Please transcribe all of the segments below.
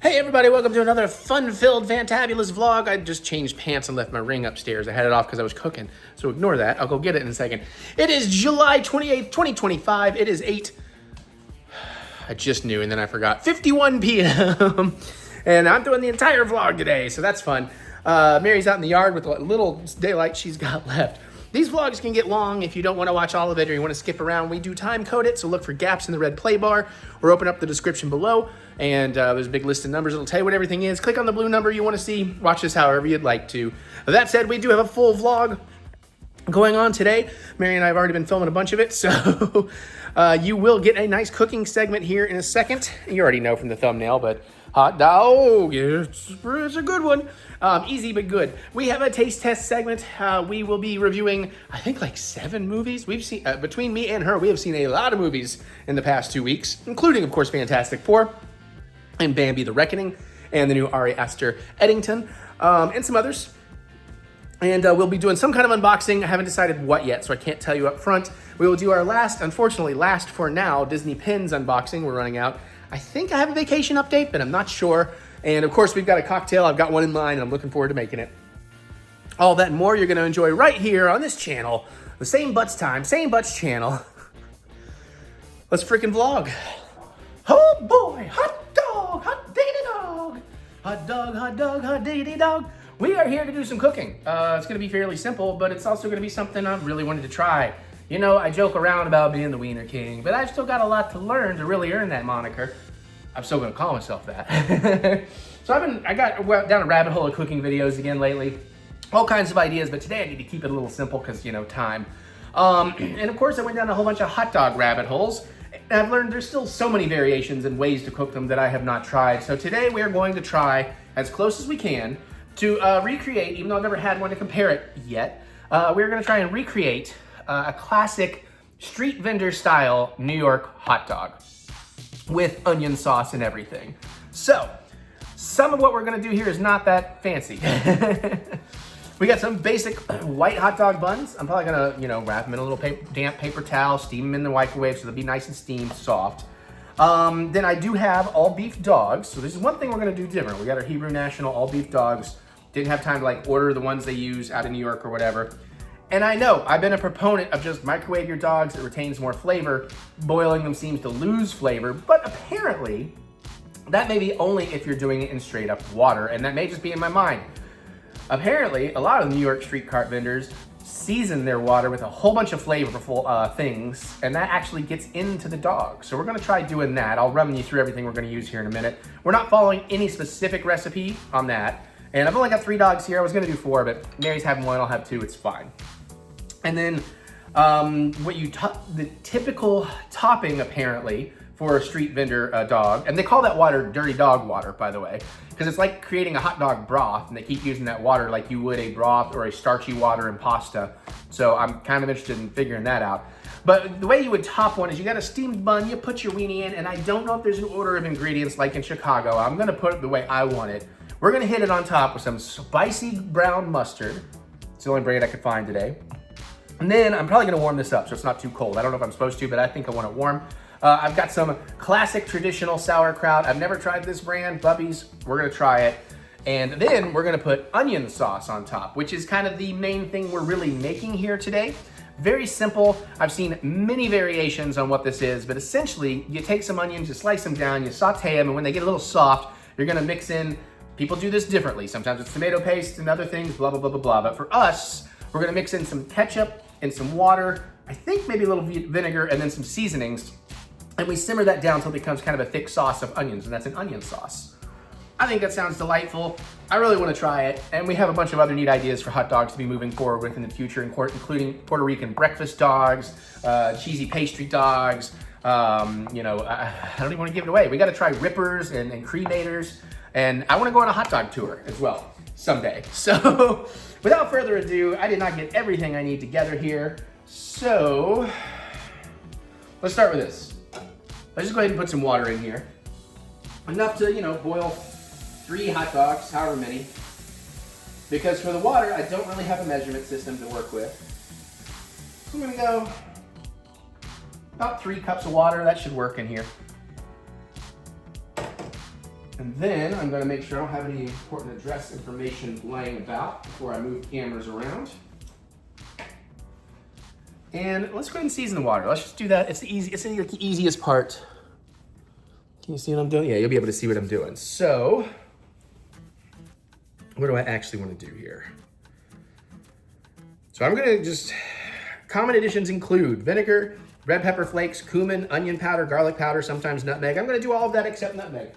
Hey everybody, welcome to another fun-filled, fantabulous vlog. I just changed pants and left my ring upstairs. I had it off because I was cooking, so ignore that. I'll go get it in a second. It is July 28th, 2025. It is I just knew and then I forgot, 51 p.m. And I'm doing the entire vlog today, so that's fun. Mary's out in the yard with what little daylight she's got left. These vlogs can get long if you don't want to watch all of it or you want to skip around. We do time code it, so look for gaps in the red play bar or open up the description below. And there's a big list of numbers. It'll tell you what everything is. Click on the blue number you want to see. Watch this however you'd like to. That said, we do have a full vlog going on today. Mary and I have already been filming a bunch of it, so you will get a nice cooking segment here in a second. You already know from the thumbnail, but hot dog, it's a good one. Easy but good. We have a taste test segment. We will be reviewing, I think, like 7 movies. We've seen, between me and her, we have seen a lot of movies in the past 2 weeks, including, of course, Fantastic Four and Bambi The Reckoning and the new Ari Aster Eddington, and some others. And we'll be doing some kind of unboxing. I haven't decided what yet, so I can't tell you up front. We will do our unfortunately last for now, Disney Pins unboxing. We're running out. I think I have a vacation update, but I'm not sure. And of course, we've got a cocktail. I've got one in mind, and I'm looking forward to making it. All that and more you're going to enjoy right here on this channel. The Same Butts time, Same Butts channel. Let's freaking vlog. Oh boy, hot dog, hot diggity dog. Hot dog, hot dog, hot diggity dog. We are here to do some cooking. It's going to be fairly simple, but it's also going to be something I really wanted to try. You know, I joke around about being the Wiener King, but I've still got a lot to learn to really earn that moniker. I'm still gonna call myself that. So I got down a rabbit hole of cooking videos again lately. All kinds of ideas, but today I need to keep it a little simple because, you know, time. And of course I went down a whole bunch of hot dog rabbit holes. And I've learned there's still so many variations and ways to cook them that I have not tried. So today we are going to try, as close as we can, to recreate, even though I've never had one to compare it yet, we're gonna try and recreate a classic street vendor style New York hot dog with onion sauce and everything. So, some of what we're gonna do here is not that fancy. We got some basic white hot dog buns. I'm probably gonna, you know, wrap them in a little damp paper towel, steam them in the microwave so they'll be nice and steamed, soft. Then I do have all beef dogs. So this is one thing we're gonna do different. We got our Hebrew National all beef dogs. Didn't have time to like order the ones they use out of New York or whatever. And I know, I've been a proponent of just microwave your dogs, it retains more flavor. Boiling them seems to lose flavor, but apparently, that may be only if you're doing it in straight up water, and that may just be in my mind. Apparently, a lot of New York street cart vendors season their water with a whole bunch of flavorful things, and that actually gets into the dog. So we're gonna try doing that. I'll run you through everything we're gonna use here in a minute. We're not following any specific recipe on that. And I've only got 3 dogs here. I was gonna do 4, but Mary's having 1, I'll have 2, it's fine. And then the typical topping apparently for a street vendor dog, and they call that water dirty dog water, by the way, because it's like creating a hot dog broth, and they keep using that water like you would a broth or a starchy water in pasta. So I'm kind of interested in figuring that out. But the way you would top one is you got a steamed bun, you put your weenie in, and I don't know if there's an order of ingredients like in Chicago. I'm gonna put it the way I want it. We're gonna hit it on top with some spicy brown mustard. It's the only brand I could find today. And then I'm probably gonna warm this up so it's not too cold. I don't know if I'm supposed to, but I think I want it warm. I've got some classic traditional sauerkraut. I've never tried this brand, Bubby's. We're gonna try it. And then we're gonna put onion sauce on top, which is kind of the main thing we're really making here today. Very simple. I've seen many variations on what this is, but essentially you take some onions, you slice them down, you saute them, and when they get a little soft, you're gonna mix in, people do this differently. Sometimes it's tomato paste and other things, blah, blah, blah, blah, blah. But for us, we're gonna mix in some ketchup and some water, I think maybe a little vinegar, and then some seasonings. And we simmer that down until it becomes kind of a thick sauce of onions, and that's an onion sauce. I think that sounds delightful. I really want to try it. And we have a bunch of other neat ideas for hot dogs to be moving forward with in the future, including Puerto Rican breakfast dogs, cheesy pastry dogs. You know, I don't even want to give it away. We got to try rippers and cremators. And I want to go on a hot dog tour as well someday. So without further ado, I did not get everything I need together here. So let's start with this. Let's just go ahead and put some water in here. Enough to, you know, boil 3 hot dogs, however many. Because for the water, I don't really have a measurement system to work with. So I'm gonna go about 3 cups of water. That should work in here. And then I'm gonna make sure I don't have any important address information laying about before I move cameras around. And let's go ahead and season the water. Let's just do that. It's the easiest part. Can you see what I'm doing? Yeah, you'll be able to see what I'm doing. So, what do I actually want to do here? So I'm gonna just, common additions include vinegar, red pepper flakes, cumin, onion powder, garlic powder, sometimes nutmeg. I'm gonna do all of that except nutmeg.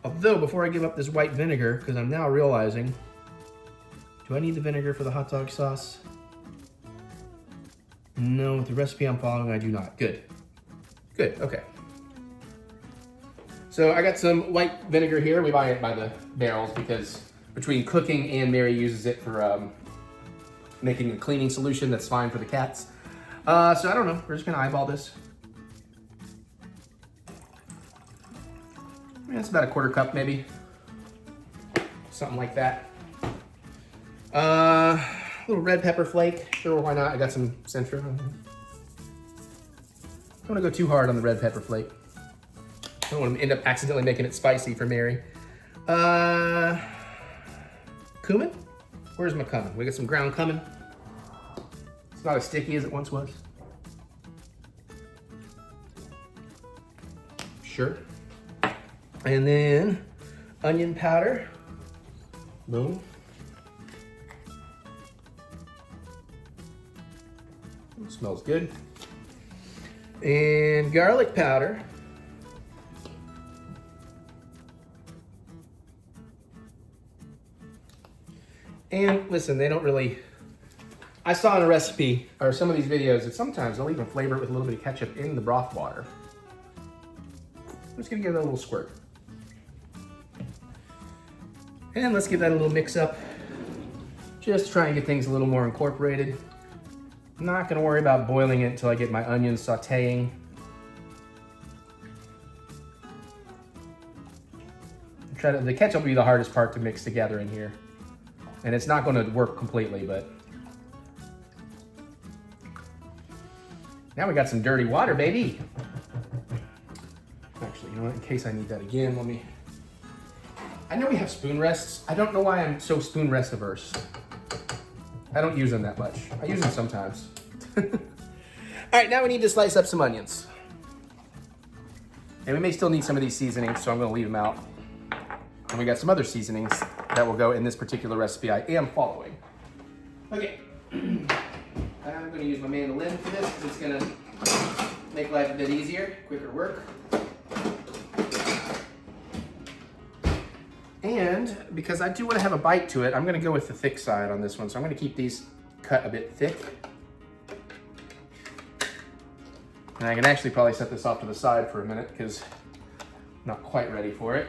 Although, before I give up this white vinegar, because I'm now realizing, do I need the vinegar for the hot dog sauce? No, with the recipe I'm following, I do not. Good. Good, okay. So I got some white vinegar here. We buy it by the barrels because between cooking and Mary uses it for making a cleaning solution that's fine for the cats. So I don't know, we're just gonna eyeball this. That's about a quarter cup maybe. Something like that. A little red pepper flake, sure, why not? I got some Centro. I don't wanna go too hard on the red pepper flake. I don't want to end up accidentally making it spicy for Mary. Cumin? Where's my cumin? We got some ground cumin. It's not as sticky as it once was. Sure. And then onion powder. Boom. It smells good. And garlic powder. And listen, they don't really, I saw in a recipe, or some of these videos, that sometimes they'll even flavor it with a little bit of ketchup in the broth water. I'm just gonna give that a little squirt. And let's give that a little mix up. Just try and get things a little more incorporated. I'm not gonna worry about boiling it until I get my onions sauteing. The ketchup will be the hardest part to mix together in here. And it's not gonna work completely, but. Now we got some dirty water, baby. Actually, you know what, in case I need that again, let me. I know we have spoon rests. I don't know why I'm so spoon rest averse. I don't use them that much. I use them sometimes. All right, now we need to slice up some onions. And we may still need some of these seasonings, so I'm gonna leave them out. And we got some other seasonings that will go in this particular recipe I am following. Okay, I'm gonna use my mandolin for this because it's gonna make life a bit easier, quicker work. And because I do want to have a bite to it, I'm gonna go with the thick side on this one. So I'm gonna keep these cut a bit thick. And I can actually probably set this off to the side for a minute because I'm not quite ready for it.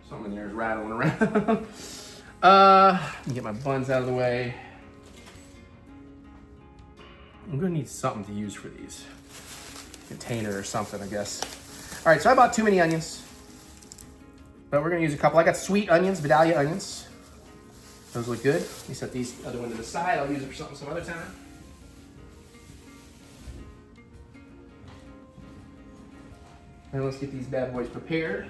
Something in there is rattling around. Let me get my buns out of the way. I'm gonna need something to use for these. Container or something, I guess. All right, so I bought too many onions, but we're gonna use a couple. I got sweet onions, Vidalia onions. Those look good. Let me set these other one to the side. I'll use it for something some other time. And let's get these bad boys prepared.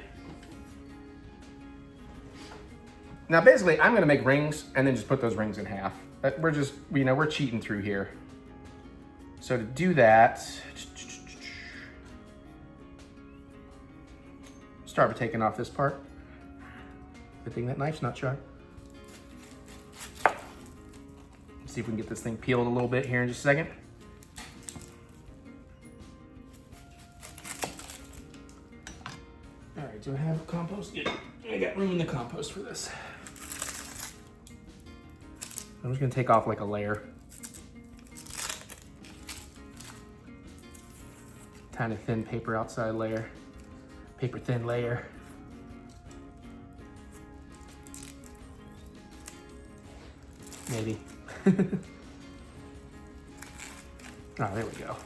Now, basically, I'm gonna make rings and then just put those rings in half. We're just, you know, we're cheating through here. So to do that, start by taking off this part. Good thing that knife's not sharp. Let's see if we can get this thing peeled a little bit here in just a second. All right, do I have compost? Yeah, I got room in the compost for this. I'm just gonna take off like a layer. Kind of thin paper outside layer. Paper thin layer. Maybe. Oh, there we go.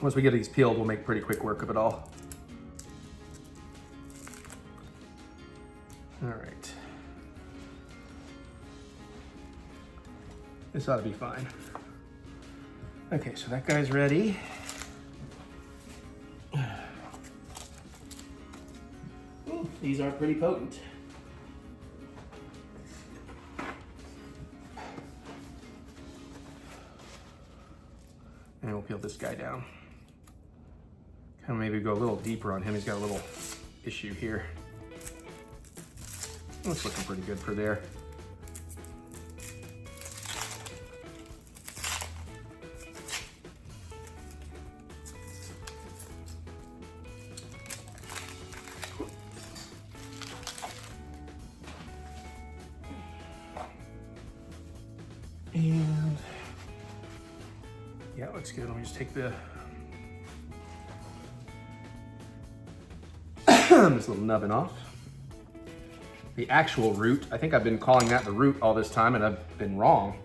Once we get these peeled, we'll make pretty quick work of it all. All right. This ought to be fine. Okay, so that guy's ready. Ooh, these are pretty potent. And we'll peel this guy down. Kind of maybe go a little deeper on him. He's got a little issue here. Looks looking pretty good for there. And yeah, looks good. Let me just take the this little nubbin off. The actual root, I think I've been calling that the root all this time and I've been wrong.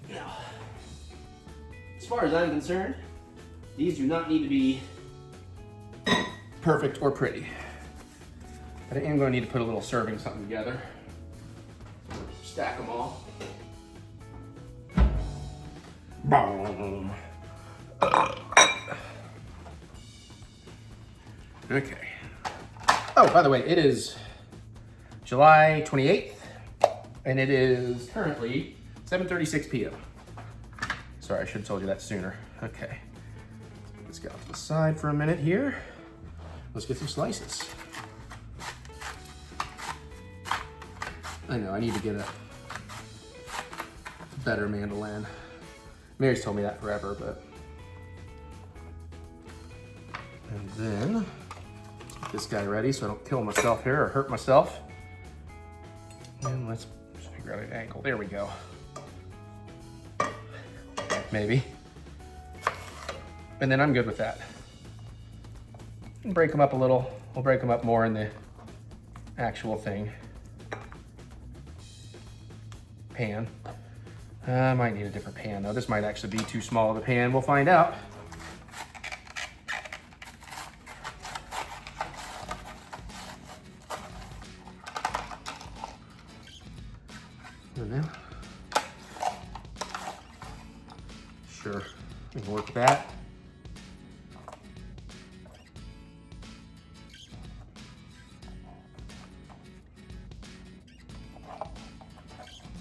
Now, as far as I'm concerned, these do not need to be perfect or pretty. But I am going to need to put a little serving something together. Stack them all. Boom. Okay. Oh, by the way, it is July 28th, and it is currently 7:36 p.m. Sorry, I should have told you that sooner. Okay. Let's get off to the side for a minute here. Let's get some slices. I know, I need to get a better mandolin. Mary's told me that forever, but. And then, get this guy ready so I don't kill myself here or hurt myself. And let's just figure out an angle. There we go. Maybe. And then I'm good with that. And break them up a little. We'll break them up more in the actual thing. Pan. I might need a different pan though. This might actually be too small of a pan. We'll find out. And then, sure, we can work with that.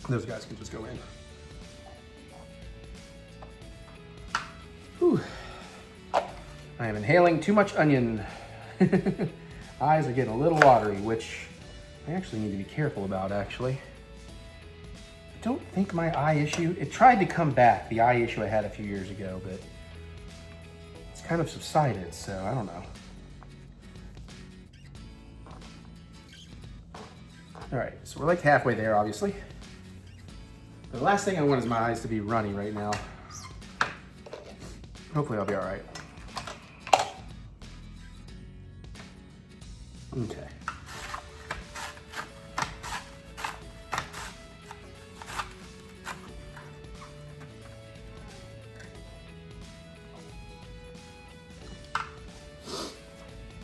Those guys can just go in. Whew. I am inhaling too much onion. Eyes are getting a little watery, which I actually need to be careful about, actually. I don't think my eye issue, it tried to come back, the eye issue I had a few years ago, but it's kind of subsided, so I don't know. All right, so we're like halfway there, obviously. The last thing I want is my eyes to be runny right now. Hopefully I'll be all right. Okay.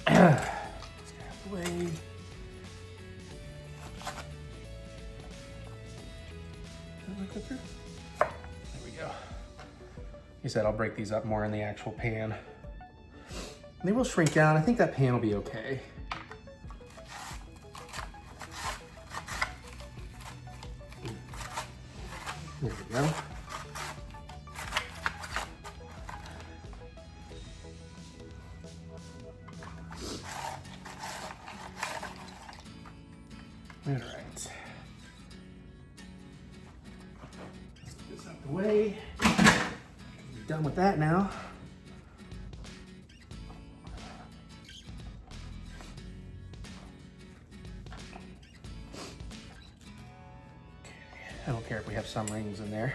Let's get out of the way. There we go. Like I said, I'll break these up more in the actual pan. And they will shrink down. I think that pan will be okay. There we go. All right. Let's get this out of the way. We're done with that now. I don't care if we have some rings in there.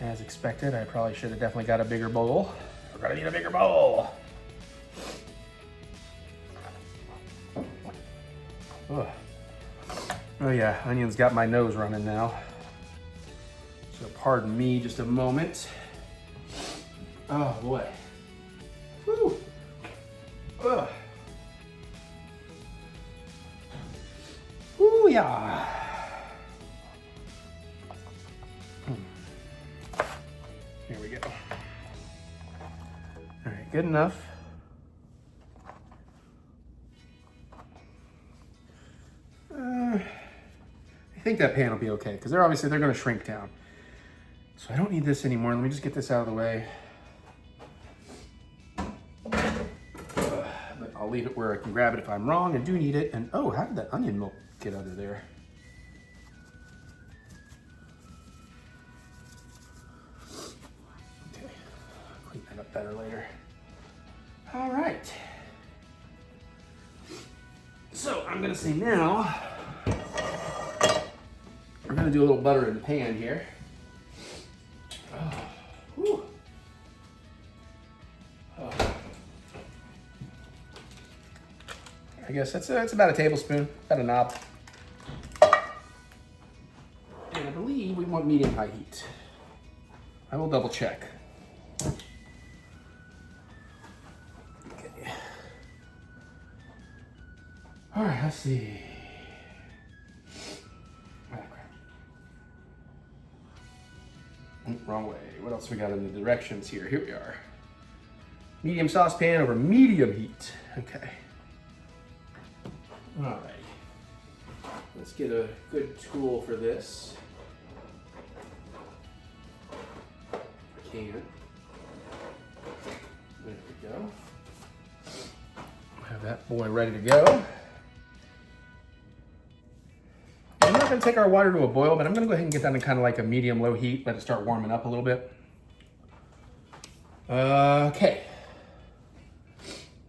As expected, I probably should have definitely got a bigger bowl. We're gonna need a bigger bowl. Ugh. Oh yeah, onions got my nose running now. So pardon me just a moment. Oh boy. Woo. Ugh. Ooh, yeah. Here we go. All right, good enough. I think that pan will be okay because they're going to shrink down. So I don't need this anymore. Let me just get this out of the way. But I'll leave it where I can grab it if I'm wrong and do need it. And oh, how did that onion milk get under there? Okay, clean that up better later. All right. So I'm gonna say now, we're gonna do a little butter in the pan here. Oh, whew. Oh. I guess that's about a tablespoon, about a knob. And I believe we want medium-high heat. I will double check. Okay. All right, let's see. Wrong way. What else we got in the directions here? Here we are. Medium saucepan over medium heat. Okay. All right. Let's get a good tool for this. If I can. There we go. Have that boy ready to go. I'm not going to take our water to a boil, but I'm going to go ahead and get that in kind of like a medium-low heat, let it start warming up a little bit. Okay.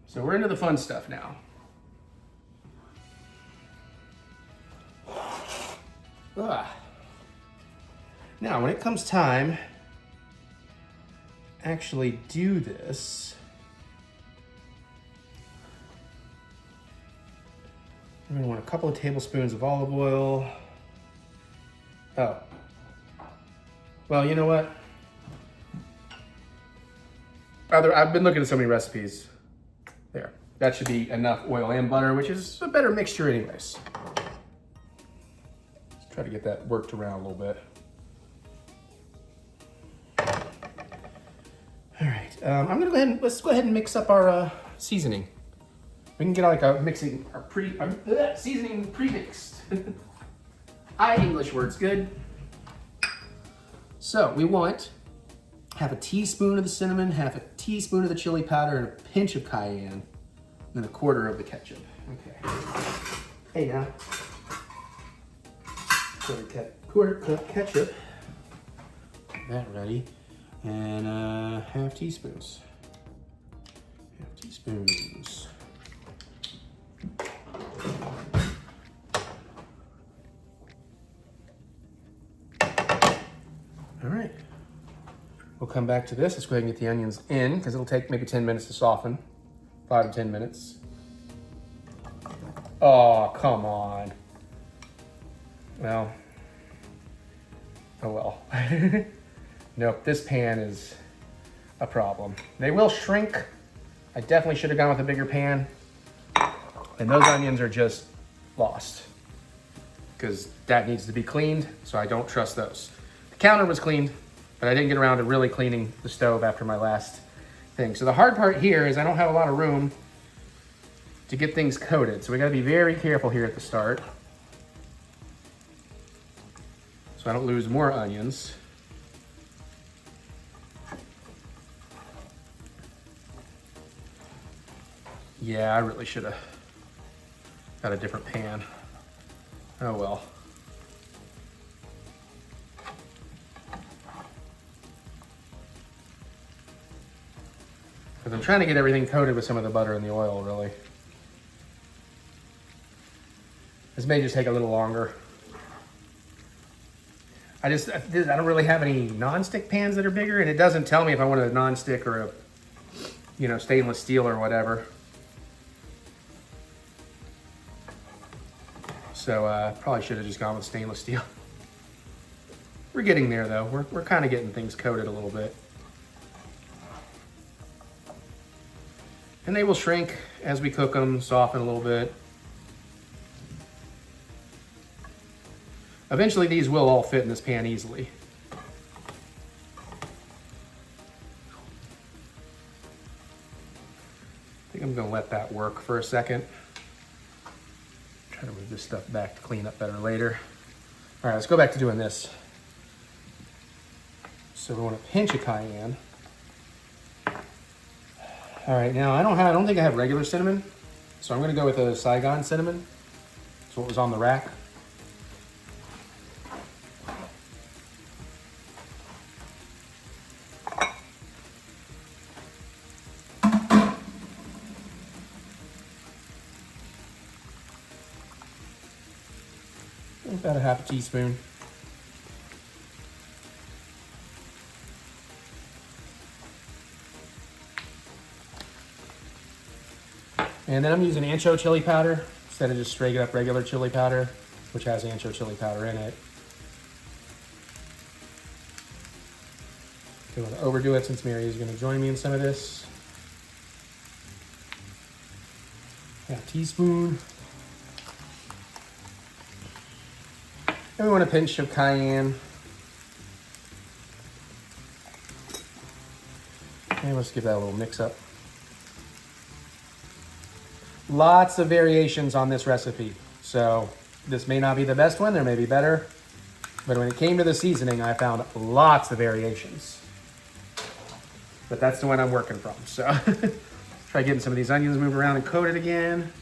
So we're into the fun stuff now. Now, when it comes time to actually do this, I'm gonna want a couple of tablespoons of olive oil. Oh. Well, you know what? I've been looking at so many recipes. There. That should be enough oil and butter, which is a better mixture anyways. Let's try to get that worked around a little bit. All right. I'm gonna go ahead and let's go ahead and mix up our seasoning. We can get like a mixing, seasoning pre-mixed. English words, good. So we want half a teaspoon of the cinnamon, half a teaspoon of the chili powder, and a pinch of cayenne, and then a quarter of the ketchup. Okay. Hey now. Quarter cup ketchup. Get that ready. And half teaspoons. Half teaspoons. All right, we'll come back to this. Let's go ahead and get the onions in because it'll take maybe 10 minutes to soften, 5 to 10 minutes. Oh, come on. Well, oh well. Nope, this pan is a problem. They will shrink. I definitely should have gone with a bigger pan. And those onions are just lost because that needs to be cleaned, so I don't trust those. The counter was cleaned, but I didn't get around to really cleaning the stove after my last thing. So the hard part here is I don't have a lot of room to get things coated. So we gotta be very careful here at the start so I don't lose more onions. Yeah, I really should have got a different pan. Oh well. Because I'm trying to get everything coated with some of the butter and the oil, really. This may just take a little longer. I don't really have any non-stick pans that are bigger, and it doesn't tell me if I want a non-stick or a, you know, stainless steel or whatever. So probably should have just gone with stainless steel. We're getting there though. We're kind of getting things coated a little bit. And they will shrink as we cook them, soften a little bit. Eventually these will all fit in this pan easily. I think I'm gonna let that work for a second. Try to move this stuff back to clean up better later. All right, let's go back to doing this. So we want a pinch of cayenne. All right, now I don't think I have regular cinnamon, so I'm gonna go with a Saigon cinnamon. That's what was on the rack. About a half a teaspoon. And then I'm using ancho chili powder instead of just straight up regular chili powder, which has ancho chili powder in it. Don't want to overdo it since Mary is going to join me in some of this. Half teaspoon. And we want a pinch of cayenne. And let's give that a little mix up. Lots of variations on this recipe. So this may not be the best one, there may be better. But when it came to the seasoning, I found lots of variations. But that's the one I'm working from. So try getting some of these onions moved around and coated again.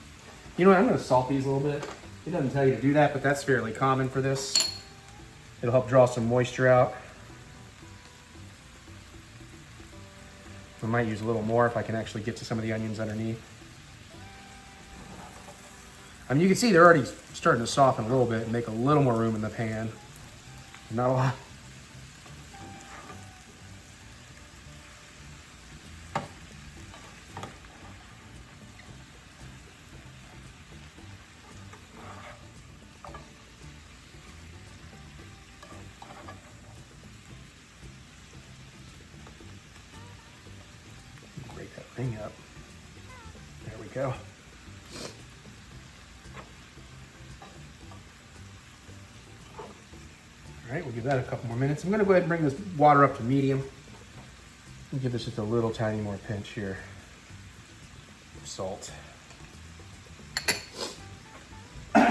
You know what, I'm gonna salt these a little bit. It doesn't tell you to do that, but that's fairly common for this. It'll help draw some moisture out. I might use a little more if I can actually get to some of the onions underneath. I mean, you can see they're already starting to soften a little bit and make a little more room in the pan. Not a lot. Break that thing up. There we go. All right, we'll give that a couple more minutes. I'm gonna go ahead and bring this water up to medium. And give this just a little tiny more pinch here. Salt. All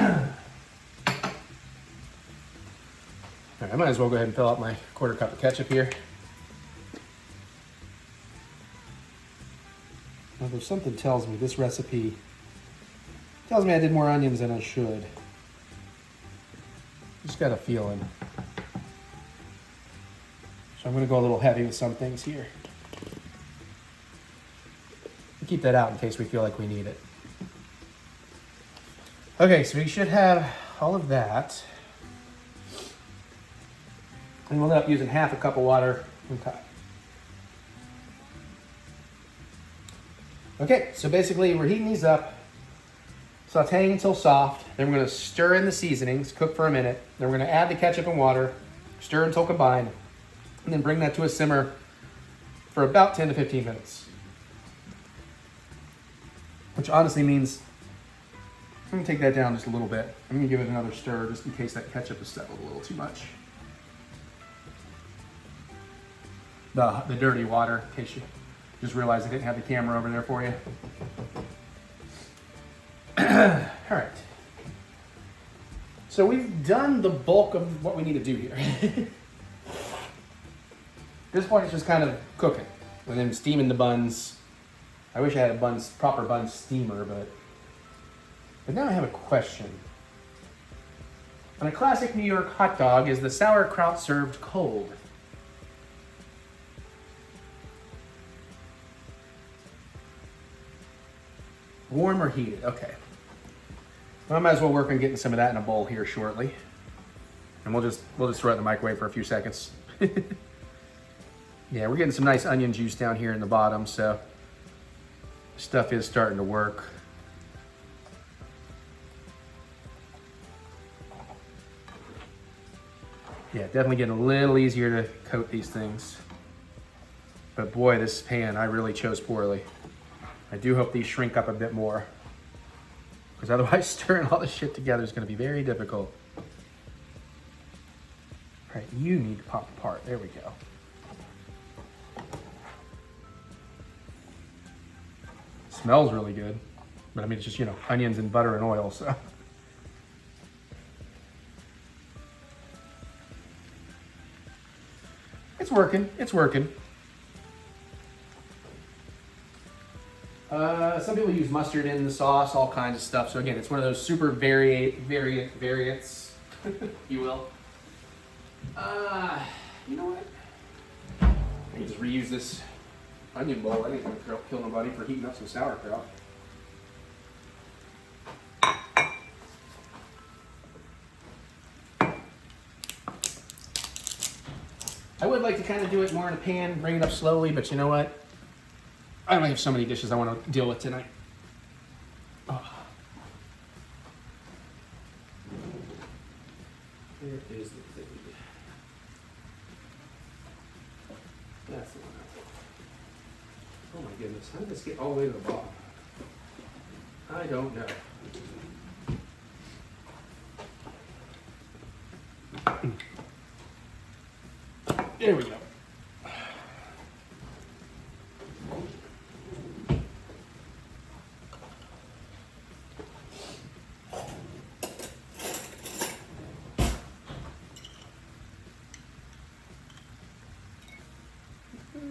right, I might as well go ahead and fill out my quarter cup of ketchup here. Now, there's something tells me this recipe tells me I did more onions than I should. Just got a feeling. So I'm gonna go a little heavy with some things here. We'll keep that out in case we feel like we need it. Okay, so we should have all of that. And we'll end up using half a cup of water. Okay, so basically we're heating these up, sauteing until soft. Then we're gonna stir in the seasonings, cook for a minute. Then we're gonna add the ketchup and water, stir until combined, and then bring that to a simmer for about 10 to 15 minutes. Which honestly means, I'm gonna take that down just a little bit. I'm gonna give it another stir just in case that ketchup is settled a little too much. The dirty water, in case you just realized I didn't have the camera over there for you. All right. So we've done the bulk of what we need to do here. This point it's just kind of cooking and then steaming the buns. I wish I had a proper bun steamer, but now I have a question. On a classic New York hot dog, is the sauerkraut served cold? Warm or heated? Okay. Well, I might as well work on getting some of that in a bowl here shortly. And we'll just throw it in the microwave for a few seconds. Yeah, we're getting some nice onion juice down here in the bottom, so stuff is starting to work. Yeah, definitely getting a little easier to coat these things. But boy, this pan, I really chose poorly. I do hope these shrink up a bit more, because otherwise stirring all this shit together is going to be very difficult. All right, you need to pop apart. There we go. Smells really good, but I mean, it's just, you know, onions and butter and oil, so. It's working, it's working. Some people use mustard in the sauce, all kinds of stuff. So again, it's one of those super variants, you will. You know what? I can just reuse this onion bowl. I ain't gonna kill nobody for heating up some sauerkraut. I would like to kind of do it more in a pan, bring it up slowly, but you know what? I only have so many dishes I want to deal with tonight. Oh. There is the thing. That's the one. Oh my goodness, how did this get all the way to the bottom? I don't know. There we go.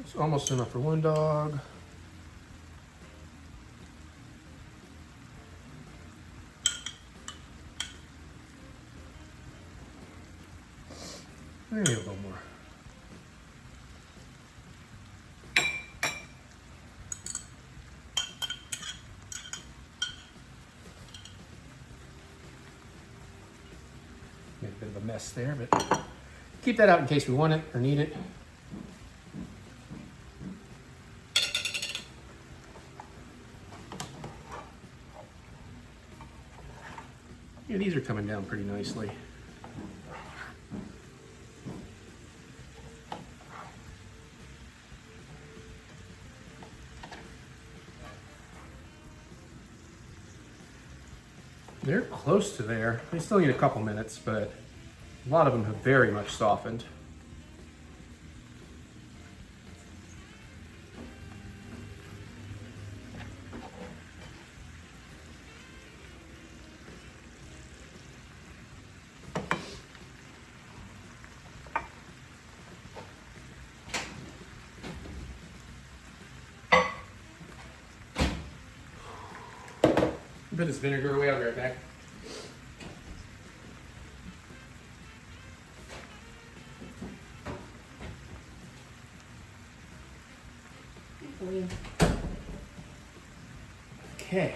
It's almost enough for one dog. Maybe a little more. Made a bit of a mess there, but keep that out in case we want it or need it. Yeah, these are coming down pretty nicely. They're close to there. They still need a couple minutes, but a lot of them have very much softened. Put this vinegar away, I'll be right back. Okay,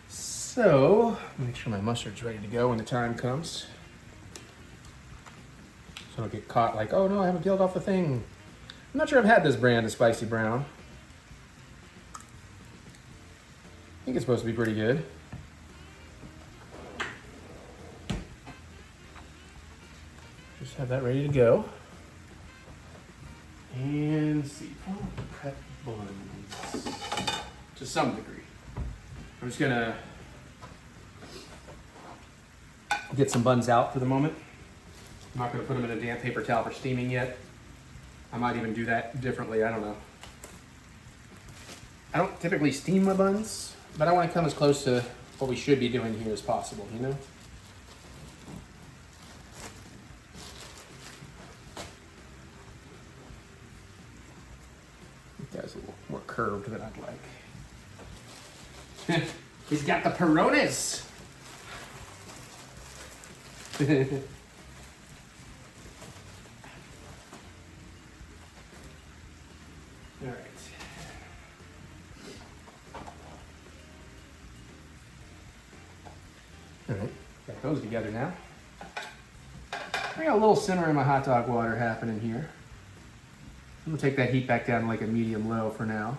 so make sure my mustard's ready to go when the time comes. So I don't get caught like, oh no, I haven't peeled off the thing. I'm not sure I've had this brand of spicy brown. I think it's supposed to be pretty good. Just have that ready to go. And let's see, prep buns to some degree. I'm just gonna get some buns out for the moment. I'm not gonna put them in a damp paper towel for steaming yet. I might even do that differently, I don't know. I don't typically steam my buns, but I want to come as close to what we should be doing here as possible, you know? That guy's a little more curved than I'd like. He's got the Peronas. All right. All right, got those together now. I got a little simmer in my hot dog water happening here. I'm gonna take that heat back down to like a medium-low for now.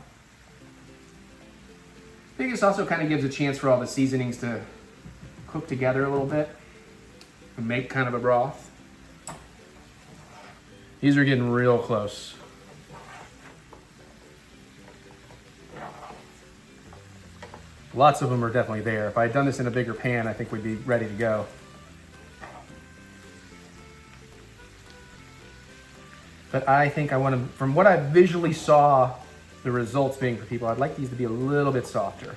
I think this also kind of gives a chance for all the seasonings to cook together a little bit and make kind of a broth. These are getting real close. Lots of them are definitely there. If I had done this in a bigger pan, I think we'd be ready to go. But I think I want to, from what I visually saw the results being for people, I'd like these to be a little bit softer.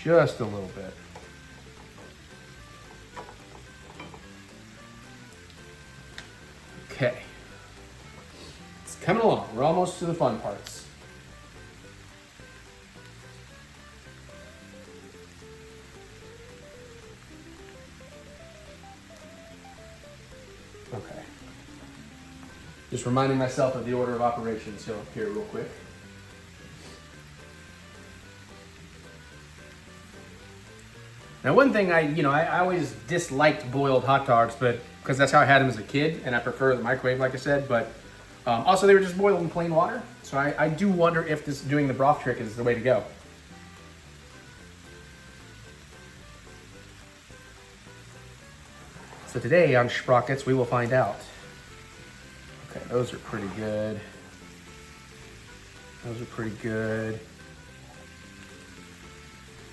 Just a little bit. Okay. It's coming along. We're almost to the fun parts. Okay. Just reminding myself of the order of operations here real quick. Now, one thing I always disliked boiled hot dogs, but because that's how I had them as a kid, and I prefer the microwave, like I said. But also, they were just boiled in plain water. So I do wonder if this doing the broth trick is the way to go. So today on Sprockets, we will find out. Okay, those are pretty good. Those are pretty good.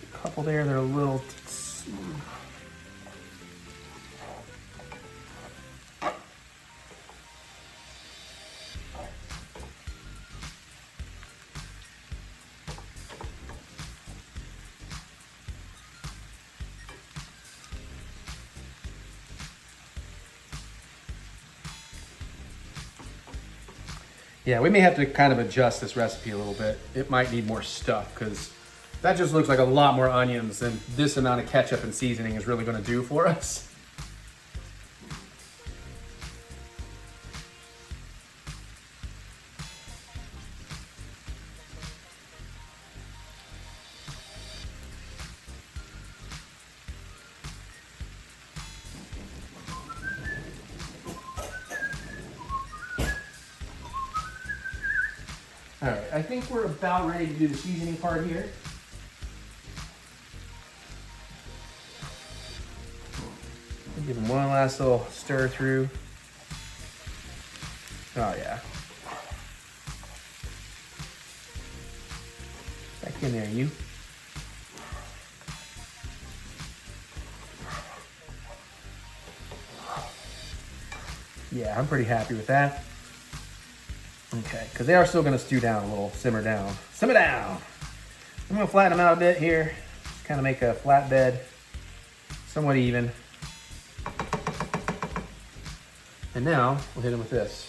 A couple there, they're a little. Yeah, we may have to kind of adjust this recipe a little bit. It might need more stuff because that just looks like a lot more onions than this amount of ketchup and seasoning is really going to do for us. All right, I think we're about ready to do the seasoning part here. Give them one last little stir through. Oh yeah. Back in there, you. Yeah, I'm pretty happy with that. Okay, because they are still going to stew down a little, simmer down. Simmer down! I'm going to flatten them out a bit here. Just kind of make a flat bed, somewhat even. And now, we'll hit them with this.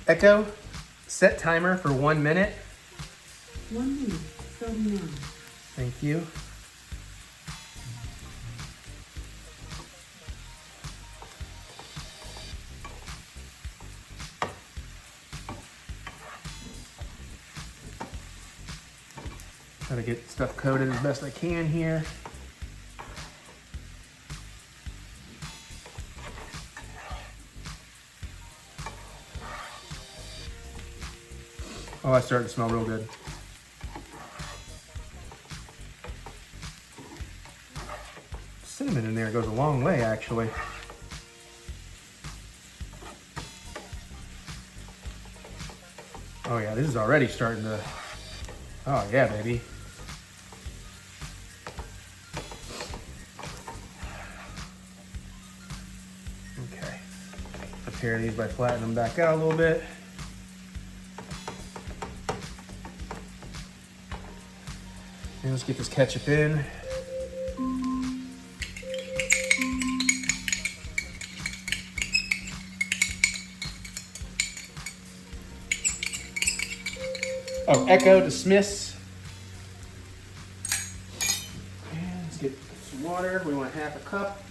Echo, set timer for 1 minute. 1 minute, starting now. Thank you. Try to get stuff coated as best I can here. Oh, that's starting to smell real good. Cinnamon in there goes a long way, actually. Oh yeah, this is already starting to, oh yeah, baby. Okay, prepare these by flattening them back out a little bit. And let's get this ketchup in. Oh, Echo, dismiss. And let's get some water. We want 1/2 cup.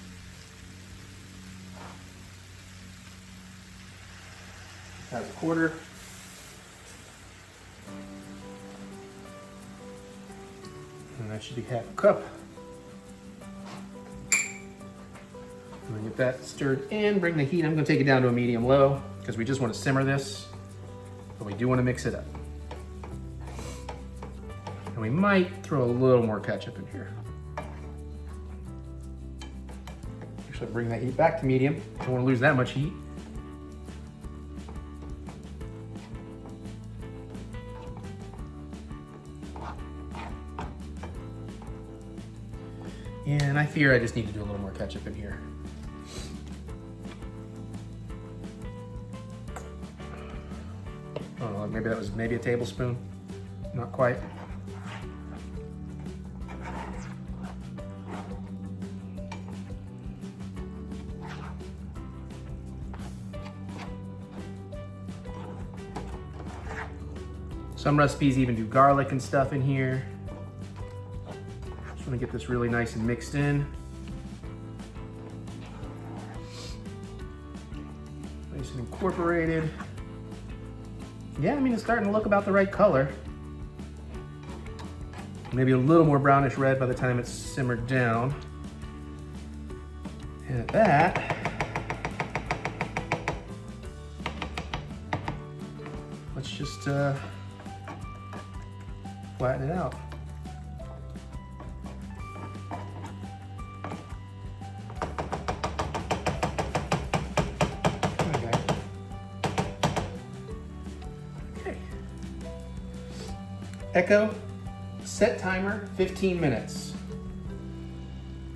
That's 1/4. And that should be 1/2 cup. I'm gonna get that stirred in, bring the heat. I'm gonna take it down to a medium low because we just want to simmer this, but we do want to mix it up. And we might throw a little more ketchup in here. Actually, So bring that heat back to medium. Don't want to lose that much heat. And I fear I just need to do a little more ketchup in here. I don't know, maybe that was a tablespoon. Not quite. Some recipes even do garlic and stuff in here. Just want to get this really nice and mixed in. Nice and incorporated. Yeah, I mean, it's starting to look about the right color. Maybe a little more brownish red by the time it's simmered down. And at that, let's just flatten it out. Okay. Echo, set timer, 15 minutes.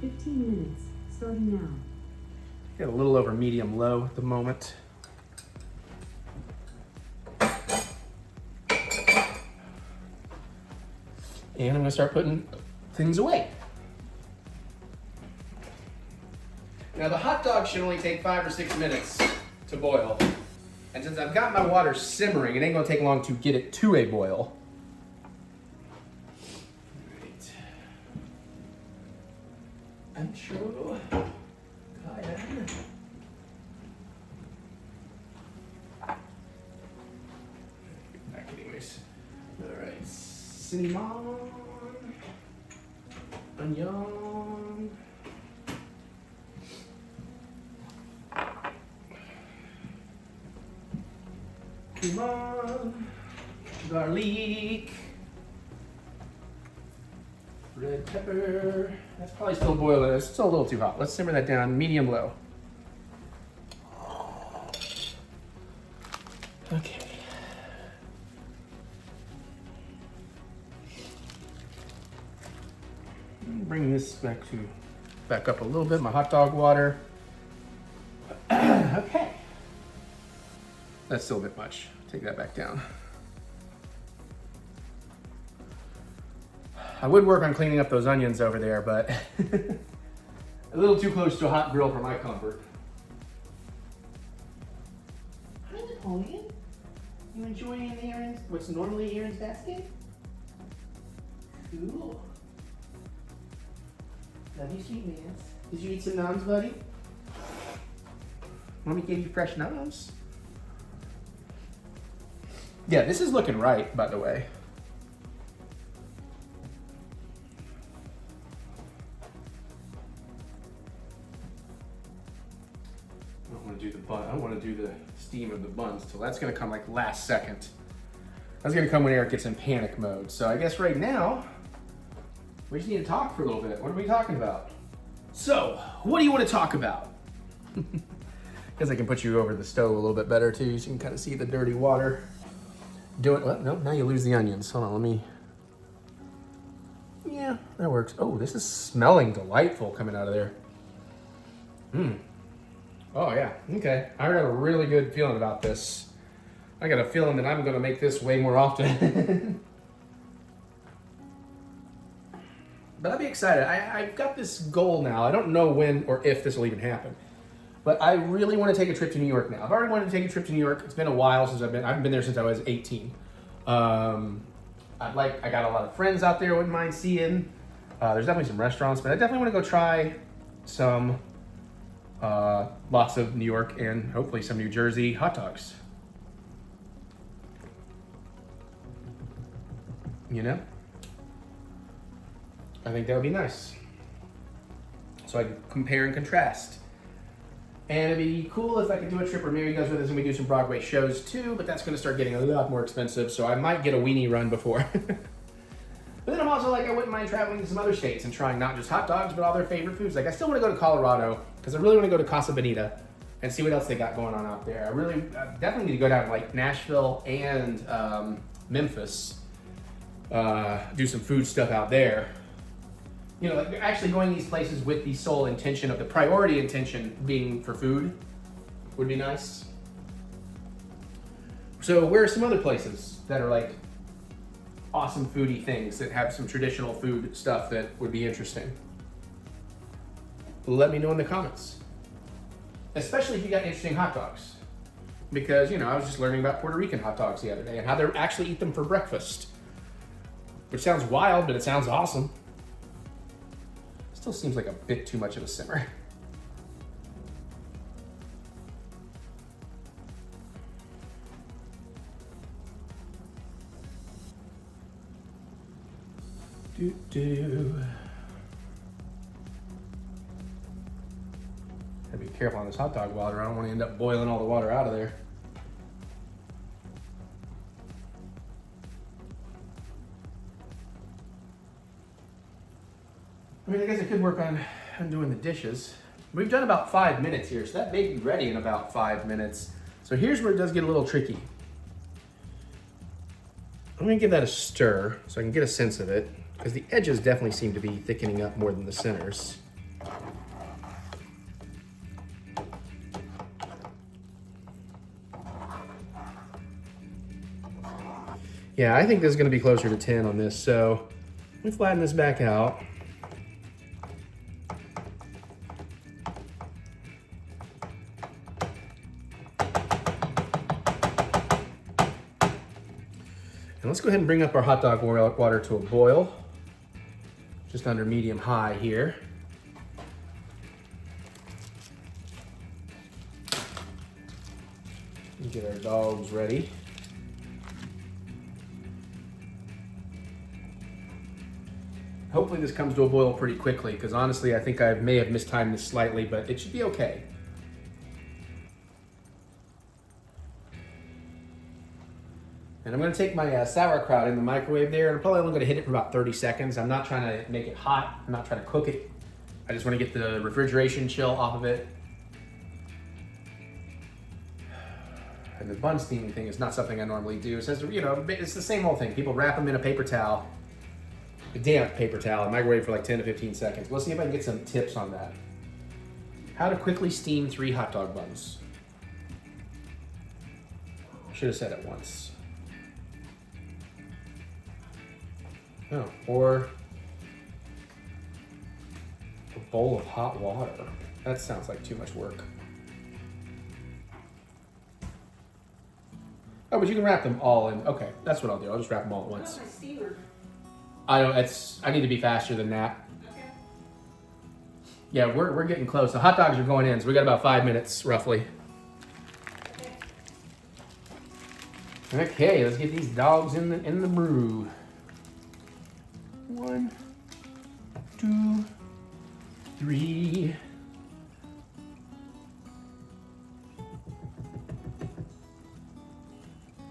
15 minutes, starting now. Got a little over medium low at the moment. And I'm gonna start putting things away. Now the hot dog should only take 5 or 6 minutes to boil. And since I've got my water simmering, it ain't gonna take long to get it to a boil. Right. Ancho. Cayenne. Back anyways. All right. Cinnamon, onion, cumin, garlic, red pepper. That's probably still boiling. It's still a little too hot. Let's simmer that down, medium low. Okay. Bring this back up a little bit, my hot dog water. Okay. That's still a bit much. Take that back down. I would work on cleaning up those onions over there, but a little too close to a hot grill for my comfort. Hi, Napoleon. You enjoying Aaron's, what's normally Aaron's basket? Cool. Love you, sweet man. Did you eat some noms, buddy? Want me to give you fresh noms? Yeah, this is looking right, by the way. I don't want to do the bun. I don't want to do the steam of the buns till that's going to come like last second. That's going to come when Eric gets in panic mode. So I guess right now, we just need to talk for a little bit. What are we talking about? So, what do you want to talk about? Because I can put you over the stove a little bit better too, so you can kind of see the dirty water. Do it. Well, no, now you lose the onions. Hold on, let me. Yeah, that works. Oh, this is smelling delightful coming out of there. Oh yeah. Okay. I got a really good feeling about this. I got a feeling that I'm going to make this way more often. But I'll be excited. I've got this goal now. I don't know when or if this will even happen. But I really want to take a trip to New York now. I've already wanted to take a trip to New York. It's been a while since I've been there since I was 18. I got a lot of friends out there I wouldn't mind seeing. There's definitely some restaurants, but I definitely want to go try some lots of New York and hopefully some New Jersey hot dogs. You know? I think that would be nice. So I could compare and contrast. And it'd be cool if I could do a trip where maybe you guys with us and we do some Broadway shows too, but that's gonna start getting a lot more expensive, so I might get a weenie run before. But then I'm also like I wouldn't mind traveling to some other states and trying not just hot dogs, but all their favorite foods. Like I still want to go to Colorado because I really want to go to Casa Bonita and see what else they got going on out there. I definitely need to go down to like Nashville and Memphis, do some food stuff out there. You know, like actually going these places with the sole intention of the priority intention being for food would be nice. So where are some other places that are like awesome foodie things that have some traditional food stuff that would be interesting? Let me know in the comments. Especially if you got interesting hot dogs. Because, you know, I was just learning about Puerto Rican hot dogs the other day and how they actually eat them for breakfast. Which sounds wild, but it sounds awesome. Still seems like a bit too much of a simmer. Gotta be careful on this hot dog water. I don't want to end up boiling all the water out of there. I mean, I guess I could work on doing the dishes. We've done about 5 minutes here, so that may be ready in about 5 minutes. So here's where it does get a little tricky. I'm gonna give that a stir so I can get a sense of it, because the edges definitely seem to be thickening up more than the centers. Yeah, I think this is gonna be closer to 10 on this, so let me flatten this back out. And let's go ahead and bring up our hot dog water to a boil, just under medium high here. And get our dogs ready. Hopefully this comes to a boil pretty quickly, because honestly I think I may have mistimed this slightly, but it should be okay. And I'm gonna take my sauerkraut in the microwave there, and I'm probably only gonna hit it for about 30 seconds. I'm not trying to make it hot, I'm not trying to cook it. I just wanna get the refrigeration chill off of it. And the bun steaming thing is not something I normally do. It says, you know, it's the same old thing. People wrap them in a paper towel, a damp paper towel, and microwave for like 10 to 15 seconds. Let's see if I can get some tips on that. How to quickly steam 3 hot dog buns. Should have said it once. Oh, or a bowl of hot water. That sounds like too much work. Oh, but you can wrap them all in. Okay, that's what I'll do. I'll just wrap them all at once. My steamer. I need to be faster than that. Okay. Yeah, we're getting close. The hot dogs are going in, so we got about 5 minutes roughly. Okay, let's get these dogs in the brew. 1, 2, 3.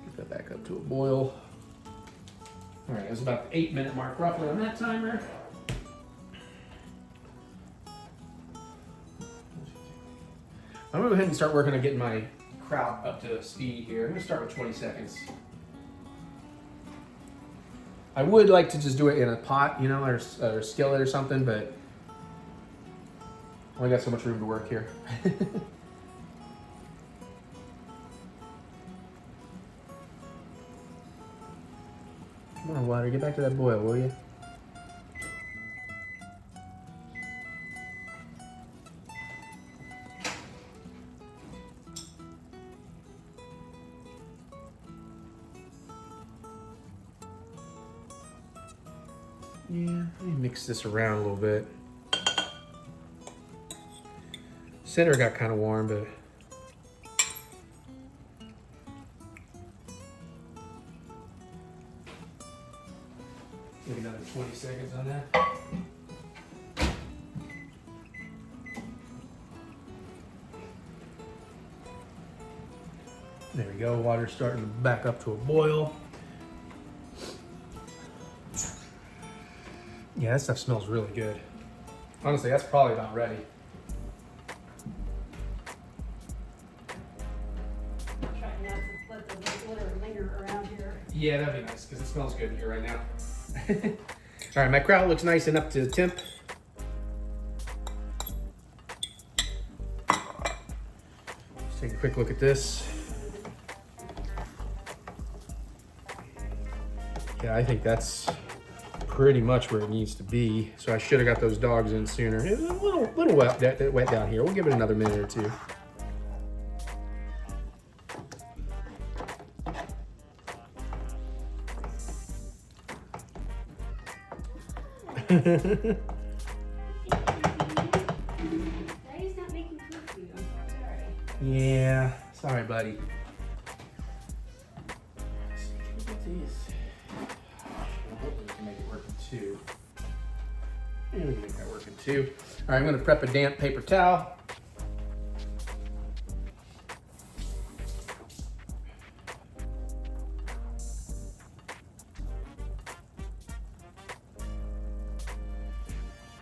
Get that back up to a boil. All right, it was about the 8-minute mark roughly on that timer. I'm gonna go ahead and start working on getting my kraut up to speed here. I'm gonna start with 20 seconds. I would like to just do it in a pot, you know, or a skillet or something, but I only got so much room to work here. Come on, water, get back to that boil, will you? Yeah, let me mix this around a little bit. Center got kind of warm, but maybe another 20 seconds on that. There we go, water's starting to back up to a boil. Yeah, that stuff smells really good. Honestly, that's probably about ready. Try not to let the glitter linger around here. Yeah, that'd be nice because it smells good here right now. All right, my kraut looks nice and up to temp. Let's take a quick look at this. Yeah, I think that's pretty much where it needs to be. So I should have got those dogs in sooner. It was a little wet down here. We'll give it another minute or two. Daddy's not making food for you. I'm sorry. Yeah, sorry, buddy. Let's see, can we get these? Hopefully we can make it work in two. Yeah, we can make that work in two. All right, I'm gonna prep a damp paper towel.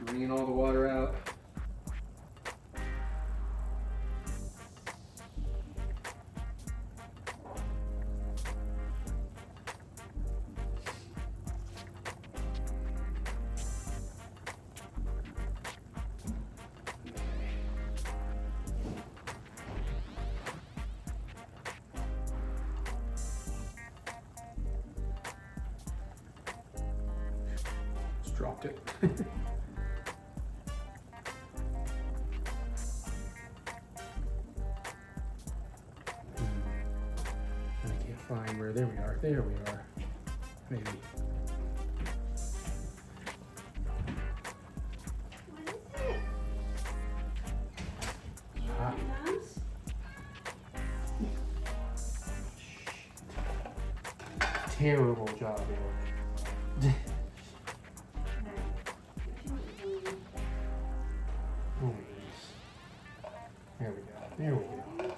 Wringing all the water out. Just dropped it. Find where, there we are, maybe. What is it? Hot. Moms? Terrible job, Eric. Oh, there we go, there we go.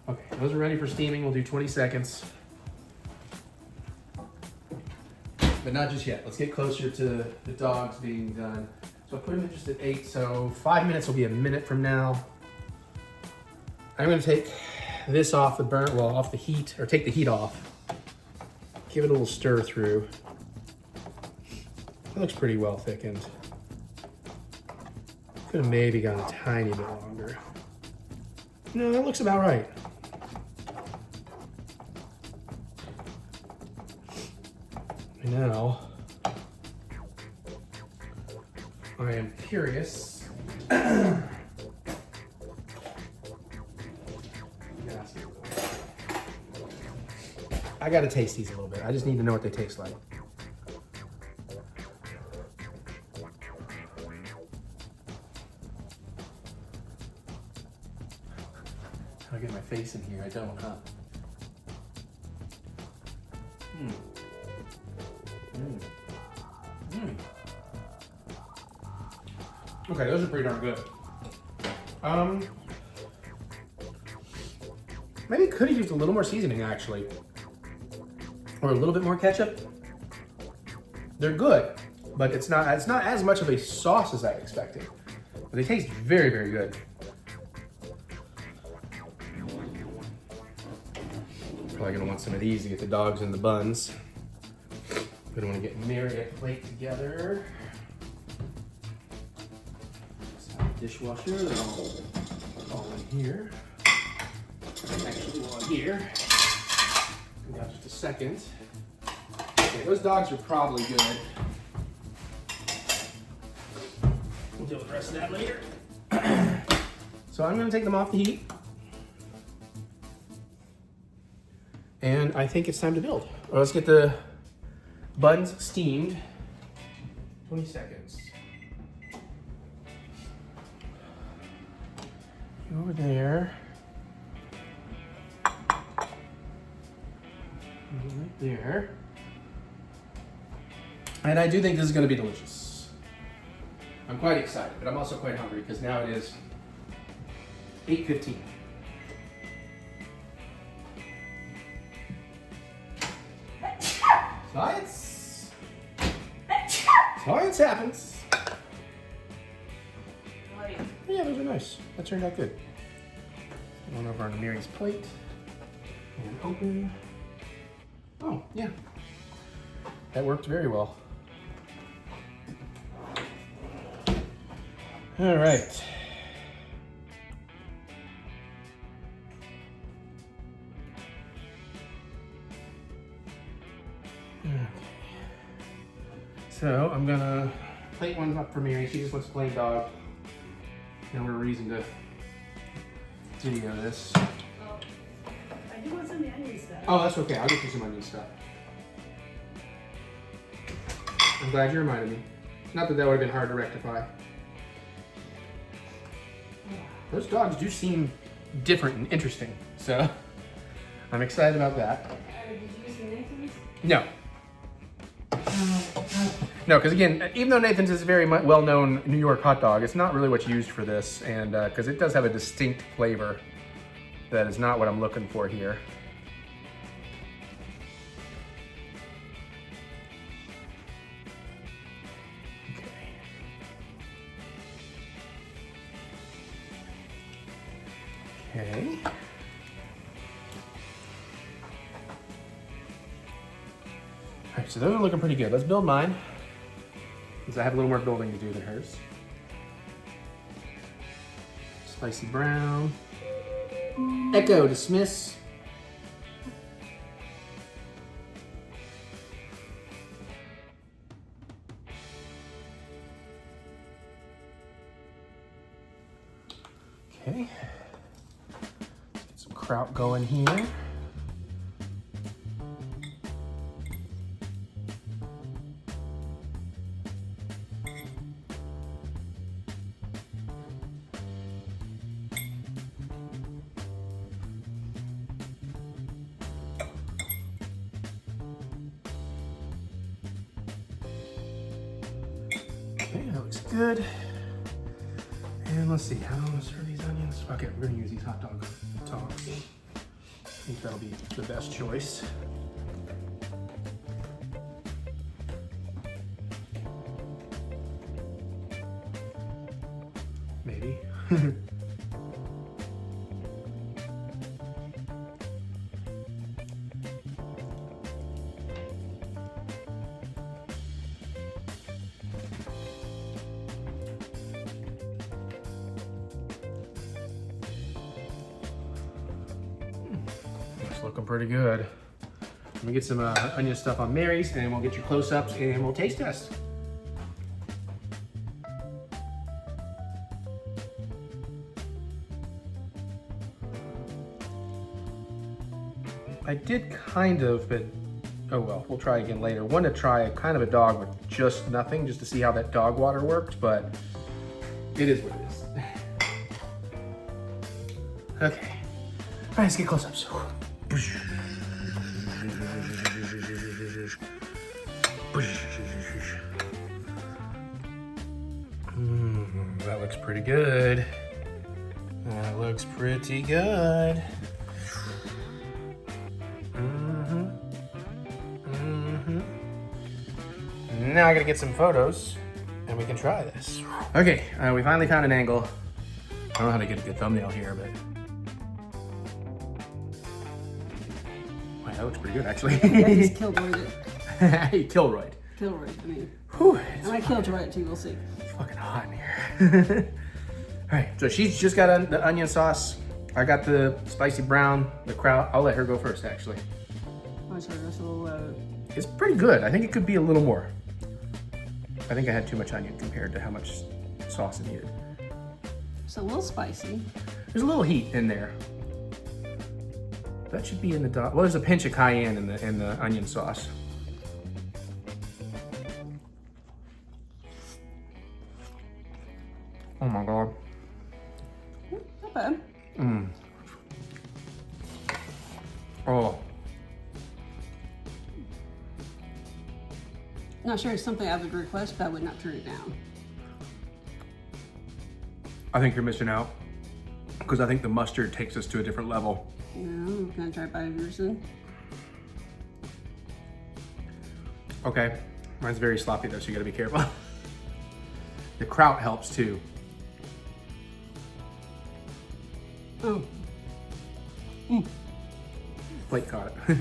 Okay, those are ready for steaming. We'll do 20 seconds. But not just yet. Let's get closer to the dogs being done. So I put them in just at 8, so 5 minutes will be a minute from now. I'm gonna take this off the off the heat, or take the heat off. Give it a little stir through. It looks pretty well thickened. Could have maybe gone a tiny bit longer. No, that looks about right. Now, I am curious. I gotta taste these a little bit. I just need to know what they taste like. How do I get my face in here? I don't, huh? Okay, those are pretty darn good. Maybe could have used a little more seasoning actually, or a little bit more ketchup. They're good, but it's not as much of a sauce as I expected. But they taste very, very good. Probably gonna want some of these to get the dogs in the buns. Gonna want to get Mary a plate together. Dishwasher, they're all in here. Actually, while I'm here, we got just a second. Okay, those dogs are probably good. We'll deal with the rest of that later. So I'm gonna take them off the heat. And I think it's time to build. Well, let's get the buns steamed. 20 seconds. Over there. Right there. And I do think this is going to be delicious. I'm quite excited, but I'm also quite hungry because now it is 8:15. Science. Science happens. Like, Yeah, those are nice. That turned out good. One over on Mary's plate. And open. Oh, yeah. That worked very well. All right. Okay. So I'm gonna plate one up for Mary. She just wants plain dog. No more reason to video this. well, I do want some onion stuff. Oh, that's okay. I'll get you some onion stuff. I'm glad you reminded me. Not that that would have been hard to rectify. Those dogs do seem different and interesting, so I'm excited about that. Did you use some Nathan's? No. No, because again, even though Nathan's is a very well-known New York hot dog, it's not really what's used for this, and because it does have a distinct flavor that is not what I'm looking for here. Okay. All right, so those are looking pretty good. Let's build mine, because I have a little more building to do than hers. Spicy brown. Echo, dismiss. Okay. Get some kraut going here. Okay, that looks good. And let's see, how much are these onions? Okay, we're gonna use these hot dog tongs. I think that'll be the best choice. Maybe. It's looking pretty good. Let me get some onion stuff on Mary's, and we'll get your close-ups, and we'll taste test. I did kind of, but oh well, we'll try again later. Want to try kind of a dog with just nothing, just to see how that dog water worked, but it is what it is. Okay, all right, let's get close-ups. That looks pretty good. That looks pretty good. Now I gotta get some photos and we can try this. Okay, we finally found an angle. I don't know how to get a good thumbnail here, but wow, that looks pretty good actually. I just Kilroyed it. Hey, Kilroyd. Kilroyed, I mean. Whew, And I Kilroyed it too, we'll see. it's fucking hot in here. All right, so she's just got the onion sauce. I got the spicy brown, the kraut. I'll let her go first actually. I'm sorry, that's a little It's pretty good. I think it could be a little more. I think I had too much onion compared to how much sauce it needed. it's a little spicy. There's a little heat in there. That should be in the dog. Well, there's a pinch of cayenne in the onion sauce. Oh my god. Not bad. Oh. Not sure it's something I would request, but I would not turn it down. I think you're missing out because I think the mustard takes us to a different level. No, can I try by yours then? Okay. Mine's very sloppy though, so you gotta be careful. The kraut helps too. Oh. Plate caught it.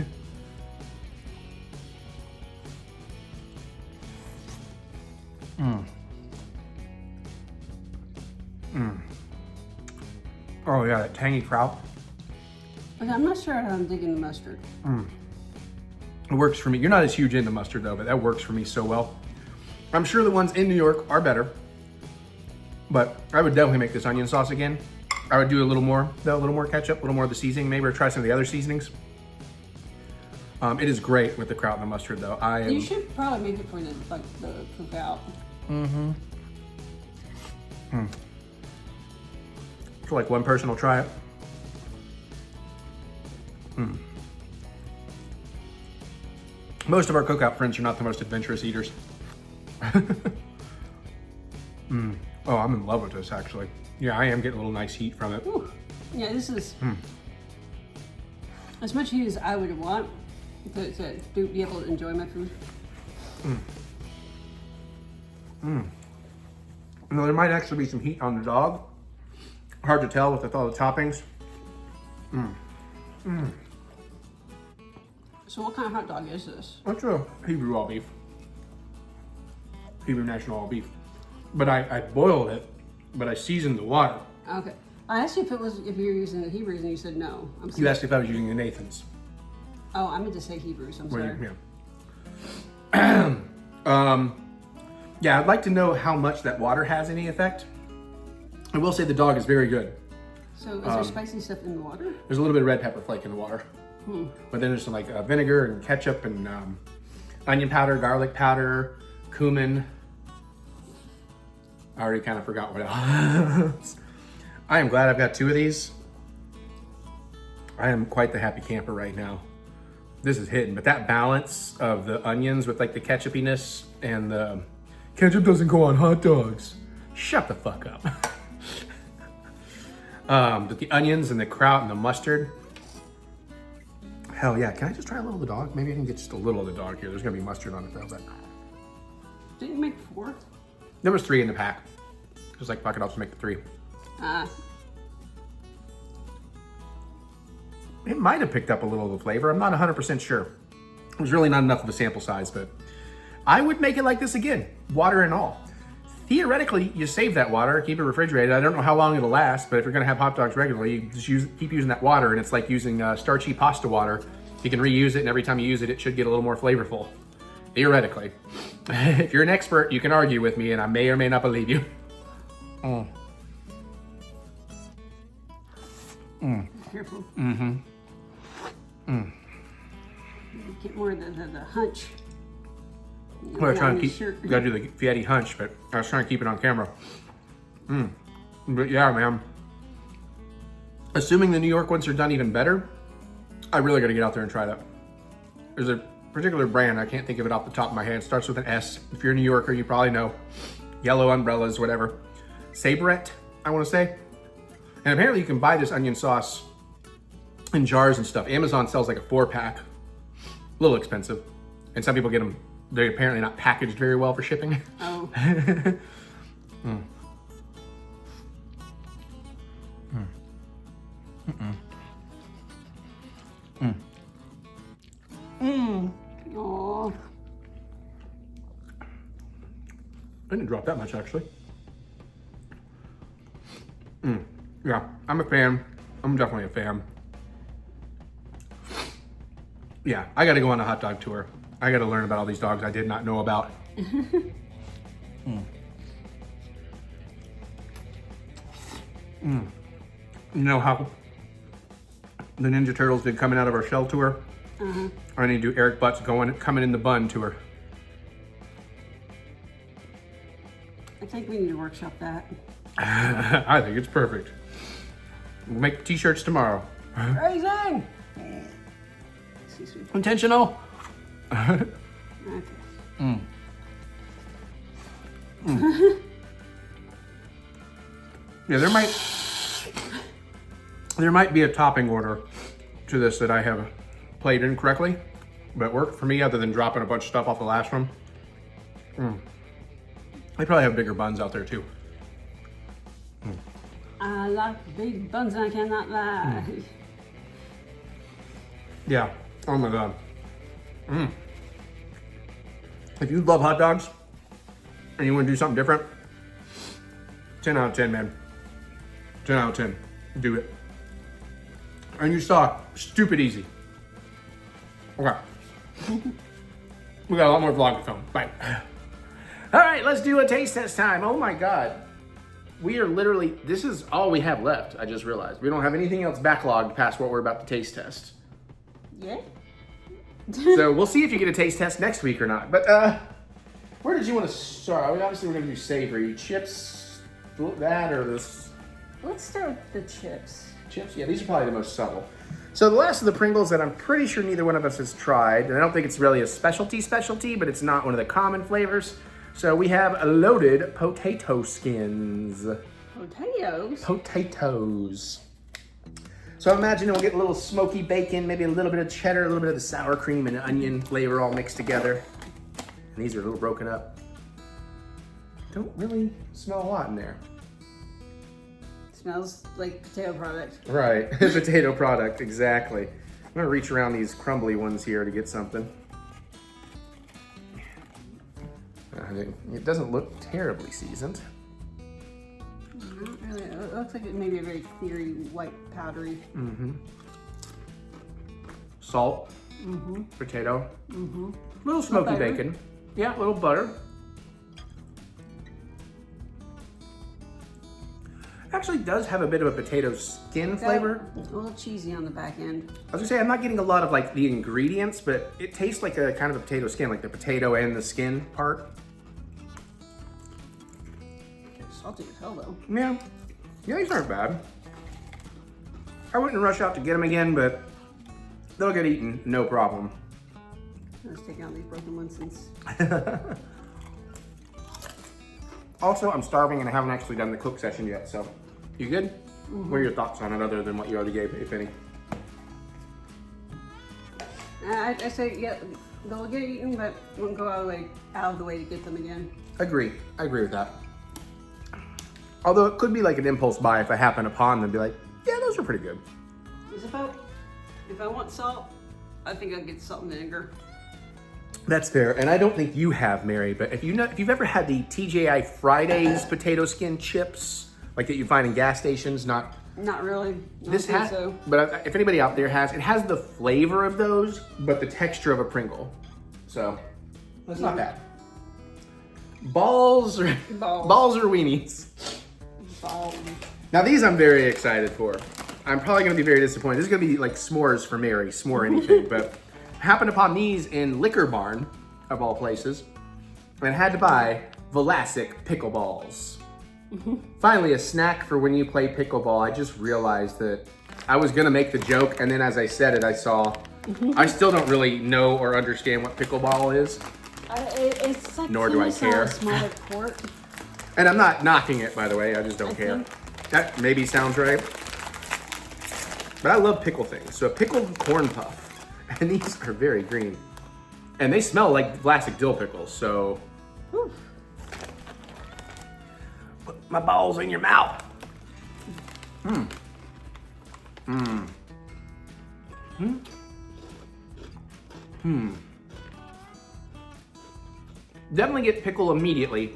Oh yeah, that tangy kraut. Okay, I'm not sure how I'm digging the mustard. It works for me. You're not as huge into mustard though, but that works for me so well. I'm sure the ones in New York are better, but I would definitely make this onion sauce again. I would do a little more though, a little more ketchup, a little more of the seasoning, maybe, or try some of the other seasonings. It is great with the kraut and the mustard though. You should probably make it for the cookout. So like one person will try it. Most of our cookout friends are not the most adventurous eaters. Oh, I'm in love with this actually. Yeah, I am getting a little nice heat from it. Ooh. Yeah, this is as much heat as I would want to be able to enjoy my food. You know, there might actually be some heat on the dog. Hard to tell with all the toppings. So what kind of hot dog is this? That's a Hebrew all beef. Hebrew national all beef. But I boiled it, but I seasoned the water. Okay. I asked you if you were using the Hebrews and you said no. You asked if I was using the Nathan's. Oh, I meant to say Hebrews, I'm sorry. Yeah. Yeah, I'd like to know how much that water has any effect. I will say the dog is very good. So is there spicy stuff in the water? There's a little bit of red pepper flake in the water. But then there's some like vinegar and ketchup and onion powder, garlic powder, cumin. I already kind of forgot what else. I am glad I've got 2 of these. I am quite the happy camper right now. This is hidden, but that balance of the onions with like the ketchupiness and the ketchup doesn't go on hot dogs. Shut the fuck up. But the onions and the kraut and the mustard. Hell yeah, can I just try a little of the dog? Maybe I can get just a little of the dog here. There's gonna be mustard on it though, but. Didn't you make 4? There was 3 in the pack. Just like, fuck it, I'll just make the 3. It might have picked up a little of the flavor. I'm not 100% sure. It was really not enough of a sample size, but I would make it like this again, water and all. Theoretically, you save that water, keep it refrigerated. I don't know how long it'll last, but if you're gonna have hot dogs regularly, you just keep using that water, and it's like using starchy pasta water. You can reuse it, and every time you use it, it should get a little more flavorful. Theoretically. If you're an expert, you can argue with me, and I may or may not believe you. Careful. Get more of the hunch. Well, I was trying to keep, you gotta do the fatty hunch, but I was trying to keep it on camera. But yeah, man. Assuming the New York ones are done even better, I really gotta get out there and try that. There's a particular brand, I can't think of it off the top of my head. It starts with an S. If you're a New Yorker, you probably know. Yellow umbrellas, whatever. Sabrette, I wanna say. And apparently you can buy this onion sauce in jars and stuff. Amazon sells like a 4-pack. A little expensive. And some people get them, they're apparently not packaged very well for shipping. Oh. Oh. I didn't drop that much actually. Yeah, I'm a fan. I'm definitely a fan. Yeah, I gotta go on a hot dog tour. I gotta learn about all these dogs I did not know about. You know how the Ninja Turtles did coming out of our shell tour? I need to do EricButts coming in the bun tour. I think we need to workshop that. I think it's perfect. We'll make t-shirts tomorrow. Raising! Excuse me. Intentional? Okay. Yeah, there might be a topping order to this that I have played incorrectly, but it worked for me other than dropping a bunch of stuff off the last one. They probably have bigger buns out there too. I like big buns, I cannot lie. Yeah. Oh my God. If you love hot dogs and you want to do something different, 10 out of 10, man. 10 out of 10. Do it. And you saw, stupid easy. Okay. We got a lot more vlog to film. Bye. All right, let's do a taste test time. Oh my God. We are literally, this is all we have left, I just realized. We don't have anything else backlogged past what we're about to taste test. Yeah. So we'll see if you get a taste test next week or not. But where did you want to start? Obviously, we're going to do savory. Chips, that or this? Let's start with the chips. Chips? Yeah, these are probably the most subtle. So the last of the Pringles that I'm pretty sure neither one of us has tried, and I don't think it's really a specialty, but it's not one of the common flavors. So we have loaded potato skins. Potatoes? Potatoes. So imagine we'll get a little smoky bacon, maybe a little bit of cheddar, a little bit of the sour cream and onion flavor all mixed together. And these are a little broken up. Don't really smell a lot in there. Smells like potato product. Right, potato product, exactly. I'm gonna reach around these crumbly ones here to get something. It doesn't look terribly seasoned. Not really. It looks like it may be a very cleary, white, powdery. Salt. Potato. Little smoky bacon. Yeah, a little butter. Actually does have a bit of a potato skin flavor. A little cheesy on the back end. I was gonna say, I'm not getting a lot of like the ingredients, but it tastes like a kind of a potato skin, like the potato and the skin part. Salty as hell though. Yeah, these aren't bad. I wouldn't rush out to get them again, but they'll get eaten, no problem. Let's take out these broken ones since. Also, I'm starving and I haven't actually done the cook session yet, so you good? What are your thoughts on it other than what you already gave, if any? I say, yeah, they'll get eaten, but won't go out of the way to get them again. Agree. I agree with that. Although it could be like an impulse buy if I happen upon them, be like, yeah, those are pretty good. Because if I want salt, I think I'll get salt and vinegar. That's fair, and I don't think you have, Mary, but if you've ever had the TGI Fridays potato skin chips, like that you find in gas stations, not really. This has, but if anybody out there has, it has the flavor of those, but the texture of a Pringle. So that's not bad. Balls or weenies. Balls. Now these I'm very excited for. I'm probably gonna be very disappointed. This is gonna be like s'mores for Mary, s'more anything, but happened upon these in Liquor Barn, of all places, and had to buy Vlasic pickleballs. Finally, a snack for when you play pickleball. I just realized that I was gonna make the joke, and then as I said it, I saw, I still don't really know or understand what pickleball is. It's like Nor do I care. Smaller court. And I'm not knocking it, by the way, I just don't care. That maybe sounds right. But I love pickle things. So a pickled corn puff. And these are very green. And they smell like Vlasic dill pickles, so. Whew. Put my balls in your mouth. Definitely get pickle immediately,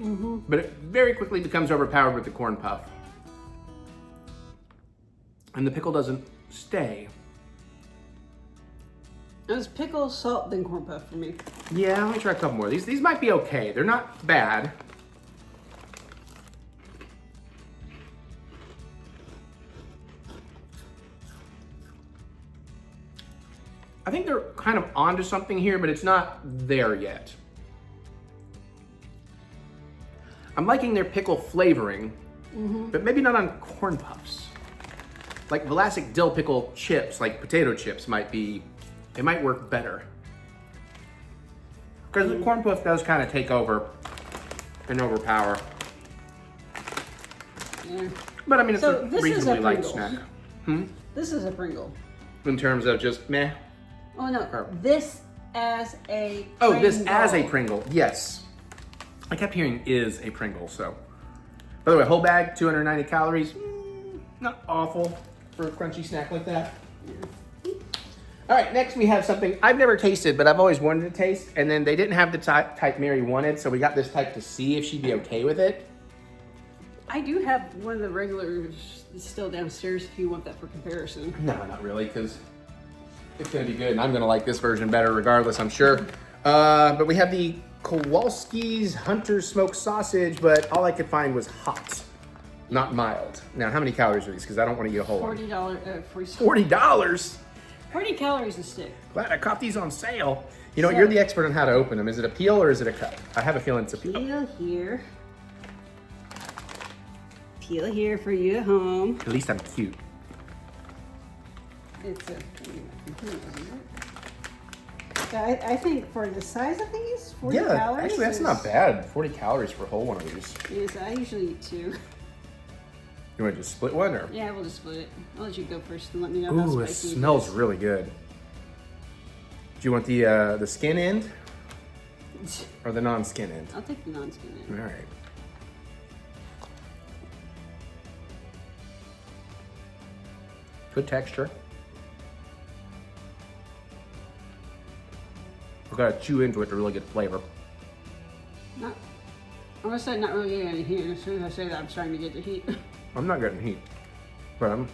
but it very quickly becomes overpowered with the corn puff. And the pickle doesn't stay. It was pickle, salt, then corn puff for me. Yeah, let me try a couple more. These might be okay. They're not bad. I think they're kind of onto something here, but it's not there yet. I'm liking their pickle flavoring, but maybe not on corn puffs. Like Vlasic dill pickle chips, like potato chips it might work better. Because the corn puff does kind of take over and overpower. Yeah. But I mean, it's So a this is reasonably a light Pringle. snack. This is a Pringle. In terms of just meh. Oh no, this as a Oh, this Pringle. as a Pringle, yes. I kept hearing is a Pringle, so. By the way, whole bag, 290 calories. Not awful for a crunchy snack like that. All right, next we have something I've never tasted, but I've always wanted to taste. And then they didn't have the type Mary wanted, so we got this type to see if she'd be okay with it. I do have one of the regulars still downstairs if you want that for comparison. No, not really, because it's gonna be good, and I'm gonna like this version better regardless, I'm sure. But we have the Kowalski's Hunter Smoked Sausage, but all I could find was hot, not mild. Now, how many calories are these? Because I don't want to eat a whole one. $40. $40? 40 calories a stick. Glad I caught these on sale. You know, So- you're the expert on how to open them. Is it a peel or is it a cut? I have a feeling it's a peel. Peel here. Peel here for you at home. At least I'm cute. It's a. I think for the size of these, 40 Yeah, calories. actually, that's is- not bad. 40 calories for a whole one of these. Yes, I usually eat 2. You want to just split one or? Yeah, we'll just split it. I'll let you go first and let me know how Ooh, it spicy smells is. really good. Do you want the skin end or the non-skin end? I'll take the non-skin in. All right. Good texture. I've got to chew into it to really get flavor. Not, I'm gonna say not really getting any heat. As soon as I say that, I'm starting to get the heat. I'm not getting heat, but I'm,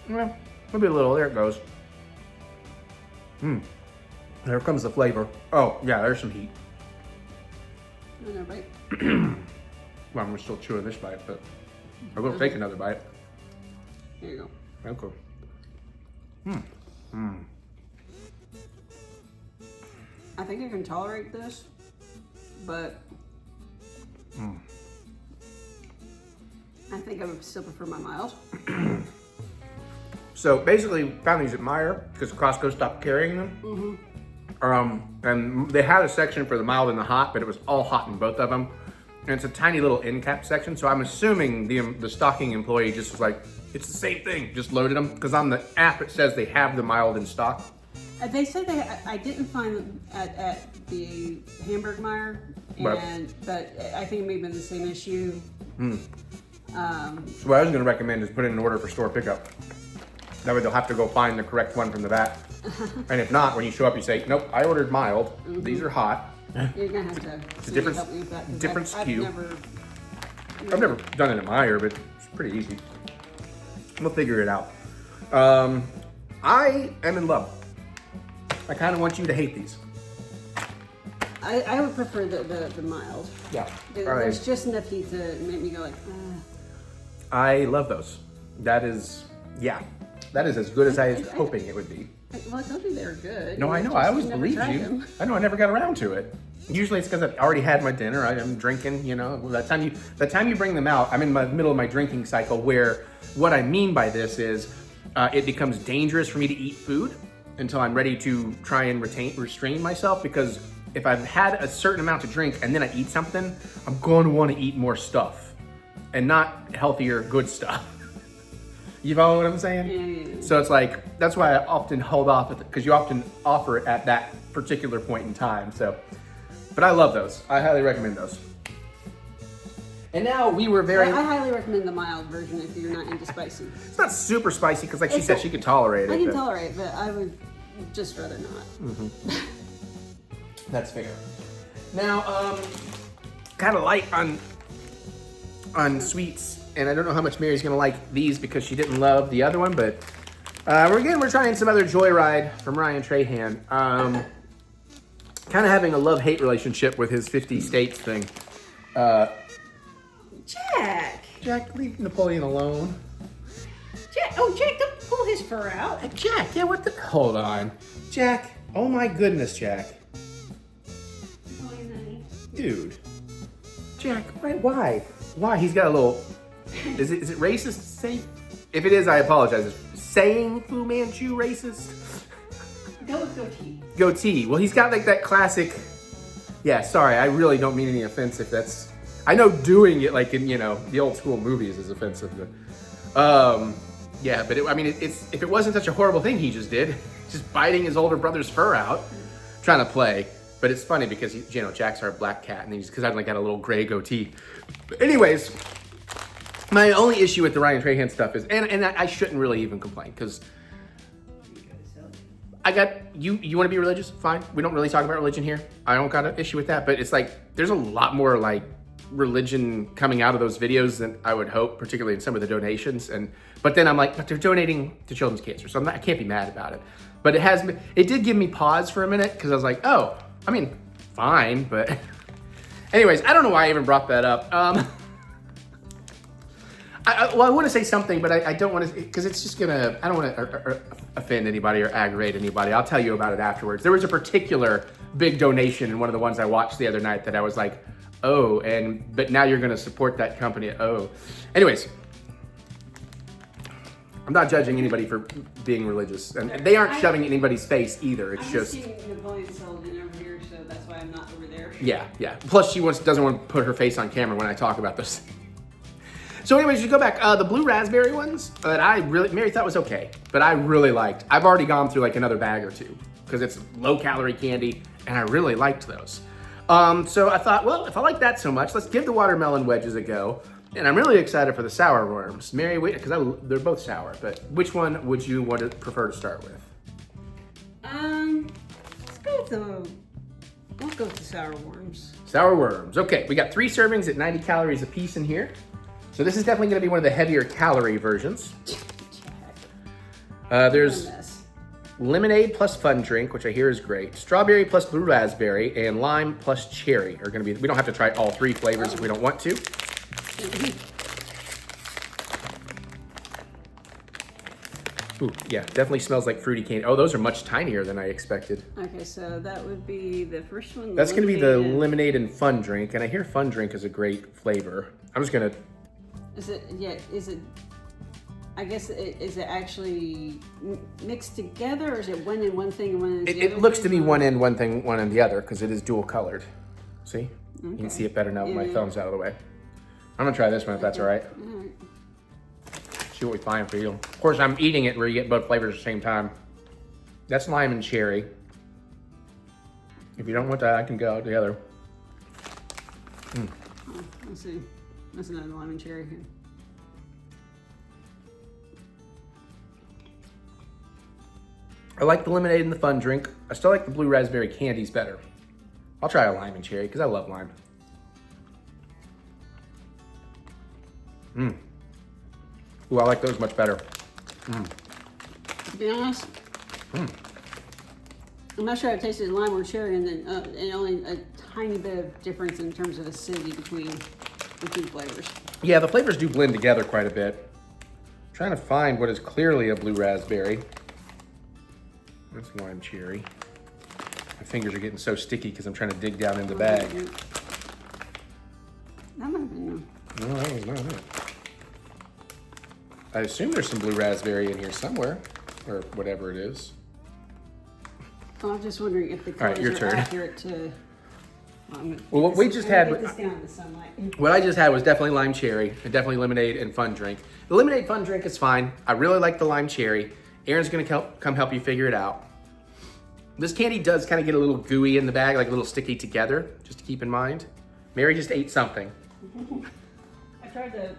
well, maybe a little. There it goes. There comes the flavor. Oh, yeah, there's some heat. Another bite. Well, I'm still chewing this bite, but I'll go take another bite. There you go. Okay. I think I can tolerate this, but I think I would still prefer my mild. So basically, found these at Meijer because Costco stopped carrying them. And they had a section for the mild and the hot, but it was all hot in both of them. And it's a tiny little end cap section, so I'm assuming the stocking employee just was like, it's the same thing, just loaded them. Because on the app it says they have the mild in stock. They said I didn't find them at the Hamburg Meyer, Right. but I think it may have been the same issue. So what I was going to recommend is put in an order for store pickup. That way they'll have to go find the correct one from the back. And if not, when you show up, you say, nope, I ordered mild. These are hot. You're gonna have to a different- help me with that, 'cause different I've SKU. I've never done it at Meijer, but it's pretty easy. We'll figure it out. I am in love. I kind of want you to hate these. I would prefer the mild. Yeah. There's just enough heat to make me go like, I love those. That is as good as I was hoping it would be. well, I told you they were good. No, I know. I always believed you. I know. I never got around to it. Usually it's because I've already had my dinner. I'm drinking. You know, that time you bring them out, I'm in the middle of my drinking cycle. Where what I mean by this is, it becomes dangerous for me to eat food until I'm ready to try and restrain myself, because if I've had a certain amount to drink and then I eat something, I'm going to want to eat more stuff and not healthier, good stuff. You follow what I'm saying? Yeah. So it's like, that's why I often hold off, because you often offer it at that particular point in time. So, but I love those. I highly recommend those. And now we were very, I highly recommend the mild version if you're not into spicy. it's not super spicy, because like she It's said, not- she could tolerate it. I can but tolerate it, but I would just rather not. That's fair. Now, kind of light on sweets. And I don't know how much Mary's gonna like these because she didn't love the other one, but we're trying some other Joyride from Ryan Trahan. Kind of having a love-hate relationship with his 50 states thing. Jack, leave Napoleon alone. Jack, don't pull his fur out. Jack, yeah, what the? Hold on, Jack. Oh my goodness, Jack, dude. Jack, why? He's got a little. Is it racist to say? If it is, I apologize. Is saying Fu Manchu racist? Go with goatee. Goatee. Well, he's got like that classic. Yeah, sorry, I really don't mean any offense if that's. I know doing it like in the old school movies is offensive, but yeah, but it's if it wasn't such a horrible thing he just did, just biting his older brother's fur out, trying to play. But it's funny because, Jack's our black cat, and he's because I've like got a little gray goatee. But anyways, my only issue with the Ryan Trahan stuff is, and I shouldn't really even complain because I got, you want to be religious? Fine. We don't really talk about religion here. I don't got an issue with that, but it's like, there's a lot more like religion coming out of those videos than I would hope, particularly in some of the donations. But then I'm like, but they're donating to children's cancer, so I can't be mad about it. But it did give me pause for a minute because I was like, oh, I mean, fine, but anyways, I don't know why I even brought that up. I want to say something, but I don't want to, because it's just gonna, I don't want to offend anybody or aggravate anybody. I'll tell you about it afterwards. There was a particular big donation in one of the ones I watched the other night that I was like, oh, but now you're gonna support that company. Oh, anyways, I'm not judging anybody for being religious, and they aren't shoving it in anybody's face either. It's just seeing Napoleon Sullivan over here, so that's why I'm not over there. Yeah. Plus, she doesn't want to put her face on camera when I talk about this. So anyways, you go back, the blue raspberry ones that Mary thought was okay, but I really liked. I've already gone through like another bag or two because it's low calorie candy and I really liked those. So I thought, well, if I like that so much, let's give the watermelon wedges a go. And I'm really excited for the sour worms. Mary, because they're both sour, but which one would you prefer to start with? Let's go with the sour worms. Sour worms. Okay, we got 3 servings at 90 calories a piece in here. So this is definitely going to be one of the heavier calorie versions. There's lemonade plus fun drink, which I hear is great. Strawberry plus blue raspberry, and lime plus cherry are going to be. We don't have to try all 3 flavors if we don't want to. Ooh, yeah, definitely smells like fruity candy. Oh, those are much tinier than I expected. Okay, so that would be the first one. That's going to be the lemonade and fun drink, and I hear fun drink is a great flavor. I'm just going to. Is it? I guess is it actually mixed together, or is it one in one thing and one in the other? It looks to be one in one thing, one in the other, because it is dual colored. See? Okay. You can see it better now with my thumb's out of the way. I'm going to try this one if that's all right. See what we find for you. Of course, I'm eating it where you get both flavors at the same time. That's lime and cherry. If you don't want that, I can go together. Let's see. That's another lime and cherry here. I like the lemonade and the fun drink. I still like the blue raspberry candies better. I'll try a lime and cherry because I love lime. Ooh, I like those much better. To be honest, I'm not sure I tasted lime or cherry, and only a tiny bit of difference in terms of acidity between the 2 flavors. Yeah, the flavors do blend together quite a bit. I'm trying to find what is clearly a blue raspberry. That's lime cherry. My fingers are getting so sticky because I'm trying to dig down in the bag. That might have been No, that was not it. I assume there's some blue raspberry in here somewhere, or whatever it is. Oh, I'm just wondering if the colors your turn. are accurate to. Well, what we just had. Get this down in the sunlight. What I just had was definitely lime cherry, and definitely lemonade and fun drink. The lemonade fun drink is fine. I really like the lime cherry. Aaron's gonna come help you figure it out. This candy does kind of get a little gooey in the bag, like a little sticky together, just to keep in mind. Mary just ate something. I tried the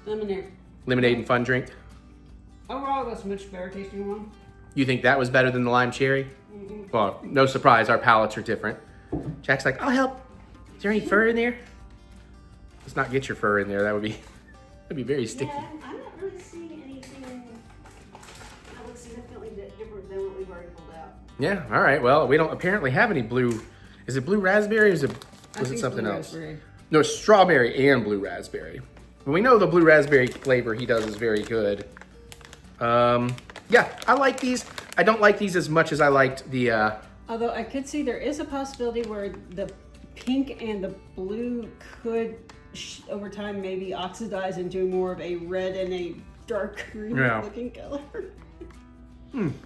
lemonade. Lemonade and fun drink. Overall, that's a much better tasting one. You think that was better than the lime cherry? Well, no surprise, our palates are different. Jack's like, I'll help. Is there any fur in there? Let's not get your fur in there. That'd be very sticky. Yeah, I'm not really seeing anything that looks significantly different than what we've already pulled out. Yeah, all right. Well, we don't apparently have any blue. Is it blue raspberry or was it something else? Raspberry. No, it's strawberry and blue raspberry. But we know the blue raspberry flavor he does is very good. Yeah, I like these. I don't like these as much as I liked the... Although I could see there is a possibility where the pink and the blue could, over time, maybe oxidize into more of a red and a dark green looking color.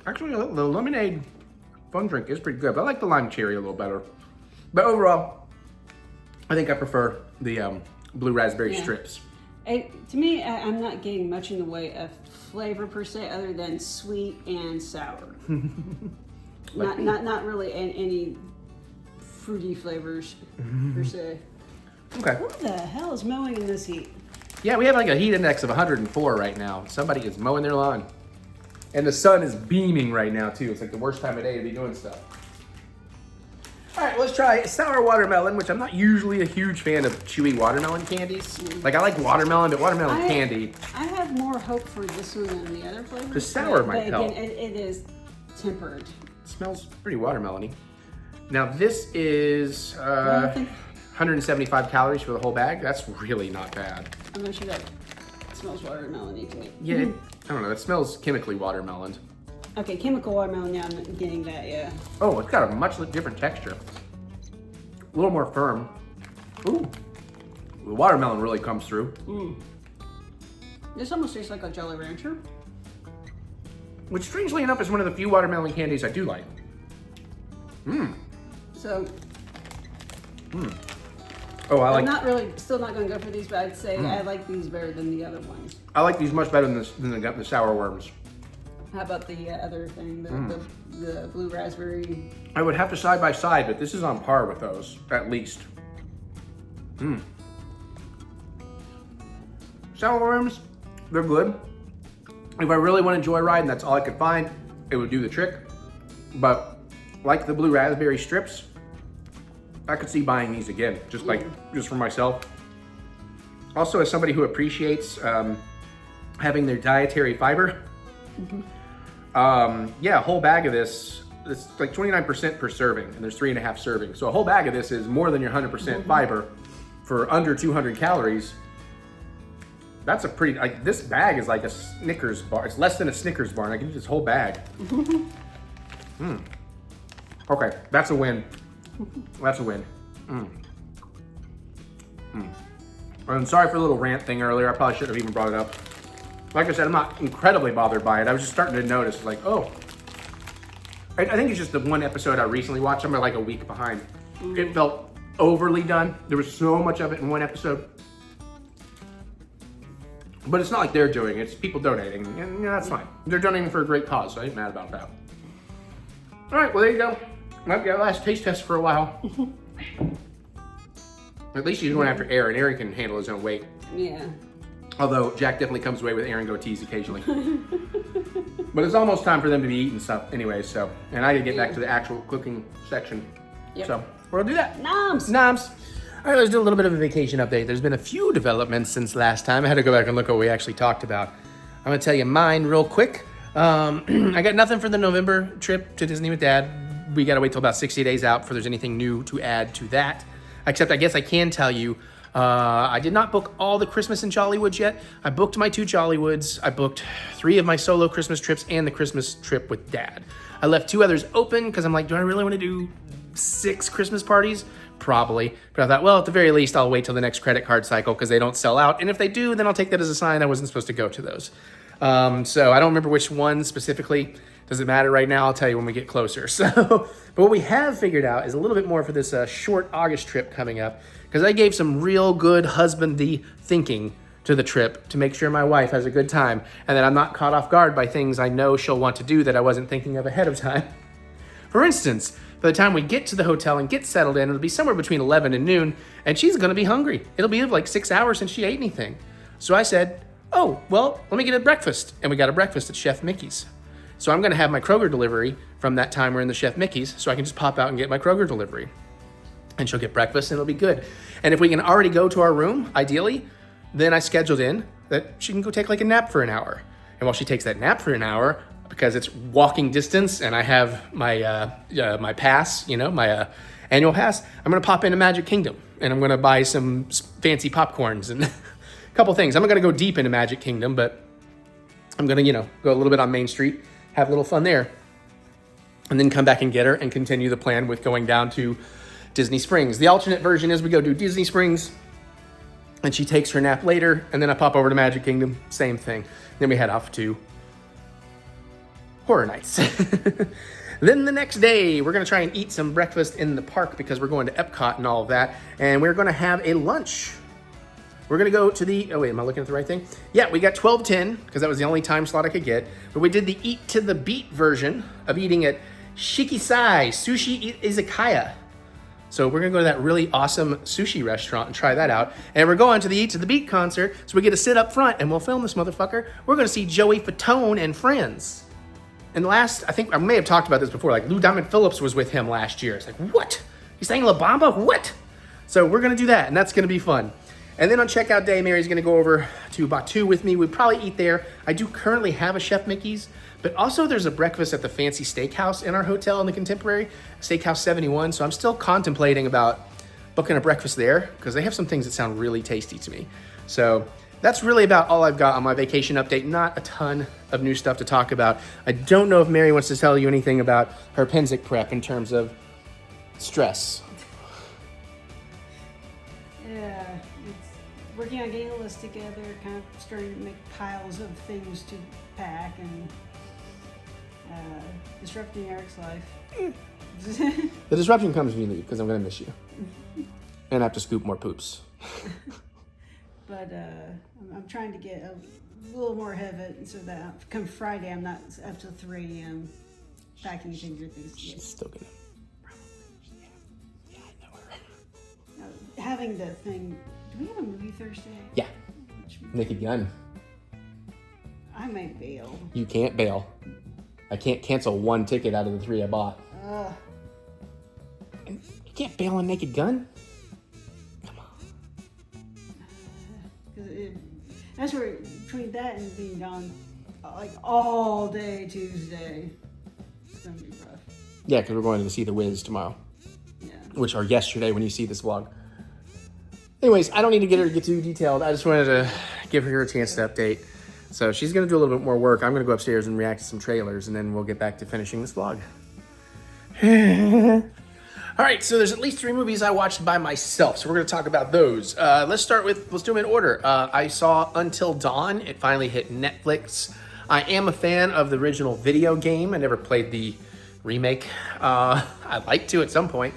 Actually, the lemonade fun drink is pretty good, but I like the lime cherry a little better. But overall, I think I prefer the blue raspberry strips. To me, I'm not getting much in the way of flavor per se, other than sweet and sour. Not really any fruity flavors per se. Okay. Who the hell is mowing in this heat? Yeah, we have like a heat index of 104 right now. Somebody is mowing their lawn. And the sun is beaming right now too. It's like the worst time of day to be doing stuff. All right, let's try sour watermelon, which I'm not usually a huge fan of chewy watermelon candies. Like I like watermelon, but watermelon candy. I have more hope for this one than the other flavors. The sour might but help. again, it is tempered. It smells pretty watermelon-y. Now this is 175 calories for the whole bag. That's really not bad. I'm not sure that smells watermelon-y to me. Yeah, I don't know. It smells chemically watermelon. Okay, chemical watermelon, yeah, I'm getting that, yeah. Oh, it's got a much different texture. A little more firm. Ooh, the watermelon really comes through. This almost tastes like a Jolly Rancher. Which strangely enough is one of the few watermelon candies I do like. So, Oh, I I'm like still not going to go for these, but I'd say I like these better than the other ones. I like these much better than the sour worms. How about the other thing, the blue raspberry? I would have to side by side, but this is on par with those, at least. Sour worms, they're good. If I really want to joyride and that's all I could find, it would do the trick. But like the blue raspberry strips, I could see buying these again, just for myself. Also, as somebody who appreciates having their dietary fiber, yeah, a whole bag of this, it's like 29% per serving, and there's 3.5 servings. So a whole bag of this is more than your 100% fiber for under 200 calories. That's a pretty, like this bag is like a Snickers bar. It's less than a Snickers bar, and I can eat this whole bag. Okay, that's a win. That's a win. I'm sorry for the little rant thing earlier. I probably shouldn't have even brought it up. Like I said, I'm not incredibly bothered by it. I was just starting to notice, like, oh. I think it's just the one episode I recently watched. I'm like a week behind. It felt overly done. There was so much of it in one episode. But it's not like they're doing it. It's people donating, and yeah, that's fine. They're donating for a great cause, so I ain't mad about that. All right, well, there you go. Might be our last taste test for a while. At least he's going after Aaron. Aaron can handle his own weight. Yeah. Although Jack definitely comes away with Aaron goatees occasionally. But it's almost time for them to be eating stuff anyway, so. And I gotta get back to the actual cooking section. Yep. So we're gonna do that. Noms! Noms. All right, let's do a little bit of a vacation update. There's been a few developments since last time. I had to go back and look what we actually talked about. I'm gonna tell you mine real quick. I got nothing for the November trip to Disney with Dad. We gotta wait till about 60 days out before there's anything new to add to that. Except I guess I can tell you, I did not book all the Christmas in Jollywoods yet. I booked my 2 Jollywoods. I booked 3 of my solo Christmas trips and the Christmas trip with Dad. I left 2 others open because I'm like, do I really want to do 6 Christmas parties? Probably. But I thought, well, at the very least, I'll wait till the next credit card cycle because they don't sell out. And if they do, then I'll take that as a sign I wasn't supposed to go to those. So I don't remember which one specifically. Does it matter right now? I'll tell you when we get closer. So, but what we have figured out is a little bit more for this short August trip coming up, because I gave some real good husbandy thinking to the trip to make sure my wife has a good time and that I'm not caught off guard by things I know she'll want to do that I wasn't thinking of ahead of time. For instance, by the time we get to the hotel and get settled in, it'll be somewhere between 11 and noon, and she's gonna be hungry. It'll be like 6 hours since she ate anything. So I said, oh, well, let me get a breakfast. And we got a breakfast at Chef Mickey's. So I'm gonna have my Kroger delivery from that time we're in the Chef Mickey's, so I can just pop out and get my Kroger delivery. And she'll get breakfast and it'll be good. And if we can already go to our room, ideally, then I scheduled in that she can go take like a nap for an hour. And while she takes that nap for an hour, because it's walking distance and I have my my pass, my annual pass, I'm gonna pop into Magic Kingdom and I'm gonna buy some fancy popcorns and a couple things. I'm not gonna go deep into Magic Kingdom, but I'm gonna, go a little bit on Main Street, have a little fun there, and then come back and get her and continue the plan with going down to Disney Springs. The alternate version is we go do Disney Springs and she takes her nap later, and then I pop over to Magic Kingdom, same thing. Then we head off to Horror Nights. Then the next day, we're gonna try and eat some breakfast in the park because we're going to Epcot and all of that, and we're gonna have a lunch. We're gonna go to the, oh wait, am I looking at the right thing? Yeah, we got 12:10, because that was the only time slot I could get, but we did the Eat to the Beat version of eating at Shikisai Sushi Izakaya. So we're gonna go to that really awesome sushi restaurant and try that out. And we're going to the Eat to the Beat concert, so we get to sit up front and we'll film this motherfucker. We're gonna see Joey Fatone and friends. And last, I think I may have talked about this before, like Lou Diamond Phillips was with him last year. It's like, what? He's saying La Bamba? What? So we're gonna do that, and that's gonna be fun. And then on checkout day, Mary's gonna go over to Batu with me. We'd probably eat there. I do currently have a Chef Mickey's, but also there's a breakfast at the Fancy Steakhouse in our hotel in the Contemporary, Steakhouse 71. So I'm still contemplating about booking a breakfast there because they have some things that sound really tasty to me. So that's really about all I've got on my vacation update. Not a ton of new stuff to talk about. I don't know if Mary wants to tell you anything about her Penzic prep in terms of stress. Yeah, it's working on getting a list together, kind of starting to make piles of things to pack and disrupting Eric's life. The disruption comes when you leave because I'm going to miss you. And I have to scoop more poops. But I'm trying to get a little more ahead of it so that come Friday I'm not up till 3 a.m. packing things or things. She's still going to. Yeah, I know her. Having the thing, do we have a movie Thursday? Yeah. Naked Gun. I may bail. You can't bail. I can't cancel one ticket out of the 3 I bought. You can't bail on Naked Gun? Come on. That's where, between that and being gone like all day Tuesday, it's gonna be rough. Yeah, because we're going to see The Wiz tomorrow. Yeah. Which are yesterday when you see this vlog. Anyways, I don't need to get her to get too detailed. I just wanted to give her a chance to update. So she's going to do a little bit more work. I'm going to go upstairs and react to some trailers, and then we'll get back to finishing this vlog. All right, so there's at least 3 movies I watched by myself, so we're going to talk about those. Let's do them in order. I saw Until Dawn. It finally hit Netflix. I am a fan of the original video game. I never played the remake. I'd like to at some point.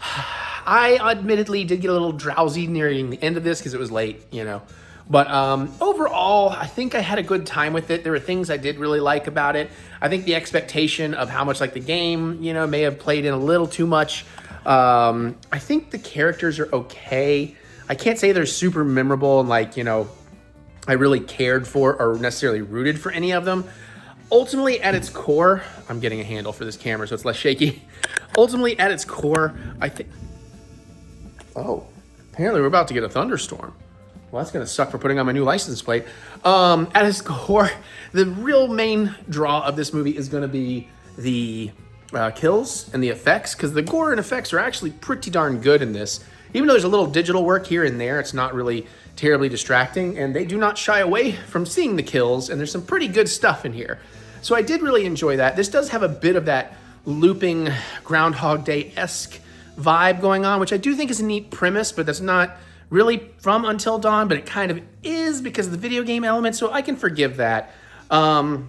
I admittedly did get a little drowsy nearing the end of this because it was late, you know. But overall, I think I had a good time with it. There were things I did really like about it. I think the expectation of how much like the game, you know, may have played in a little too much. I think the characters are okay. I can't say they're super memorable and like, you know, I really cared for or necessarily rooted for any of them. Ultimately, at its core, I'm getting a handle for this camera so it's less shaky. Ultimately, at its core, I think... Oh, apparently we're about to get a thunderstorm. Well, that's going to suck for putting on my new license plate. At its core, the real main draw of this movie is going to be the kills and the effects, because the gore and effects are actually pretty darn good in this. Even though there's a little digital work here and there, it's not really terribly distracting, and they do not shy away from seeing the kills, and there's some pretty good stuff in here. So I did really enjoy that. This does have a bit of that looping Groundhog Day-esque vibe going on, which I do think is a neat premise, but that's not really from Until Dawn, but it kind of is because of the video game element, so I can forgive that. And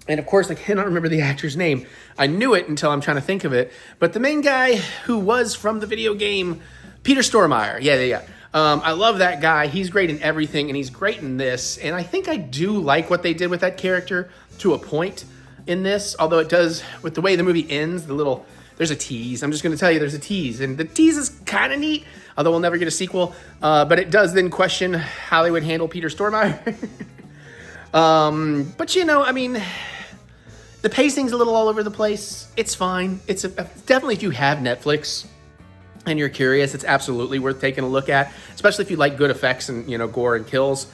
of course, I cannot remember the actor's name. I knew it until I'm trying to think of it, but the main guy who was from the video game, Peter Stormare. Yeah. I love that guy. He's great in everything, and he's great in this, and I think I do like what they did with that character to a point in this, although it does, with the way the movie ends, there's a tease. I'm just going to tell you there's a tease, and the tease is kind of neat, although we'll never get a sequel, but it does then question how they would handle Peter Stormare. But you know, I mean, the pacing's a little all over the place. It's fine. It's definitely, if you have Netflix and you're curious, it's absolutely worth taking a look at, especially if you like good effects and, you know, gore and kills.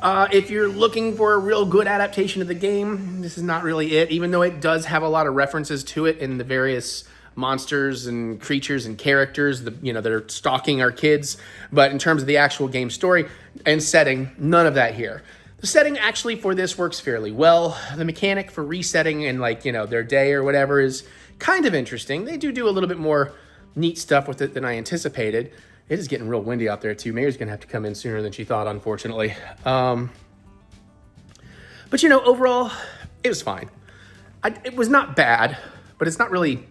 If you're looking for a real good adaptation of the game, this is not really it, even though it does have a lot of references to it in the various monsters and creatures and characters that are stalking our kids. But in terms of the actual game story and setting, none of that here. The setting actually for this works fairly well. The mechanic for resetting and their day or whatever is kind of interesting. They do a little bit more neat stuff with it than I anticipated. It is getting real windy out there too. Mary's gonna have to come in sooner than she thought, unfortunately. But overall, it was fine. It was not bad, but it's not really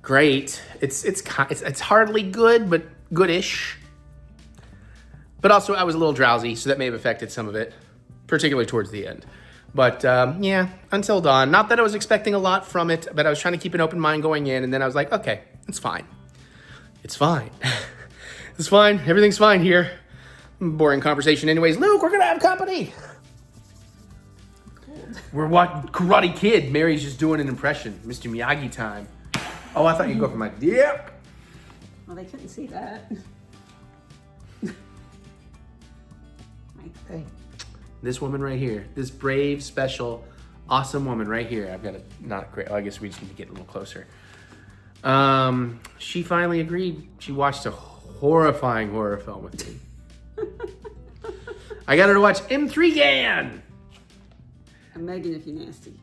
great. It's hardly good, but goodish. But also, I was a little drowsy, so that may have affected some of it, particularly towards the end. But yeah, Until Dawn. Not that I was expecting a lot from it, but I was trying to keep an open mind going in, and then I was like, okay, it's fine. It's fine. It's fine. Everything's fine here. Boring conversation anyways. Luke, we're gonna have company. We're watching Karate Kid. Mary's just doing an impression. Mr. Miyagi time. Oh, I thought you'd go for my dip. Well, they couldn't see that. Hey, this woman right here, this brave, special, awesome woman right here. I've got a not great. I guess we just need to get a little closer. She finally agreed. She watched a horrifying horror film with me. I got her to watch M3 GAN. And Megan, if you're nasty.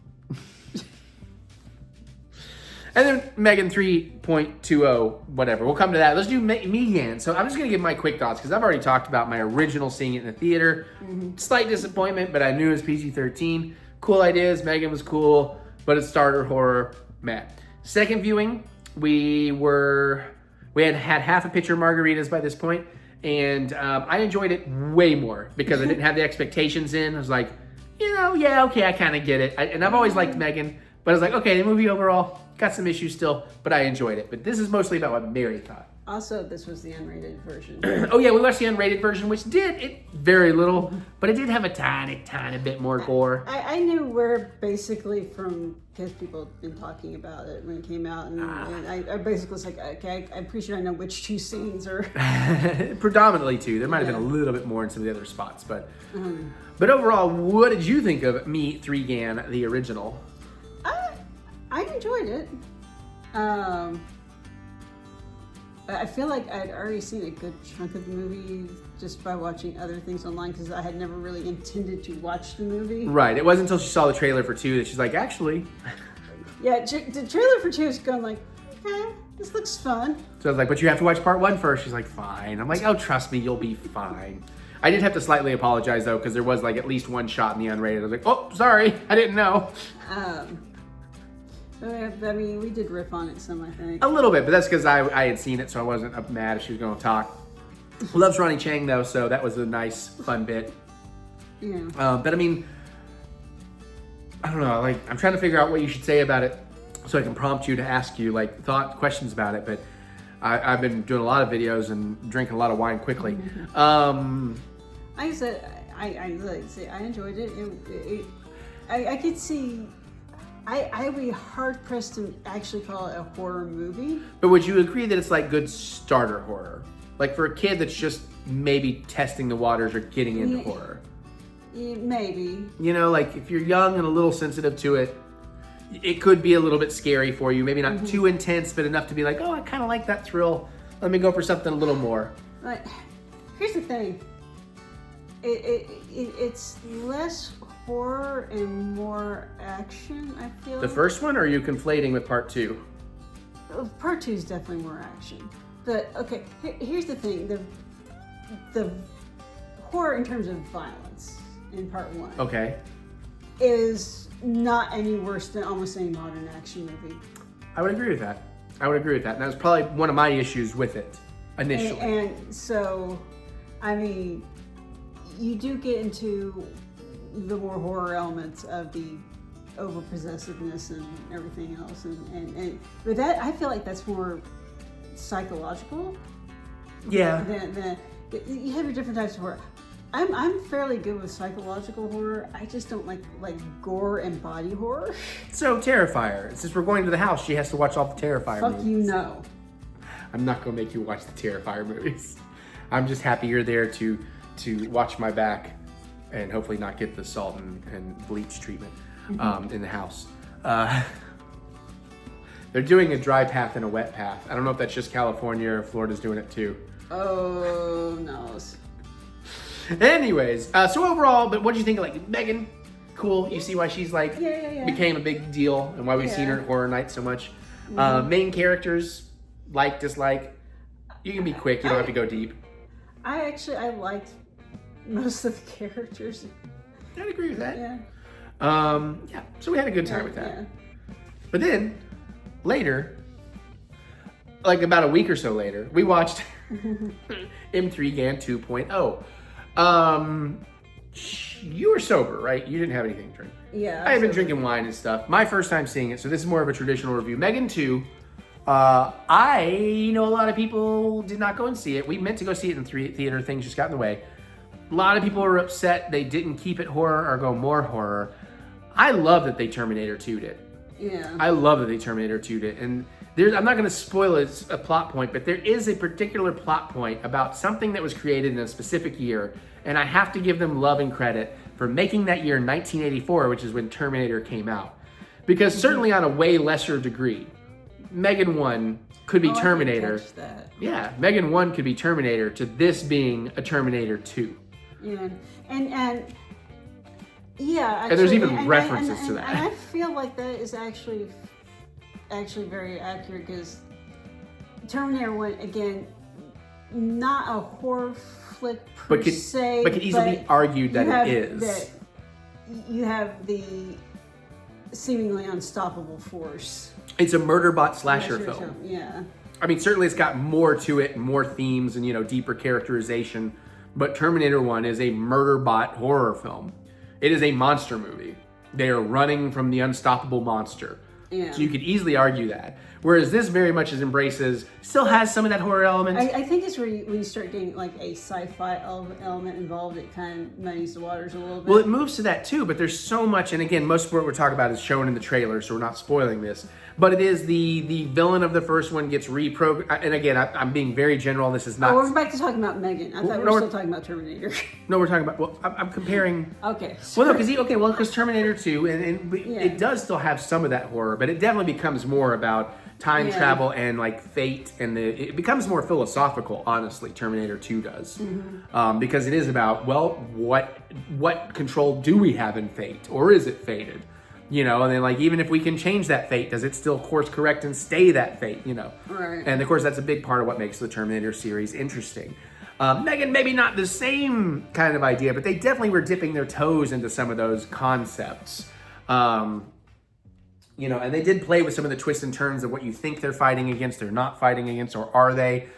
And then Megan 3.20, whatever. We'll come to that. Let's do Megan. So I'm just going to give my quick thoughts because I've already talked about my original seeing it in the theater. Slight disappointment, but I knew it was PG-13. Cool ideas. Megan was cool, but it's starter horror. Meh. Second viewing, we had half a pitcher of margaritas by this point, and I enjoyed it way more because I didn't have the expectations in. I was like, yeah, okay, I kind of get it. And I've always liked Megan, but I was like, okay, the movie overall got some issues still, but I enjoyed it. But this is mostly about what Mary thought. Also, this was the unrated version. Oh yeah, we watched the unrated version, which did very little, but it did have a tiny bit more gore. I knew where basically from because people had been talking about it when it came out, and I basically was like, okay, I'm pretty sure I know which two scenes are. Predominantly two. There might have been a little bit more in some of the other spots, but overall, what did you think of Me 3 GAN, the original? I enjoyed it. I feel like I'd already seen a good chunk of the movie just by watching other things online because I had never really intended to watch the movie. Right. It wasn't until she saw the trailer for 2 that she's like, actually. Yeah, the trailer for 2 is going like, okay, this looks fun. So I was like, but you have to watch part 1 first. She's like, fine. I'm like, oh, trust me, you'll be fine. I did have to slightly apologize though because there was like at least one shot in the unrated. I was like, oh, sorry, I didn't know. I mean, we did riff on it some, I think. A little bit, but that's because I had seen it, so I wasn't mad if she was going to talk. Loves Ronnie Chang, though, so that was a nice, fun bit. Yeah. But I mean, I don't know. Like, I'm trying to figure out what you should say about it so I can prompt you to ask you, like, questions about it. But I've been doing a lot of videos and drinking a lot of wine quickly. I said, I enjoyed it. I could see... I would be hard pressed to actually call it a horror movie. But would you agree that it's like good starter horror? Like for a kid that's just maybe testing the waters or getting into horror? Maybe. You know, like if you're young and a little sensitive to it, it could be a little bit scary for you. Maybe not too intense, but enough to be like, oh, I kind of like that thrill. Let me go for something a little more. But here's the thing. It's less horror and more action, I feel. The first one, or are you conflating with part 2? Part 2 is definitely more action. But okay, here's the thing: the horror in terms of violence in part 1, okay, is not any worse than almost any modern action movie. I would agree with that. And that was probably one of my issues with it initially. And so, I mean, you do get into the more horror elements of the over-possessiveness and everything else, and but that, I feel like that's more psychological. Yeah. Than you have your different types of horror. I'm fairly good with psychological horror. I just don't like gore and body horror. So Terrifier, since we're going to the house, she has to watch all the Terrifier movies. Fuck you, no. I'm not gonna make you watch the Terrifier movies. I'm just happy you're there to watch my back and hopefully not get the salt and bleach treatment in the house. They're doing a dry path and a wet path. I don't know if that's just California or Florida's doing it too. Oh, no. Anyways, so overall, but what do you think of like Megan? Cool. You see why she's like became a big deal and why we've seen her at Horror Nights so much. Main characters, like, dislike. You can be quick. You don't have to go deep. I liked most of the characters. I'd agree with that. Yeah. So we had a good time with that. Yeah. But then later, like about a week or so later, we watched M3 GAN 2.0. You were sober, right? You didn't have anything to drink. Yeah. I had been drinking wine and stuff. My first time seeing it, so this is more of a traditional review. Megan 2 I know a lot of people did not go and see it. We meant to go see it in theater. Things just got in the way. A lot of people were upset they didn't keep it horror or go more horror. I love that they Terminator 2'd it. Yeah. I love that they Terminator 2'd it. And I'm not going to spoil a plot point, but there is a particular plot point about something that was created in a specific year. And I have to give them love and credit for making that year 1984, which is when Terminator came out. Because certainly on a way lesser degree, Megan 1 could be Terminator. I didn't catch that. Yeah, Megan 1 could be Terminator to this being a Terminator 2. Yeah, and yeah, actually, and there's even references to that. And I feel like that is actually very accurate because Terminator 1, again, not a horror flick per se, but could easily be argued that it is. You have the seemingly unstoppable force. It's a murder bot slasher film. Yeah. I mean, certainly it's got more to it, more themes, and deeper characterization. But Terminator 1 is a murder bot horror film. It is a monster movie. They are running from the unstoppable monster. Yeah. So you could easily argue that. Whereas this very much still has some of that horror element. I think it's when you start getting like a sci-fi element involved, it kind of muddies the waters a little bit. Well, it moves to that too, but there's so much, and again, most of what we're talking about is shown in the trailer, so we're not spoiling this. But it is the villain of the first one gets reprogrammed, and again, I'm being very general, this is not... Oh, we're back to talking about Megan. I thought we were still talking about Terminator. No, we're talking about, well, I'm comparing... Okay. Well, no, because Terminator 2, and it does still have some of that horror, but it definitely becomes more about time travel and like fate, and it becomes more philosophical, honestly. Terminator 2 does. Because it is about, well, what control do we have in fate, or is it fated? And then like, even if we can change that fate, does it still course correct and stay that fate? Right. And of course, that's a big part of what makes the Terminator series interesting. Megan, maybe not the same kind of idea, but they definitely were dipping their toes into some of those concepts. And they did play with some of the twists and turns of what you think they're fighting against, they're not fighting against, or are they?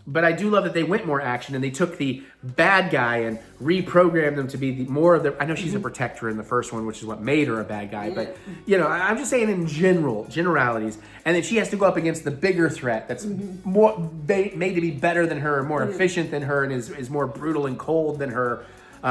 But I do love that they went more action and they took the bad guy and reprogrammed them to be more of the... I know she's a protector in the first one, which is what made her a bad guy, but, I'm just saying in generalities. And then she has to go up against the bigger threat that's more made to be better than her, more efficient than her, and is more brutal and cold than her,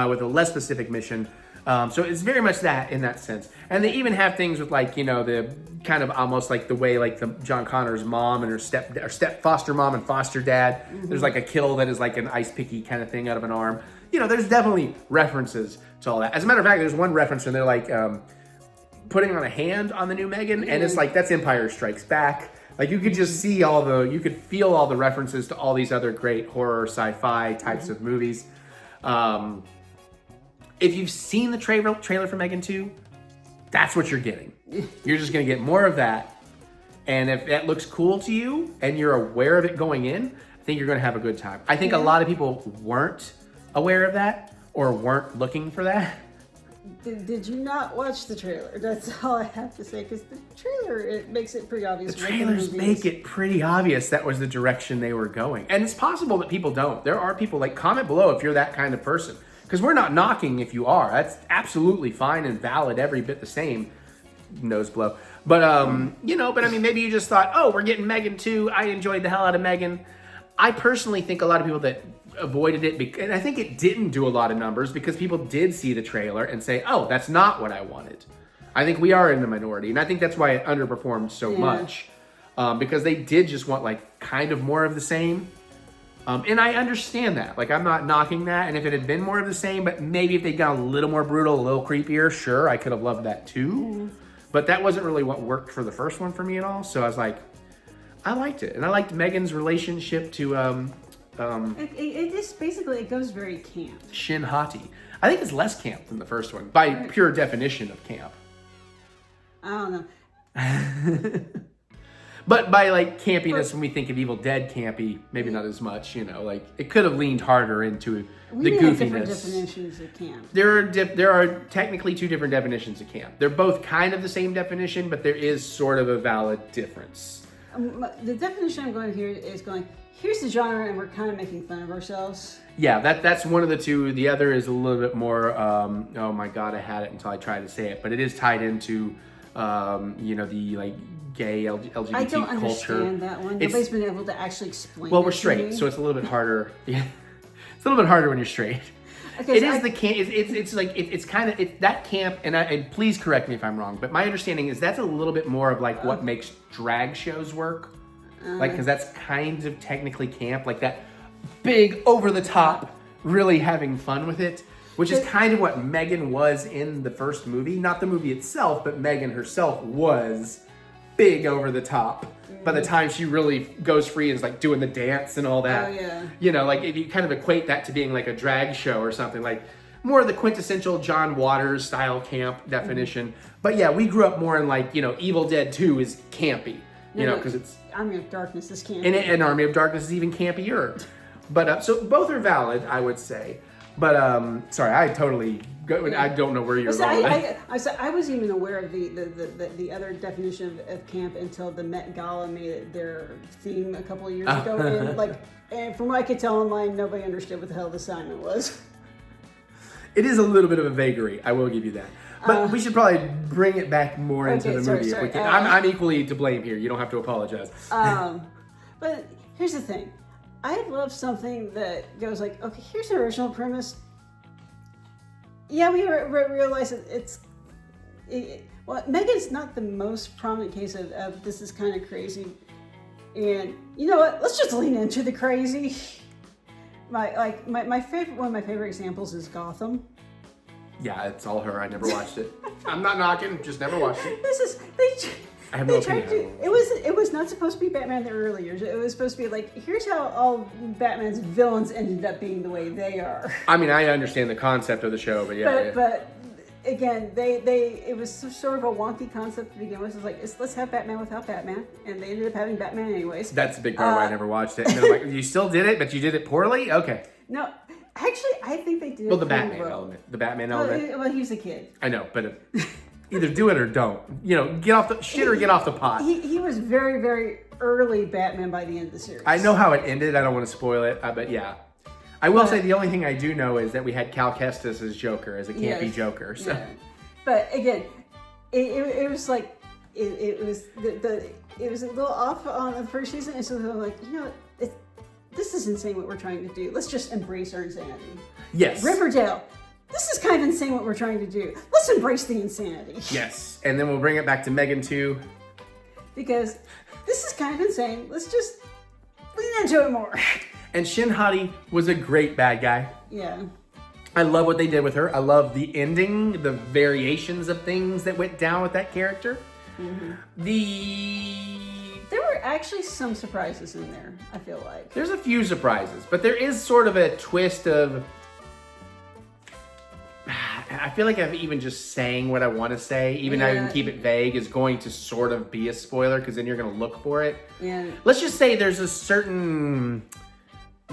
with a less specific mission. So it's very much that in that sense. And they even have things with like, the kind of almost like the way like the John Connor's mom and her step foster mom and foster dad. There's like a kill that is like an ice picky kind of thing out of an arm. There's definitely references to all that. As a matter of fact, there's one reference when they're like putting on a hand on the new Megan, and it's like, that's Empire Strikes Back. Like you could just see you could feel all the references to all these other great horror sci-fi types of movies. If you've seen the trailer for Megan 2, that's what you're getting. You're just going to get more of that. And if that looks cool to you and you're aware of it going in, I think you're going to have a good time. I think a lot of people weren't aware of that or weren't looking for that. Did you not watch the trailer? That's all I have to say, because the trailer, it makes it pretty obvious. The trailers make it pretty obvious that was the direction they were going. And it's possible that people don't. There are people, like, comment below if you're that kind of person. Because we're not knocking if you are. That's absolutely fine and valid, every bit the same. Nose blow. But, maybe you just thought, oh, we're getting Megan 2. I enjoyed the hell out of Megan. I personally think a lot of people that avoided it, and I think it didn't do a lot of numbers because people did see the trailer and say, oh, that's not what I wanted. I think we are in the minority, and I think that's why it underperformed so much. Because they did just want, like, kind of more of the same. And I understand that. Like, I'm not knocking that. And if it had been more of the same, but maybe if they'd gone a little more brutal, a little creepier, sure, I could have loved that too. But that wasn't really what worked for the first one for me at all. So I was like, I liked it. And I liked Megan's relationship to it just basically, it goes very camp. Shin Hati. I think it's less camp than the first one, by pure definition of camp. I don't know. But by like campiness, when we think of Evil Dead campy, maybe not as much, like it could have leaned harder into the goofiness. Have different definitions of camp. There are technically two different definitions of camp. They're both kind of the same definition, but there is sort of a valid difference. The definition I'm going to hear is here's the genre, and we're kind of making fun of ourselves. Yeah, that's one of the two. The other is a little bit more, oh my God, I had it until I tried to say it, but it is tied into, the like gay LGBT I don't culture. understand that one. Nobody's been able to actually explain. Well, we're it to straight, me. so it's a little bit harder. Yeah, it's a little bit harder when you're straight. Because It is the camp. It's like it's kind of that camp, and please correct me if I'm wrong, but my understanding is that's a little bit more of like what makes drag shows work, like because that's kind of technically camp, like that big over the top, really having fun with it, which is kind of what Megan was in the first movie, not the movie itself, but Megan herself was big over the top. By the time she really goes free and is like doing the dance and all that. Oh, yeah. You know, like if you kind of equate that to being like a drag show or something, like more of the quintessential John Waters style camp definition. But yeah, we grew up more in like, you know, Evil Dead 2 is campy, you know, because it's... Army of Darkness is campy. And Army of Darkness is even campier. But, so both are valid, I would say. But, sorry, I don't know where you're going. I wasn't even aware of the other definition of camp until the Met Gala made it their theme a couple of years ago. And from what I could tell online, nobody understood what the hell the assignment was. It is a little bit of a vagary, I will give you that. But we should probably bring it back more into the movie if we can. I'm equally to blame here. You don't have to apologize. But here's the thing. I love something that goes like, okay, here's the original premise. Yeah, we realize well, Megan's not the most prominent case of this is kind of crazy. And you know what? Let's just lean into the crazy. My favorite, one of my favorite examples is Gotham. Yeah, it's all her. I never watched it. I'm not knocking, just never watched it. I have no opinion. It was not supposed to be Batman in the early years. It was supposed to be like, here's how all Batman's villains ended up being the way they are. I mean, I understand the concept of the show, but yeah. But again, it was sort of a wonky concept to begin with. It's like, let's have Batman without Batman, and they ended up having Batman anyways. That's a big part why I never watched it. And they're like, you still did it, but you did it poorly? Okay. No, actually, I think they did. Well, the Batman element. The Batman element. Well, he was a kid. I know, but either do it or don't. You know, get off the shit or get off the pot. He was very, very early Batman by the end of the series. I know how it ended. I don't want to spoil it, but yeah. I will say the only thing I do know is that we had Cal Kestis as Joker, as a campy Joker. So. Yeah. But again, it was like it was a little off on the first season, and so I'm like, you know, this is insane what we're trying to do. Let's just embrace our insanity. Yes. Riverdale. This is kind of insane what we're trying to do. Let's embrace the insanity. Yes. And then we'll bring it back to Megan 2. Because this is kind of insane. Let's just lean into it more. And Shin Hati was a great bad guy. Yeah. I love what they did with her. I love the ending, the variations of things that went down with that character. Mm-hmm. There were actually some surprises in there, I feel like. There's a few surprises, but there is sort of a twist of... I feel like I'm even just saying what I want to say, even though I can keep it vague, is going to sort of be a spoiler, because then you're going to look for it. Yeah. Let's just say there's a certain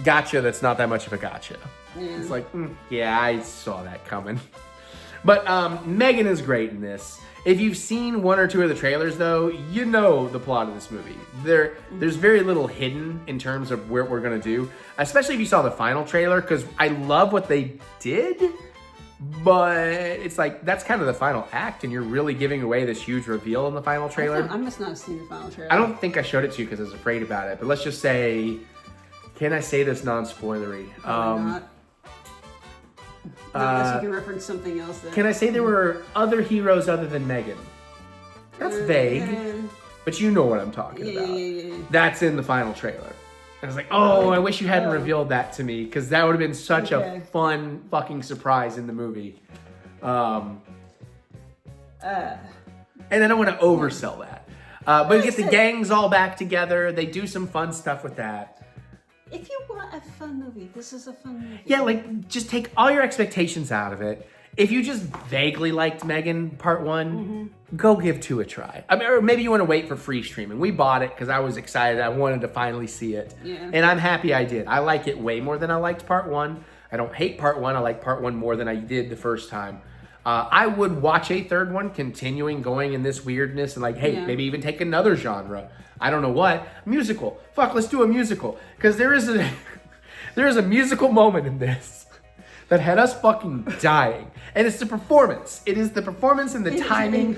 gotcha that's not that much of a gotcha. Yeah. It's like, yeah, I saw that coming. But Megan is great in this. If you've seen one or two of the trailers, though, you know the plot of this movie. There's very little hidden in terms of what we're going to do, especially if you saw the final trailer, because I love what they did, but it's like, that's kind of the final act, and you're really giving away this huge reveal in the final trailer. I must not have seen the final trailer. I don't think I showed it to you because I was afraid about it, but let's just say, can I say this non-spoilery? Not. Unless you can reference something else. Can I say there were other heroes other than Megan? That's vague, but you know what I'm talking about. Yeah. That's in the final trailer. And I was like, oh, I wish you hadn't revealed that to me, because that would have been such a fun fucking surprise in the movie. And I don't want to oversell that. But you get the gangs all back together. They do some fun stuff with that. If you want a fun movie, this is a fun movie. Yeah, like, just take all your expectations out of it. If you just vaguely liked Megan Part 1, go give 2 a try. I mean, or maybe you want to wait for free streaming. We bought it because I was excited. I wanted to finally see it. Yeah. And I'm happy I did. I like it way more than I liked Part 1. I don't hate Part 1. I like Part 1 more than I did the first time. I would watch a third one, going in this weirdness, and like, hey, maybe even take another genre. I don't know what. Musical. Fuck, let's do a musical. Because there is a musical moment in this that had us fucking dying. And it's the performance. It is the performance and the timing.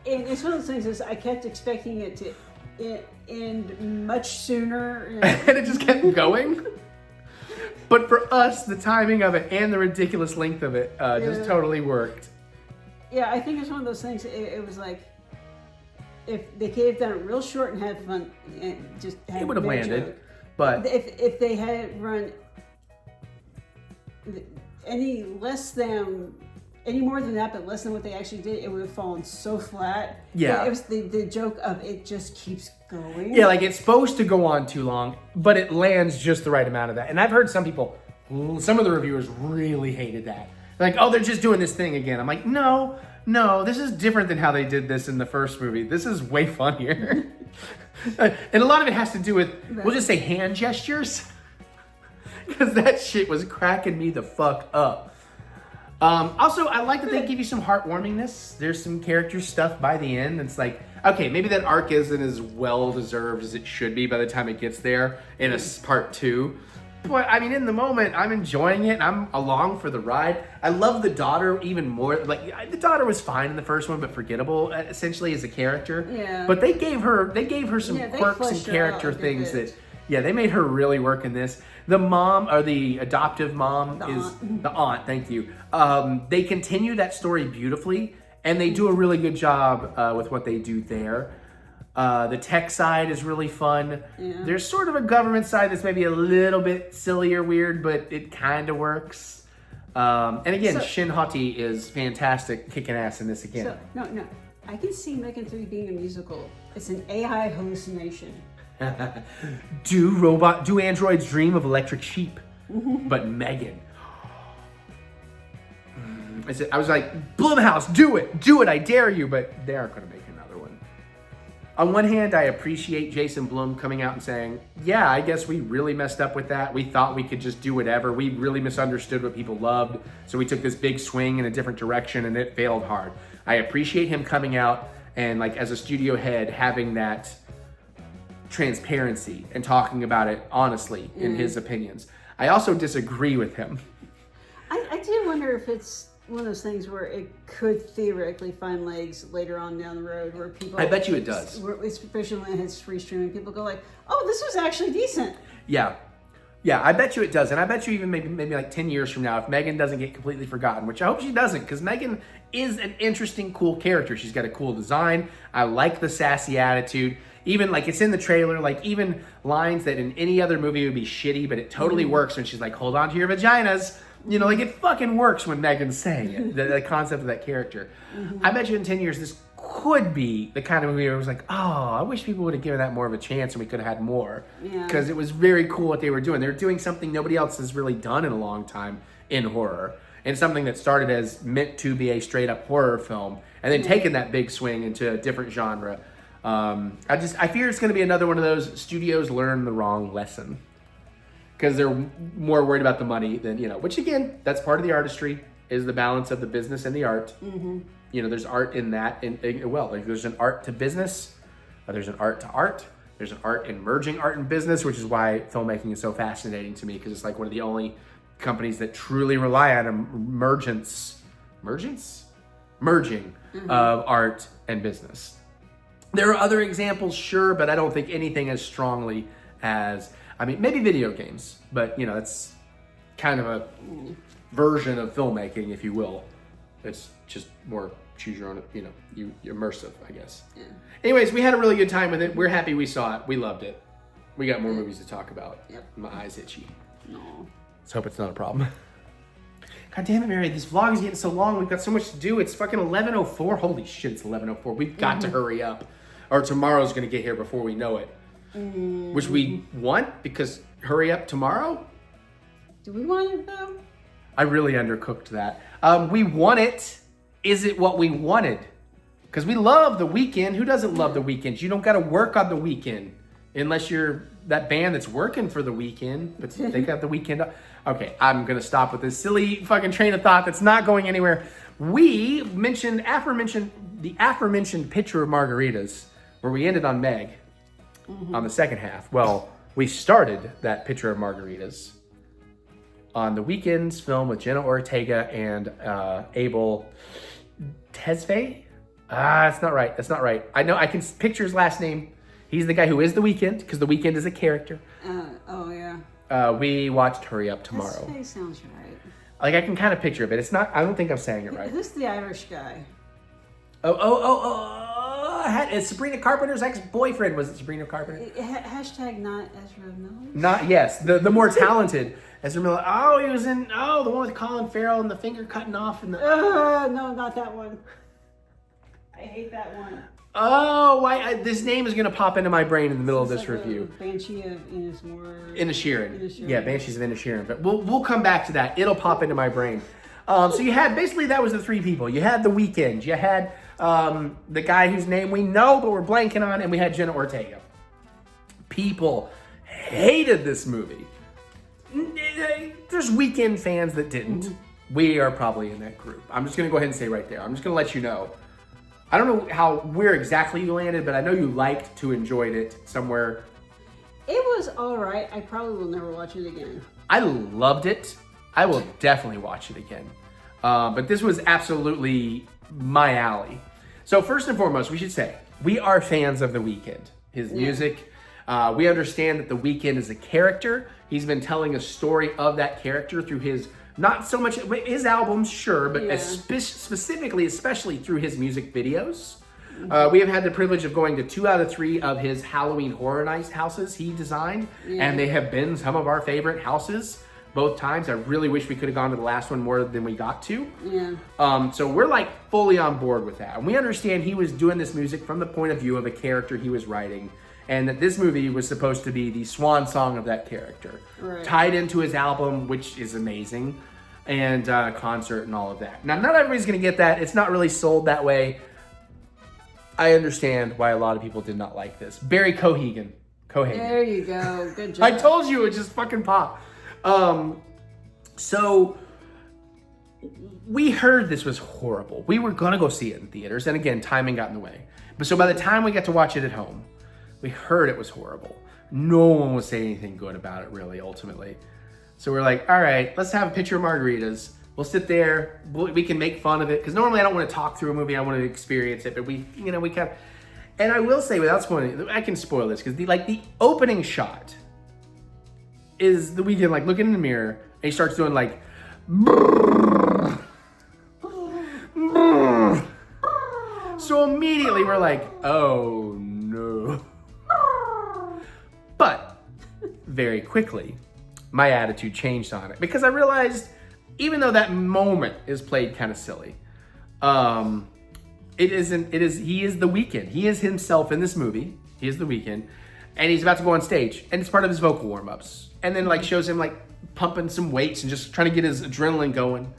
And it's one of those things is I kept expecting it to end much sooner. And it just kept going. But for us, the timing of it and the ridiculous length of it just totally worked. Yeah, I think it's one of those things. It was like if they could have done it real short and had fun, and just had it would have landed. Joke. But if they had run any more than that, but less than what they actually did, it would have fallen so flat. Yeah. It was the joke of it just keeps going. Yeah, like it's supposed to go on too long, but it lands just the right amount of that. And I've heard some of the reviewers really hated that. Like, oh, they're just doing this thing again. I'm like, no, this is different than how they did this in the first movie. This is way funnier. And a lot of it has to do with, we'll just say hand gestures. Because that shit was cracking me the fuck up. Also, I like that they give you some heartwarmingness. There's some character stuff by the end. It's like, okay, maybe that arc isn't as well deserved as it should be by the time it gets there in a part 2. But I mean, in the moment, I'm enjoying it. I'm along for the ride. I love the daughter even more. Like the daughter was fine in the first one, but forgettable essentially as a character. Yeah. But they gave her some quirks and character things that, they made her really work in this. The mom, or the adoptive mom, the aunt. Thank you. They continue that story beautifully, and they do a really good job with what they do there. The tech side is really fun. Yeah. There's sort of a government side that's maybe a little bit silly or weird, but it kind of works. And again, Shin Hati is fantastic, kicking ass in this again. So, no. I can see Megan 3 being a musical. It's an AI hallucination. Do androids dream of electric sheep? But Megan. I was like, Blumhouse, do it, I dare you, but they aren't going to make another one. On one hand, I appreciate Jason Blum coming out and saying, yeah, I guess we really messed up with that. We thought we could just do whatever. We really misunderstood what people loved. So we took this big swing in a different direction and it failed hard. I appreciate him coming out and like as a studio head having that transparency and talking about it honestly in his opinions. I also disagree with him. I do wonder if it's one of those things where it could theoretically find legs later on down the road where people... I bet you it does. Especially when it's free streaming, people go like, oh, this was actually decent. Yeah, I bet you it does. And I bet you even maybe like 10 years from now, if Megan doesn't get completely forgotten, which I hope she doesn't, because Megan is an interesting, cool character. She's got a cool design. I like the sassy attitude. Even like it's in the trailer, like even lines that in any other movie would be shitty, but it totally works when she's like, hold on to your vaginas. You know, like it fucking works when Megan's saying it, the concept of that character. I bet you in 10 years, this could be the kind of movie where it was like, oh, I wish people would have given that more of a chance and we could have had more. Because it was very cool what they were doing. They were doing something nobody else has really done in a long time in horror. And something that started as meant to be a straight up horror film and then taking that big swing into a different genre. I fear it's going to be another one of those studios learn the wrong lesson. Because they're more worried about the money than, which again, that's part of the artistry, is the balance of the business and the art. There's art in that. There's an art to business, there's an art to art, there's an art in merging art and business, which is why filmmaking is so fascinating to me, because it's like one of the only companies that truly rely on a merging of art and business. There are other examples, sure, but I don't think anything as strongly as... maybe video games, but that's kind of a version of filmmaking, if you will. It's just more choose your own, you immersive, I guess. Yeah. Anyways, we had a really good time with it. We're happy we saw it. We loved it. We got more movies to talk about. Yep. My eyes itchy. No. Let's hope it's not a problem. God damn it, Mary, this vlog is getting so long. We've got so much to do. It's fucking 11:04. Holy shit, it's 11:04. We've got to hurry up. Or tomorrow's going to get here before we know it. Which we want, because hurry up tomorrow? Do we want it though? I really undercooked that. We want it. Is it what we wanted? Because we love the weekend. Who doesn't love the weekends? You don't got to work on the weekend unless you're that band that's working for the weekend, but they got the weekend up. Okay, I'm going to stop with this silly fucking train of thought that's not going anywhere. We mentioned the aforementioned picture of margaritas, where we ended on Meg. On the second half. Well, we started that picture of margaritas on the Weekend's film with Jenna Ortega and Abel Tesfaye. That's not right. That's not right. I know I can picture his last name. He's the guy who is The Weeknd, because The Weeknd is a character. Oh yeah. We watched Hurry Up Tomorrow. That sounds right. Like, I can kind of picture it, but it's not, I don't think I'm saying it right. Who's the Irish guy? It's Sabrina Carpenter's ex-boyfriend. Was it Sabrina Carpenter? Hashtag not Ezra Miller. Not, yes, the more talented Ezra Miller. Oh, he was in, the one with Colin Farrell and the finger cutting off. And the... No, not that one. I hate that one. Oh, this name is going to pop into my brain in the middle of this review. Banshee of Inisherin. Inisherin. Yeah, Banshees of Inisherin. But we'll come back to that. It'll pop into my brain. So you had, basically that was the three people. You had The Weeknd. You had the guy whose name we know but we're blanking on, and we had Jenna Ortega. People hated this movie. There's Weeknd fans that didn't. Mm-hmm. We are probably in that group. I'm just going to go ahead and say right there. I'm just going to let you know. I don't know where exactly you landed, but I know you liked to enjoyed it somewhere. It was all right. I probably will never watch it again. I loved it. I will definitely watch it again. But this was absolutely my alley. So first and foremost, we should say, we are fans of The Weeknd, his music. We understand that The Weeknd is a character. He's been telling a story of that character through his, not so much his albums, sure, but specifically, especially through his music videos. We have had the privilege of going to 2 out of 3 of his Halloween Horror Nights houses he designed, and they have been some of our favorite houses both times. I really wish we could have gone to the last one more than we got to. So we're like fully on board with that. And we understand he was doing this music from the point of view of a character he was writing, and that this movie was supposed to be the swan song of that character, tied into his album, which is amazing, and concert and all of that. Now, not everybody's going to get that. It's not really sold that way. I understand why a lot of people did not like this. Barry Cohagen. There you go. Good job. I told you it would just fucking pop. So we heard this was horrible. We were going to go see it in theaters. And again, timing got in the way. But so by the time we got to watch it at home, we heard it was horrible. No one was saying anything good about it, really, ultimately. So we're like, all right, let's have a pitcher of margaritas. We'll sit there. We can make fun of it. Because normally I don't want to talk through a movie. I want to experience it. But we kind of... And I will say, without spoiling, I can spoil this. Because the opening shot is The Weeknd, like, looking in the mirror. And he starts doing, like... So immediately we're like, oh, no. But very quickly, my attitude changed on it. Because I realized... even though that moment is played kind of silly, he is The Weeknd. He is himself in this movie. He is The Weeknd. And he's about to go on stage. And it's part of his vocal warm-ups. And then like shows him like pumping some weights and just trying to get his adrenaline going.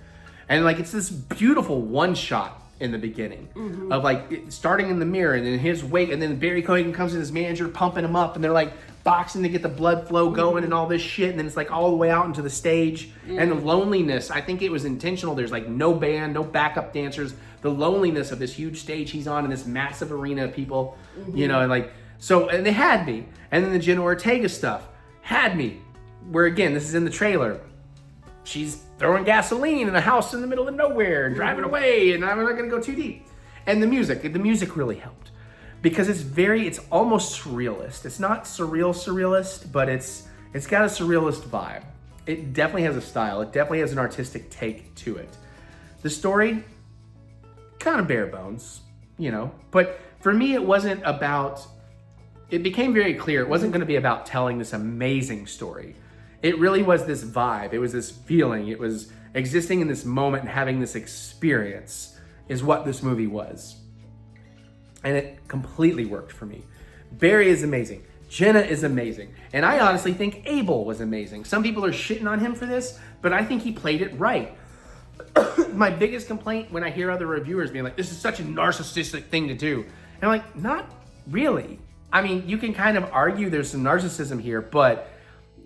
And like it's this beautiful one shot in the beginning of like starting in the mirror and then his weight. And then Barry Cohagen comes in, his manager pumping him up. And they're like boxing to get the blood flow going and all this shit. And then it's like all the way out into the stage. And the loneliness, I think it was intentional. There's like no band, no backup dancers. The loneliness of this huge stage he's on in this massive arena of people, you know, and like, so, and they had me. And then the Jenna Ortega stuff had me. Where again, this is in the trailer. She's throwing gasoline in a house in the middle of nowhere and driving away. And I'm not going to go too deep. And the music really helped. Because it's almost surrealist. It's not surrealist, but it's got a surrealist vibe. It definitely has a style. It definitely has an artistic take to it. The story, kind of bare bones, you know. But for me, it became very clear it wasn't going to be about telling this amazing story. It really was this vibe. It was this feeling. It was existing in this moment and having this experience is what this movie was. And it completely worked for me. Barry is amazing. Jenna is amazing. And I honestly think Abel was amazing. Some people are shitting on him for this, but I think he played it right. My biggest complaint when I hear other reviewers being like, this is such a narcissistic thing to do. And I'm like, not really. I mean, you can kind of argue there's some narcissism here, but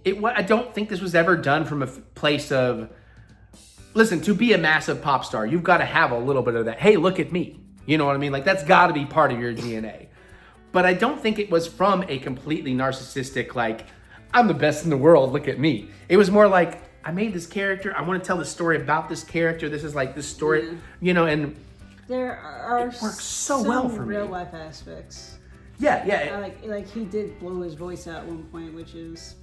I don't think this was ever done from a place of, listen, to be a massive pop star, you've got to have a little bit of that, hey, look at me. You know what I mean? Like, that's got to be part of your DNA. But I don't think it was from a completely narcissistic, like, I'm the best in the world, look at me. It was more like, I made this character, I want to tell the story about this character, this is like this story, you know, and There are it works so well for me. real life aspects. Yeah. Like he did blow his voice out at one point, which is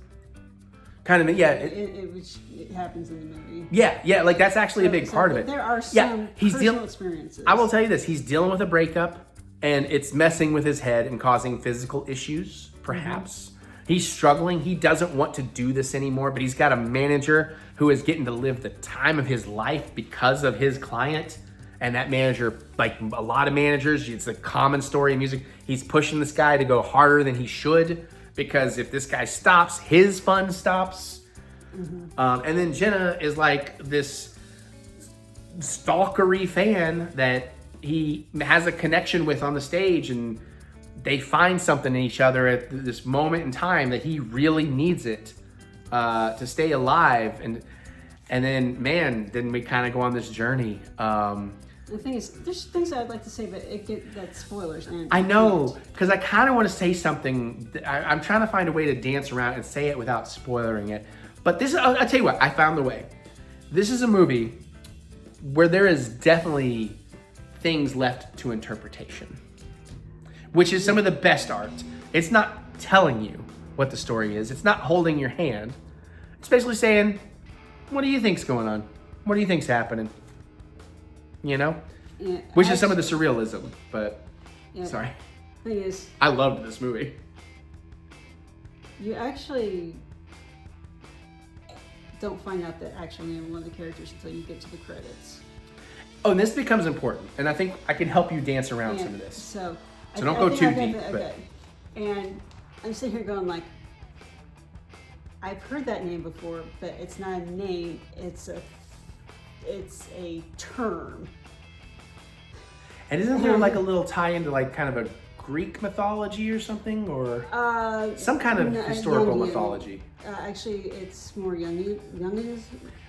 Kind of, yeah. It happens in the movie. Yeah. Like that's actually a big part of it. There are some personal experiences. I will tell you this: he's dealing with a breakup, and it's messing with his head and causing physical issues. Perhaps he's struggling. He doesn't want to do this anymore, but he's got a manager who is getting to live the time of his life because of his client. And that manager, like a lot of managers, it's a common story in music. He's pushing this guy to go harder than he should. Because if this guy stops, his fun stops. And then Jenna is like this stalkery fan that he has a connection with on the stage, and they find something in each other at this moment in time that he really needs it to stay alive. And then, man, then we kind of go on this journey. The thing is, there's things I'd like to say, but that's spoilers. And I know, because I kind of want to say something. I'm trying to find a way to dance around and say it without spoiling it. But this is, I'll tell you what, I found the way. This is a movie where there is definitely things left to interpretation, which is some of the best art. It's not telling you what the story is. It's not holding your hand. It's basically saying, what do you think's going on? What do you think's happening? You know? Yeah, which is some of the surrealism, but sorry. Thing is, I loved this movie. You actually don't find out the actual name of one of the characters until you get to the credits. Oh, and this becomes important, and I think I can help you dance around some of this. So don't go too deep. Okay. And I'm sitting here going like, I've heard that name before, but it's not a name, it's a term. And isn't there like a little tie into like kind of a Greek mythology or something, or some kind of historical mythology? Actually, it's more Jungian.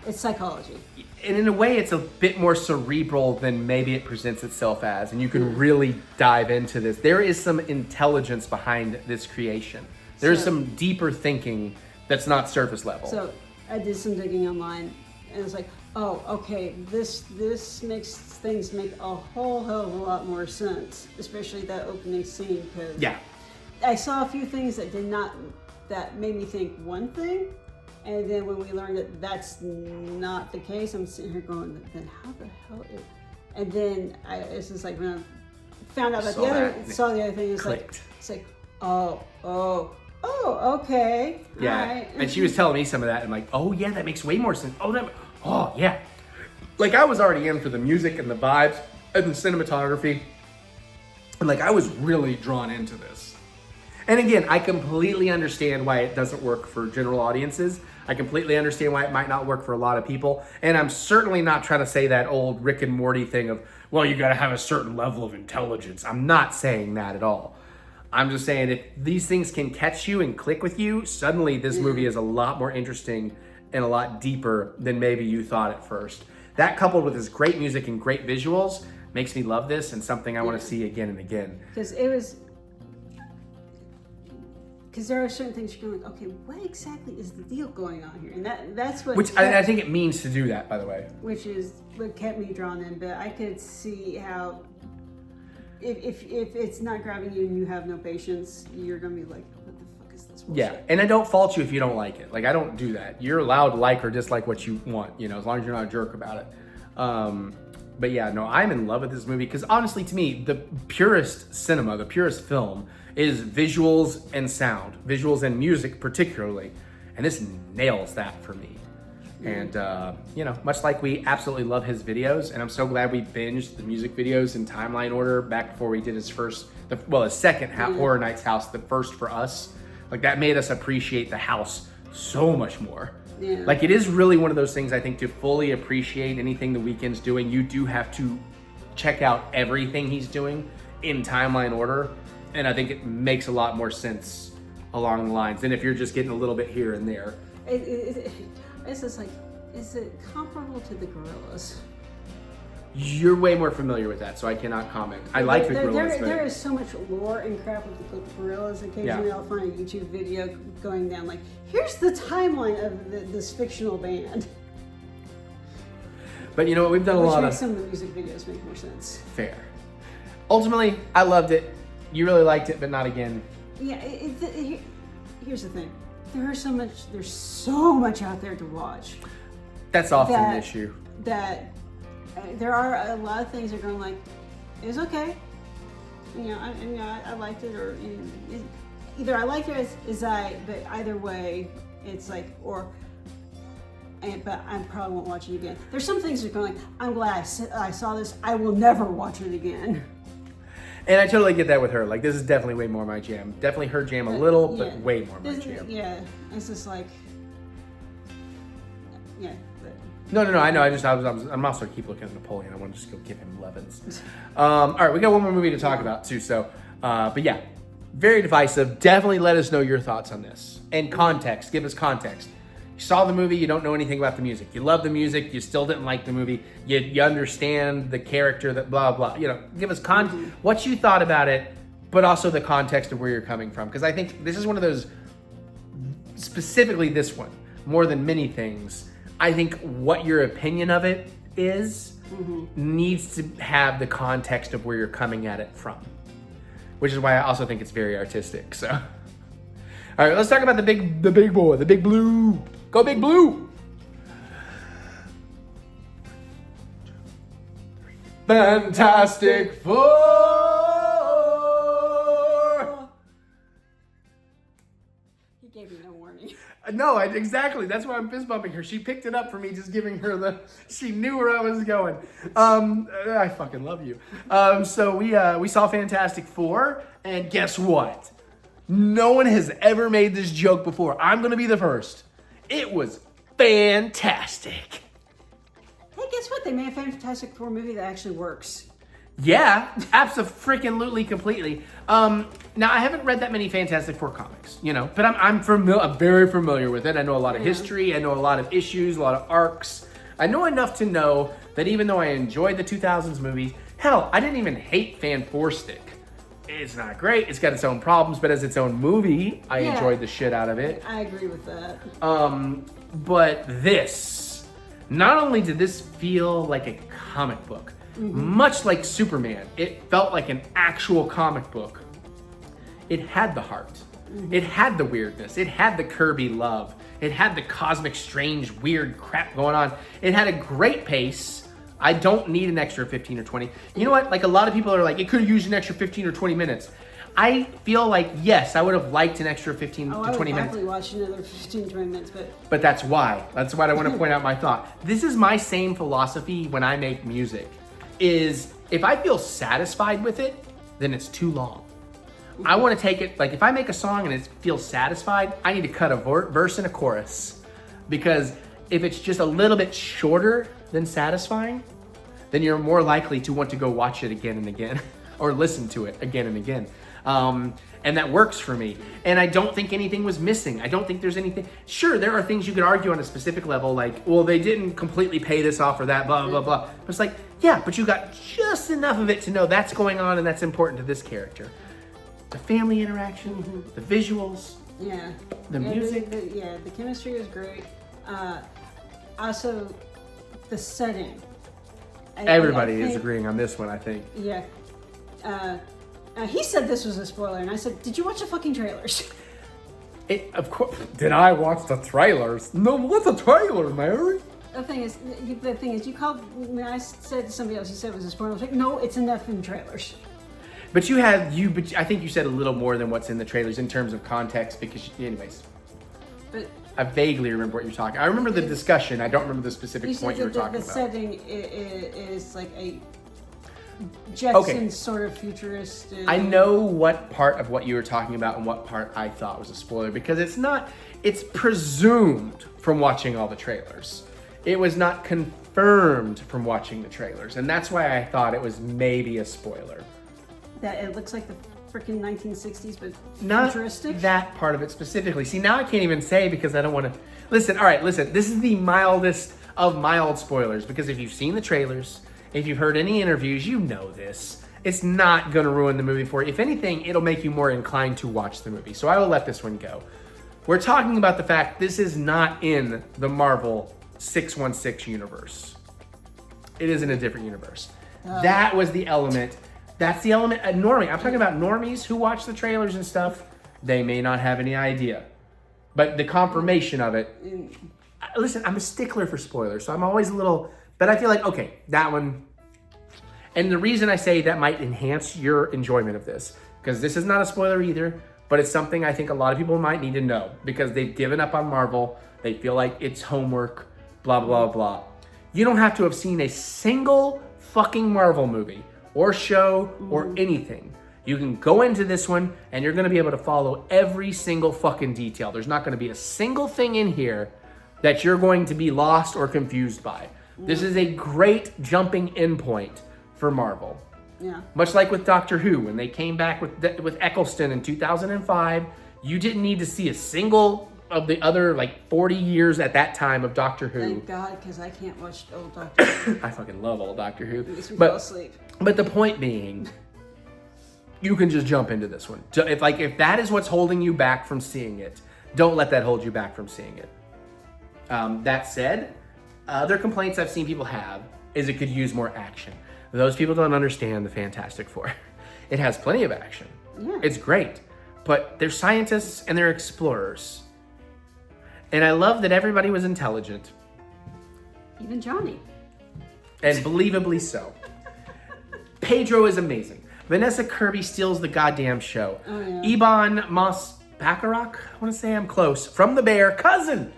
It's psychology. And in a way, it's a bit more cerebral than maybe it presents itself as, and you can really dive into this. There is some intelligence behind this creation. There's some deeper thinking that's not surface level. So I did some digging online, and it's like, oh, okay, this makes things make a whole hell of a lot more sense, especially that opening scene, because I saw a few things that made me think one thing, and then when we learned that that's not the case, I'm sitting here going, then how the hell is... And then it's just like, when I found out that saw the other thing, it's like, oh, okay. Yeah, all right. And she was telling me some of that, and I'm like, oh yeah, that makes way more sense. Oh yeah. Like I was already in for the music and the vibes and the cinematography, and like I was really drawn into this. And again, I completely understand why it doesn't work for general audiences. I completely understand why it might not work for a lot of people. And I'm certainly not trying to say that old Rick and Morty thing of, well, you gotta have a certain level of intelligence. I'm not saying that at all. I'm just saying if these things can catch you and click with you, suddenly this movie is a lot more interesting and a lot deeper than maybe you thought at first. That coupled with his great music and great visuals makes me love this, and something I want to see again and again. Because there are certain things you're going, okay, what exactly is the deal going on here? And that's what... Which I think it means to do that, by the way. Which is what kept me drawn in, but I could see how if it's not grabbing you and you have no patience, you're going to be like, what the fuck is this bullshit? Yeah, and I don't fault you if you don't like it. Like, I don't do that. You're allowed to like or dislike what you want, you know, as long as you're not a jerk about it. But yeah, no, I'm in love with this movie because honestly, to me, the purest cinema, the purest film is visuals and sound, visuals and music particularly. And this nails that for me. And, you know, much like we absolutely love his videos, and I'm so glad we binged the music videos in timeline order back before we did his second Horror Nights house, the first for us. Like, that made us appreciate the house so much more. Yeah. Like, it is really one of those things, I think, to fully appreciate anything The Weeknd's doing, you do have to check out everything he's doing in timeline order. And I think it makes a lot more sense along the lines than if you're just getting a little bit here and there. It's just like, is it comparable to the Gorillas? You're way more familiar with that, so I cannot comment. I like the Gorillas. There is so much lore and crap with the Gorillas. Occasionally I'll find a YouTube video going down like, here's the timeline of this fictional band. But you know what? We've done a Which lot makes of... some of the music videos make more sense. Fair. Ultimately, I loved it. You really liked it, but not again. Yeah, here's the thing. There's so much out there to watch. That's often an issue. That there are a lot of things that are going like, it's okay. I liked it, or either I liked it but either way, it's like, but I probably won't watch it again. There's some things that are going like, I'm glad I saw this. I will never watch it again. And I totally get that with her. Like, this is definitely way more my jam. Definitely her jam a little, but way more my jam. Yeah, it's just like, yeah. No, I know. I'm also keep looking at Napoleon. I want to just go give him 11s. All right, we got one more movie to talk about too. So, but yeah, very divisive. Definitely let us know your thoughts on this and context. Give us context. You saw the movie, you don't know anything about the music. You love the music, you still didn't like the movie. You understand the character that blah, blah. Give us what you thought about it, but also the context of where you're coming from. Because I think this is one of those, specifically this one, more than many things, I think what your opinion of it is needs to have the context of where you're coming at it from. Which is why I also think it's very artistic, so. All right, let's talk about the big boy, the big blue. Go Big Blue! Fantastic Four! He gave me no warning. No, exactly. That's why I'm fist bumping her. She picked it up for me, just giving her she knew where I was going. I fucking love you. So we saw Fantastic Four, and guess what? No one has ever made this joke before. I'm gonna be the first. It was fantastic. Hey, guess what? They made a Fantastic Four movie that actually works. Yeah, absolutely, completely. Now I haven't read that many Fantastic Four comics, but I'm very familiar with it. I know a lot of history. I know a lot of issues, a lot of arcs. I know enough to know that even though I enjoyed the 2000s movies, hell, I didn't even hate Fan Four Stick. It's not great. It's got its own problems, but as its own movie, I enjoyed the shit out of it. I agree with that. But this, not only did this feel like a comic book, much like Superman, it felt like an actual comic book. It had the heart. It had the weirdness. It had the Kirby love. It had the cosmic, strange, weird crap going on. It had a great pace. I don't need an extra 15 or 20. You know what? Like, a lot of people are like, it could have used an extra 15 or 20 minutes. I feel like, yes, I would have liked an extra 15 to 20 minutes. I would happily watch another 15, 20 minutes, But that's why. That's why I want to point out my thought. This is my same philosophy when I make music, is if I feel satisfied with it, then it's too long. I want to take it, like if I make a song and it feels satisfied, I need to cut a verse and a chorus. Because if it's just a little bit shorter than satisfying, then you're more likely to want to go watch it again and again, or listen to it again and again. And that works for me. And I don't think anything was missing. I don't think there's anything. Sure, there are things you could argue on a specific level, like, well, they didn't completely pay this off or that, blah, blah, blah. But it's like, yeah, but you got just enough of it to know that's going on and that's important to this character. The family interaction, the visuals, the music. The chemistry was great. Also, the setting. Everybody is agreeing on this one, I think. Yeah. He said this was a spoiler, and I said, "Did you watch the fucking trailers?" Of course. Did I watch the trailers? No, what's a trailer, Mary? The thing is, you called. When I said to somebody else, you said it was a spoiler. I was like, "No, it's enough in trailers." But I think you said a little more than what's in the trailers in terms of context, because, anyways. But I vaguely remember what you're talking. I remember the discussion. I don't remember the specific point you were talking about. The setting is like a Jetson sort of futuristic. I know what part of what you were talking about and what part I thought was a spoiler, because it's presumed from watching all the trailers. It was not confirmed from watching the trailers, and that's why I thought it was maybe a spoiler. That it looks like the freaking 1960s, but not futuristic? That part of it specifically. See, now I can't even say because I don't want to... Listen, this is the mildest of mild spoilers, because if you've seen the trailers, if you've heard any interviews, you know this. It's not going to ruin the movie for you. If anything, it'll make you more inclined to watch the movie. So I will let this one go. We're talking about the fact this is not in the Marvel 616 universe. It is in a different universe. That was the element. That's the element. Normie. I'm talking about normies who watch the trailers and stuff. They may not have any idea. But the confirmation of it. Listen, I'm a stickler for spoilers, so I'm always a little. But I feel like, okay, that one. And the reason I say that might enhance your enjoyment of this, because this is not a spoiler either, but it's something I think a lot of people might need to know because they've given up on Marvel. They feel like it's homework, blah, blah, blah. You don't have to have seen a single fucking Marvel movie or show or anything. You can go into this one and you're going to be able to follow every single fucking detail. There's not going to be a single thing in here that you're going to be lost or confused by. This is a great jumping in point for Marvel. Yeah. Much like with Doctor Who, when they came back with Eccleston in 2005, you didn't need to see a single of the other 40 years at that time of Doctor Who. Thank God, because I can't watch old Doctor Who. I fucking love old Doctor Who. It makes me fall asleep. But the point being, you can just jump into this one. If that is what's holding you back from seeing it, don't let that hold you back from seeing it. That said, other complaints I've seen people have is it could use more action. Those people don't understand the Fantastic Four. It has plenty of action. Yeah. It's great. But they're scientists and they're explorers. And I love that everybody was intelligent. Even Johnny. And believably so. Pedro is amazing. Vanessa Kirby steals the goddamn show. Oh, yeah. Ebon Moss-Bacharach, I want to say I'm close, from The Bear, cousin,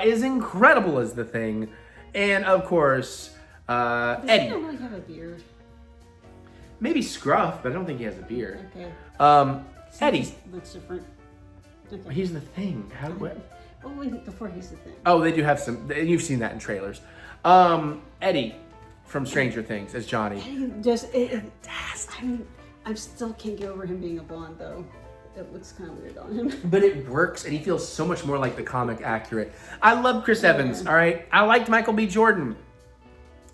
is incredible as the Thing. And of course, Eddie. He don't really have a beard. Maybe Scruff, but I don't think he has a beard. Okay. Eddie. Looks different. Okay. He's the Thing. Before he's the Thing. Oh, they do have some. You've seen that in trailers. Eddie from Stranger Things as Johnny. I still can't get over him being a blonde though. It looks kind of weird on him. But it works, and he feels so much more like the comic accurate. I love Chris Evans, all right? I liked Michael B. Jordan.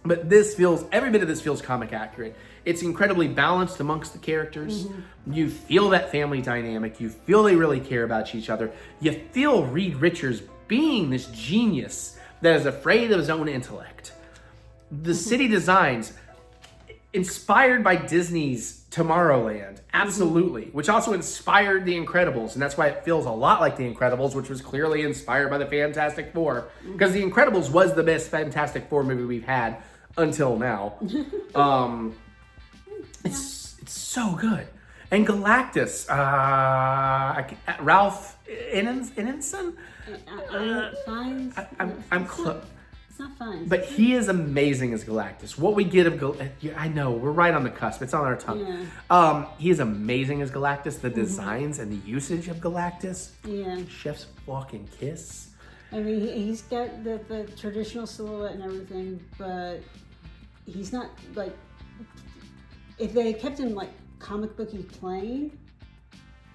But every bit of this feels comic accurate. It's incredibly balanced amongst the characters. Mm-hmm. You feel that family dynamic. You feel they really care about each other. You feel Reed Richards being this genius that is afraid of his own intellect. The city designs, inspired by Disney's Tomorrowland, absolutely, which also inspired The Incredibles, and that's why it feels a lot like The Incredibles, which was clearly inspired by the Fantastic Four, because The Incredibles was the best Fantastic Four movie we've had until now. It's so good. And Galactus, Ralph Ineson? I'm close. It's not fun. But he is amazing as Galactus. What we get of Galactus, I know, we're right on the cusp. It's on our tongue. Yeah. He is amazing as Galactus. The designs and the usage of Galactus. Yeah. Chef's fucking kiss. I mean, he's got the traditional silhouette and everything, but he's not, if they kept him, comic booky plain,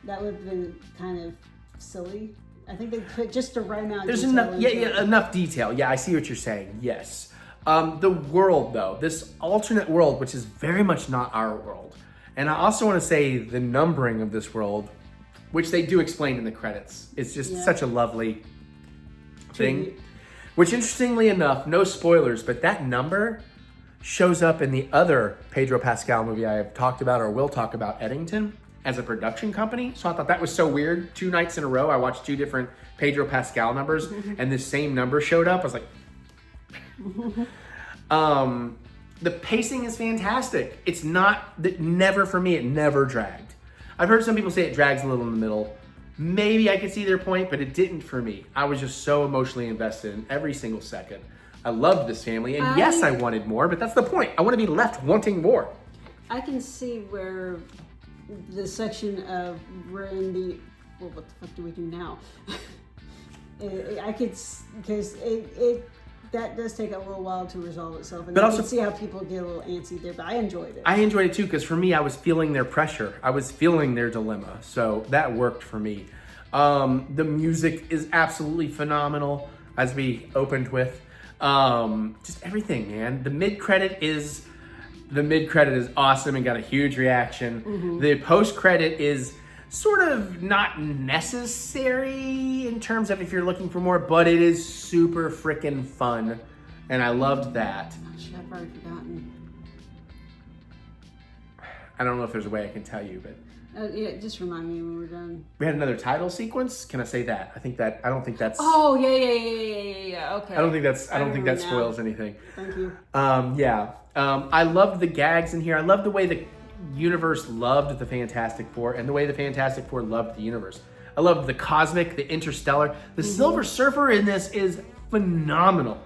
that would have been kind of silly. I think they put just the right amount of There's detail. enough detail. Yeah, I see what you're saying. Yes. The world, though, this alternate world, which is very much not our world. And I also want to say the numbering of this world, which they do explain in the credits. It's just such a lovely thing. Which, interestingly enough, no spoilers, but that number shows up in the other Pedro Pascal movie I have talked about or will talk about, Eddington, as a production company. So I thought that was so weird. 2 nights in a row, I watched 2 different Pedro Pascal numbers, and this same number showed up. I was like, the pacing is fantastic. It's never for me, it never dragged. I've heard some people say it drags a little in the middle. Maybe I could see their point, but it didn't for me. I was just so emotionally invested in every single second. I loved this family, and yes, I wanted more, but that's the point. I want to be left wanting more. I can see where the section of we're in the, well, what the fuck do we do now? I could, because that does take a little while to resolve itself, and but I can see how people get a little antsy there, but I enjoyed it. I enjoyed it too, because for me, I was feeling their pressure. I was feeling their dilemma, so that worked for me. The music is absolutely phenomenal, as we opened with. Just everything, man. The mid-credit is awesome and got a huge reaction. The post-credit is sort of not necessary in terms of if you're looking for more, but it is super freaking fun, and I loved that. Shit, I've already forgot I don't know if there's a way I can tell you, but Yeah, just remind me when we're done. we had another title sequence. Can I say that? I don't think that's. Oh yeah. Okay. I don't think that now. spoils anything. Thank you. I loved the gags in here. I loved the way the universe loved the Fantastic Four and the way the Fantastic Four loved the universe. I loved the cosmic, the interstellar. The Silver Surfer in this is phenomenal.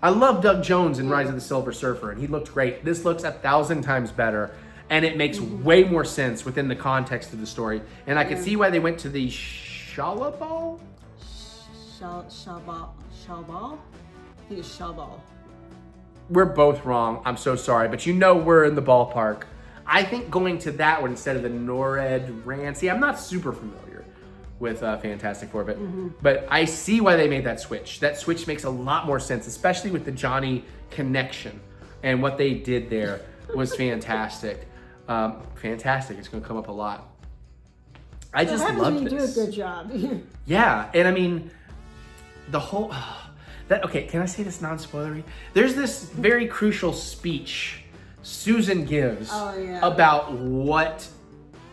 I love Doug Jones in Rise of the Silver Surfer, and he looked great. This looks 1,000 times better, and it makes way more sense within the context of the story. And I could see why they went to the Shalabal? Shalbal? I think it's Shalbal. We're both wrong. I'm so sorry, but you know we're in the ballpark. I think going to that one instead of the Norred Rand. See, I'm not super familiar with Fantastic Four, but I see why they made that switch. That switch makes a lot more sense, especially with the Johnny connection, and what they did there was fantastic. Fantastic. It's going to come up a lot. I just love this. You do a good job. Yeah, and I mean, the whole okay. Can I say this non-spoilery? There's this very crucial speech Susan gives about what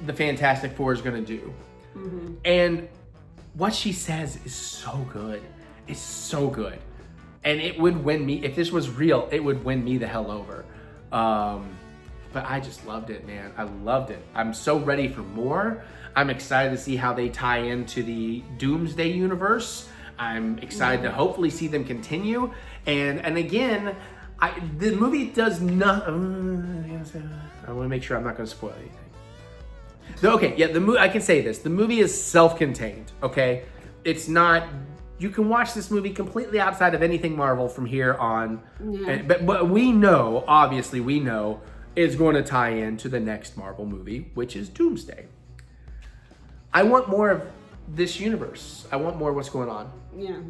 the Fantastic Four is going to do. And what she says is so good. It's so good. And it would win me, if this was real, it would win me the hell over. But I just loved it, man. I loved it. I'm so ready for more. I'm excited to see how they tie into the Doomsday universe. I'm excited to hopefully see them continue. And again, the movie does not. I want to make sure I'm not going to spoil anything. Okay, yeah, I can say this. The movie is self-contained, okay? It's not. You can watch this movie completely outside of anything Marvel from here on. Yeah. But we know, obviously, is going to tie into the next Marvel movie, which is Doomsday. I want more of this universe. I want more of what's going on. Yeah.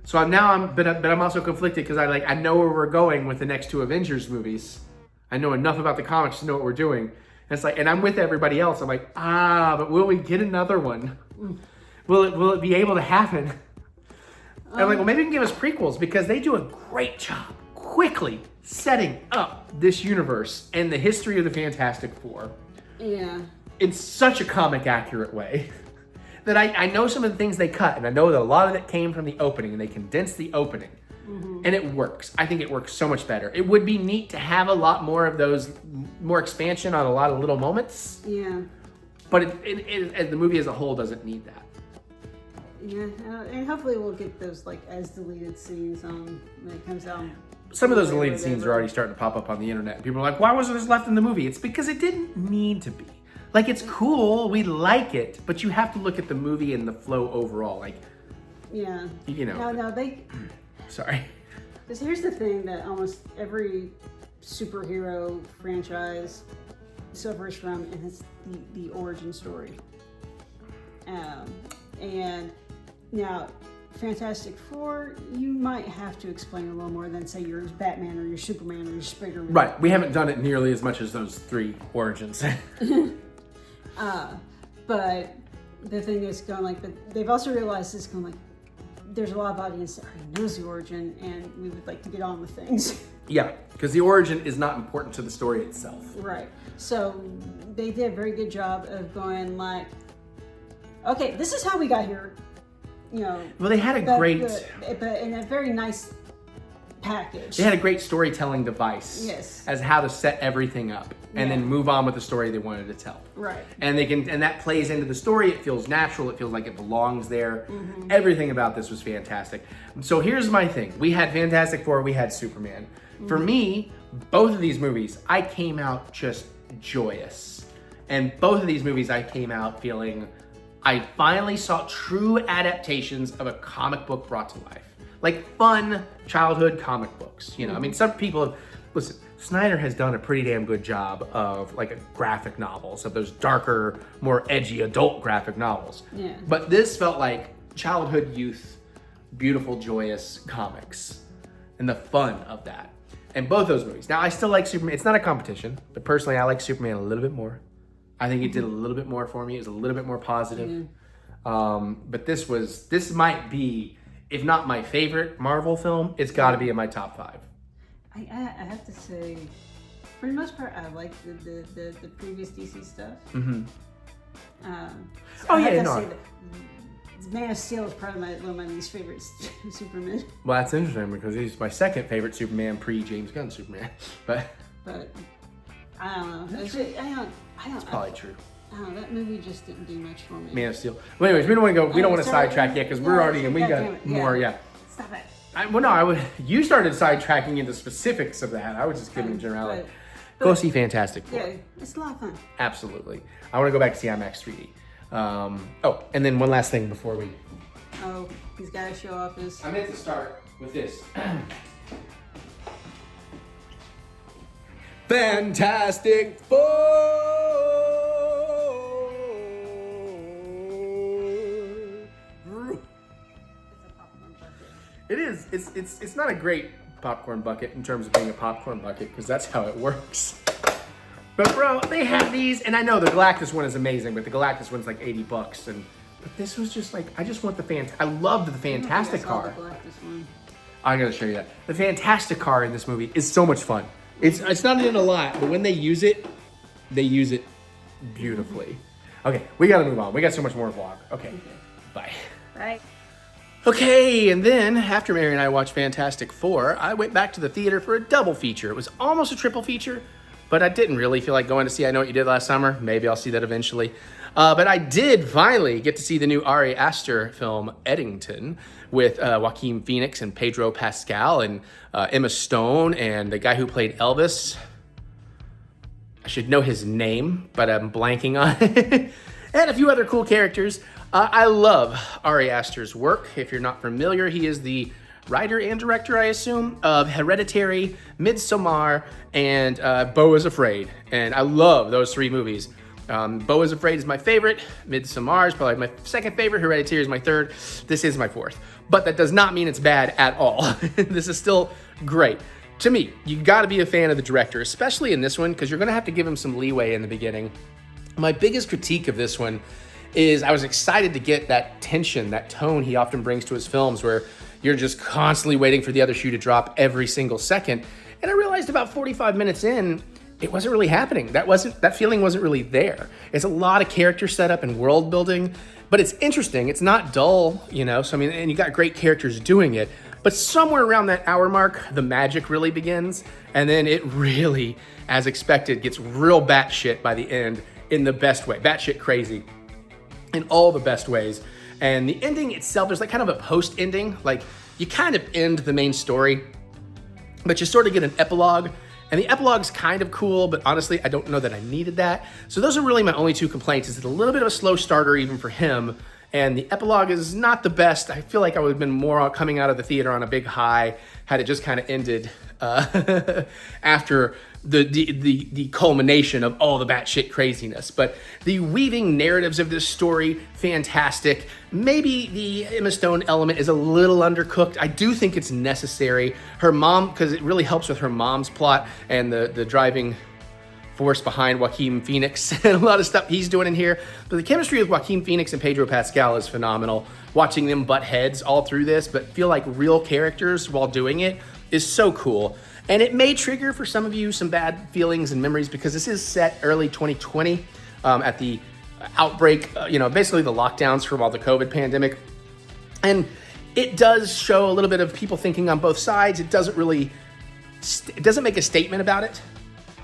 So but I'm also conflicted because I know where we're going with the next two Avengers movies. I know enough about the comics to know what we're doing. And it's and I'm with everybody else. I'm like, but will we get another one? Will it be able to happen? And I'm like, well, maybe you can give us prequels because they do a great job quickly setting up this universe and the history of the Fantastic Four. Yeah. In such a comic accurate way that I know some of the things they cut, and I know that a lot of it came from the opening, and they condensed the opening. And it works. I think it works so much better. It would be neat to have a lot more of those, more expansion on a lot of little moments. Yeah. But the movie as a whole doesn't need that. Yeah, and hopefully we'll get those as deleted scenes when it comes out. Some of those deleted scenes are already starting to pop up on the internet. People are like, why wasn't this left in the movie? It's because it didn't need to be. It's cool, we like it, but you have to look at the movie and the flow overall. Yeah. No, they... Sorry. Because here's the thing that almost every superhero franchise suffers from, and it's the origin story. And now, Fantastic Four, you might have to explain a little more than say you're Batman or you're Superman or you're Spider-Man. Right. We haven't done it nearly as much as those three origins. But the thing is but they've also realized it's there's a lot of audience that already knows the origin, and we would like to get on with things. Yeah, because the origin is not important to the story itself. Right. So they did a very good job of going okay, this is how we got here. Well, they had a great, but in a very nice package. They had a great storytelling device. Yes. As how to set everything up and then move on with the story they wanted to tell. Right. And that plays into the story. It feels natural. It feels like it belongs there. Everything about this was fantastic. So here's my thing. We had Fantastic Four. We had Superman. For me, both of these movies, I came out just joyous. And both of these movies, I came out feeling I finally saw true adaptations of a comic book brought to life. Fun childhood comic books. I mean, some people, listen, Snyder has done a pretty damn good job of graphic novels, of those darker, more edgy adult graphic novels. Yeah. But this felt like childhood youth, beautiful, joyous comics and the fun of that. And both those movies. Now, I still like Superman. It's not a competition, but personally, I like Superman a little bit more. I think it did a little bit more for me. It was a little bit more positive. But this might be, if not my favorite Marvel film, it's got to be in my top 5. I have to say, for the most part, I like the previous DC stuff. Mm-hmm. So I have to say that Man of Steel is probably one of my least favorite Superman. Well, that's interesting because he's my second favorite Superman pre-James Gunn Superman. But I don't know. That's probably true. I don't know. That movie just didn't do much for me. Man of Steel. Well, anyways, we don't want to go. We don't want to sidetrack yet because we're already and we got it. more. Yeah. Yeah. Stop it. I would. You started sidetracking into specifics of that. I was just giving generality. But Go see Fantastic Four. Yeah, it's a lot of fun. Absolutely. I want to go back to see IMAX 3D. And then one last thing before we. Oh, he's got to show off his. I meant to start with this. Fantastic Four. It is. It's not a great popcorn bucket in terms of being a popcorn bucket because that's how it works. But bro, they have these, and I know the Galactus one is amazing, but the Galactus one's like $80, but this was just like I just want I loved the Fantastic Car. I'm gonna show you that. The Fantastic Car in this movie is so much fun. It's not in a lot, but when they use it beautifully. Okay, we gotta move on. We got so much more vlog. Okay. Bye. Bye. Okay, and then after Mary and I watched Fantastic Four, I went back to the theater for a double feature. It was almost a triple feature, but I didn't really feel like going to see I Know What You Did Last Summer. Maybe I'll see that eventually. But I did finally get to see the new Ari Aster film, Eddington, with Joaquin Phoenix and Pedro Pascal and Emma Stone and the guy who played Elvis. I should know his name, but I'm blanking on it. And a few other cool characters. I love Ari Aster's work. If you're not familiar, he is the writer and director, I assume, of Hereditary, Midsommar, and Beau is Afraid. And I love those three movies. Beau is Afraid is my favorite. Midsommar is probably my second favorite. Hereditary is my third. This is my fourth. But that does not mean it's bad at all. This is still great. To me, you gotta be a fan of the director, especially in this one, because you're gonna have to give him some leeway in the beginning. My biggest critique of this one is I was excited to get that tension, that tone he often brings to his films where you're just constantly waiting for the other shoe to drop every single second. And I realized about 45 minutes in, it wasn't really happening. That feeling wasn't really there. It's a lot of character setup and world building, but it's interesting. It's not dull, you know? So, I mean, and you got great characters doing it, but somewhere around that hour mark, the magic really begins. And then it really, as expected, gets real batshit by the end in the best way. Batshit crazy in all the best ways. And the ending itself, there's like kind of a post ending. Like you kind of end the main story, but you sort of get an epilogue. And the epilogue's kind of cool, but honestly, I don't know that I needed that. So those are really my only two complaints. Is it's a little bit of a slow starter even for him. And the epilogue is not the best. I feel like I would have been more coming out of the theater on a big high had it just kind of ended after the culmination of all the batshit craziness. But the weaving narratives of this story, fantastic. Maybe the Emma Stone element is a little undercooked. I do think it's necessary. Her mom, because it really helps with her mom's plot and the driving force behind Joaquin Phoenix and a lot of stuff he's doing in here. But the chemistry with Joaquin Phoenix and Pedro Pascal is phenomenal. Watching them butt heads all through this, but feel like real characters while doing it is so cool. And it may trigger for some of you some bad feelings and memories because this is set early 2020 at the outbreak, basically the lockdowns from all the COVID pandemic. And it does show a little bit of people thinking on both sides. It doesn't make a statement about it.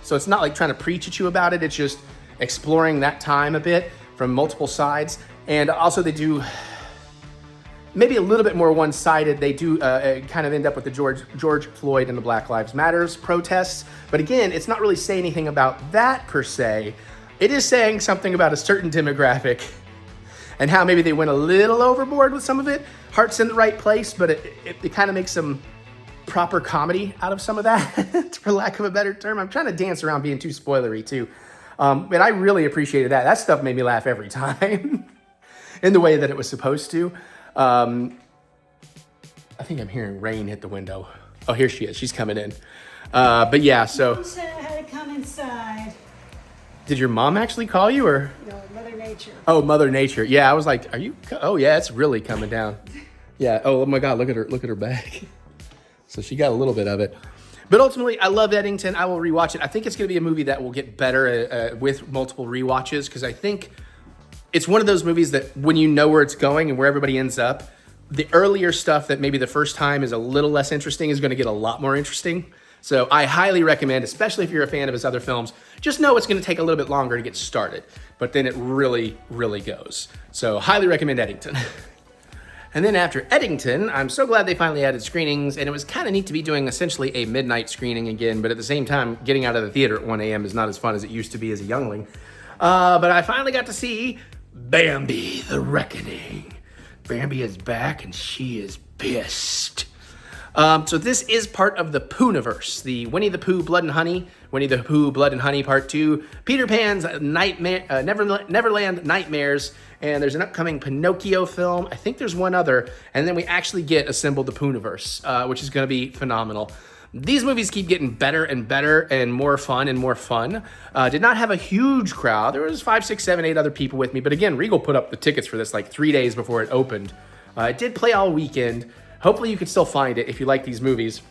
So it's not like trying to preach at you about it. It's just exploring that time a bit from multiple sides. And also they do maybe a little bit more one-sided. They do kind of end up with the George Floyd and the Black Lives Matters protests. But again, it's not really saying anything about that per se. It is saying something about a certain demographic and how maybe they went a little overboard with some of it. Heart's in the right place, but it kind of makes some proper comedy out of some of that, for lack of a better term. I'm trying to dance around being too spoilery too. But I really appreciated that. That stuff made me laugh every time in the way that it was supposed to. I think I'm hearing rain hit the window. Oh, here she is. She's coming in. But yeah, so. Who said I had to come inside? Did your mom actually call you or? No, Mother Nature. Oh, Mother Nature. Yeah, I was like, are you? Oh yeah, it's really coming down. Yeah. Oh my God, look at her back. So she got a little bit of it. But ultimately, I love Eddington. I will rewatch it. I think it's going to be a movie that will get better with multiple rewatches because I think it's one of those movies that when you know where it's going and where everybody ends up, the earlier stuff that maybe the first time is a little less interesting is going to get a lot more interesting. So I highly recommend, especially if you're a fan of his other films, just know it's going to take a little bit longer to get started, but then it really, really goes. So highly recommend Eddington. And then after Eddington, I'm so glad they finally added screenings, and it was kind of neat to be doing essentially a midnight screening again, but at the same time, getting out of the theater at 1 a.m. is not as fun as it used to be as a youngling. But I finally got to see Bambi The Reckoning. Bambi is back, and she is pissed. So this is part of the Poohniverse, the Winnie the Pooh Blood and Honey, Winnie the Pooh Blood and Honey Part 2, Peter Pan's Neverland Nightmares, and there's an upcoming Pinocchio film. I think there's one other, and then we actually get Assemble the Poohniverse, which is going to be phenomenal. These movies keep getting better and better and more fun and more fun. Did not have a huge crowd. There was 5, 6, 7, 8 other people with me, but again, Regal put up the tickets for this like 3 days before it opened. It did play all weekend. Hopefully you can still find it if you like these movies.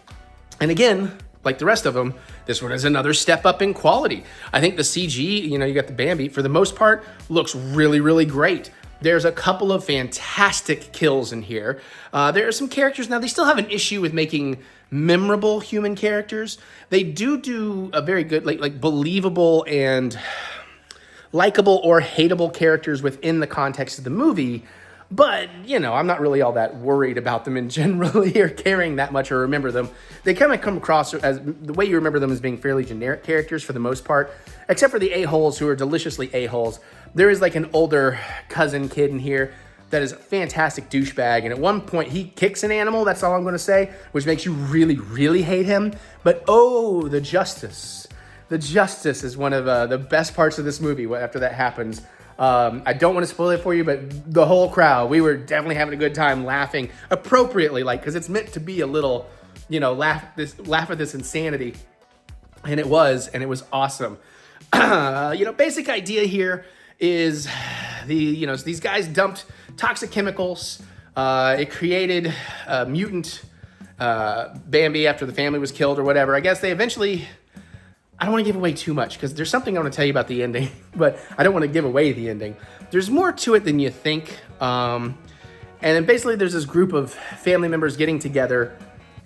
And again, like the rest of them, this one is another step up in quality. I think the CG, you got the Bambi, for the most part, looks really, really great. There's a couple of fantastic kills in here. There are some characters, now they still have an issue with making memorable human characters. They do a very good, like believable and likable or hateable characters within the context of the movie. But, I'm not really all that worried about them in generally or caring that much or remember them. They kind of come across as, the way you remember them as being fairly generic characters for the most part, except for the a-holes who are deliciously a-holes. There is like an older cousin kid in here that is a fantastic douchebag. And at one point he kicks an animal, that's all I'm going to say, which makes you really, really hate him. But oh, the justice. The justice is one of the best parts of this movie after that happens. I don't want to spoil it for you, but the whole crowd, we were definitely having a good time laughing appropriately, because it's meant to be a little, laugh at this insanity. And it was awesome. Basic idea here is these guys dumped toxic chemicals. It created a mutant Bambi after the family was killed or whatever. I guess they eventually, I don't want to give away too much because there's something I want to tell you about the ending, but I don't want to give away the ending. There's more to it than you think. And then basically there's this group of family members getting together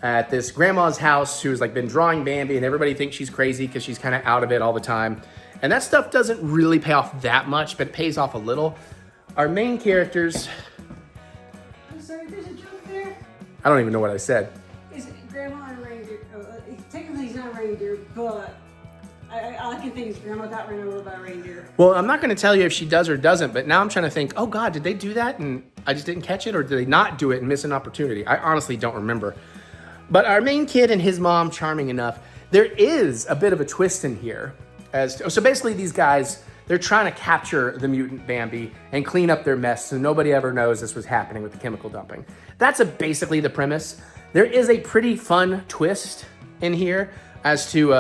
at this grandma's house who's like been drawing Bambi, and everybody thinks she's crazy because she's kind of out of it all the time. And that stuff doesn't really pay off that much, but it pays off a little. Our main characters... I'm sorry, there's a joke there. I don't even know what I said. Is grandma and reindeer? Technically he's not a reindeer, but all I can think is grandma got ran over by a reindeer. Well, I'm not going to tell you if she does or doesn't, but now I'm trying to think, oh God, did they do that and I just didn't catch it? Or did they not do it and miss an opportunity? I honestly don't remember. But our main kid and his mom, charming enough, there is a bit of a twist in here. So basically these guys, they're trying to capture the mutant Bambi and clean up their mess so nobody ever knows this was happening with the chemical dumping. That's basically the premise. There is a pretty fun twist in here as to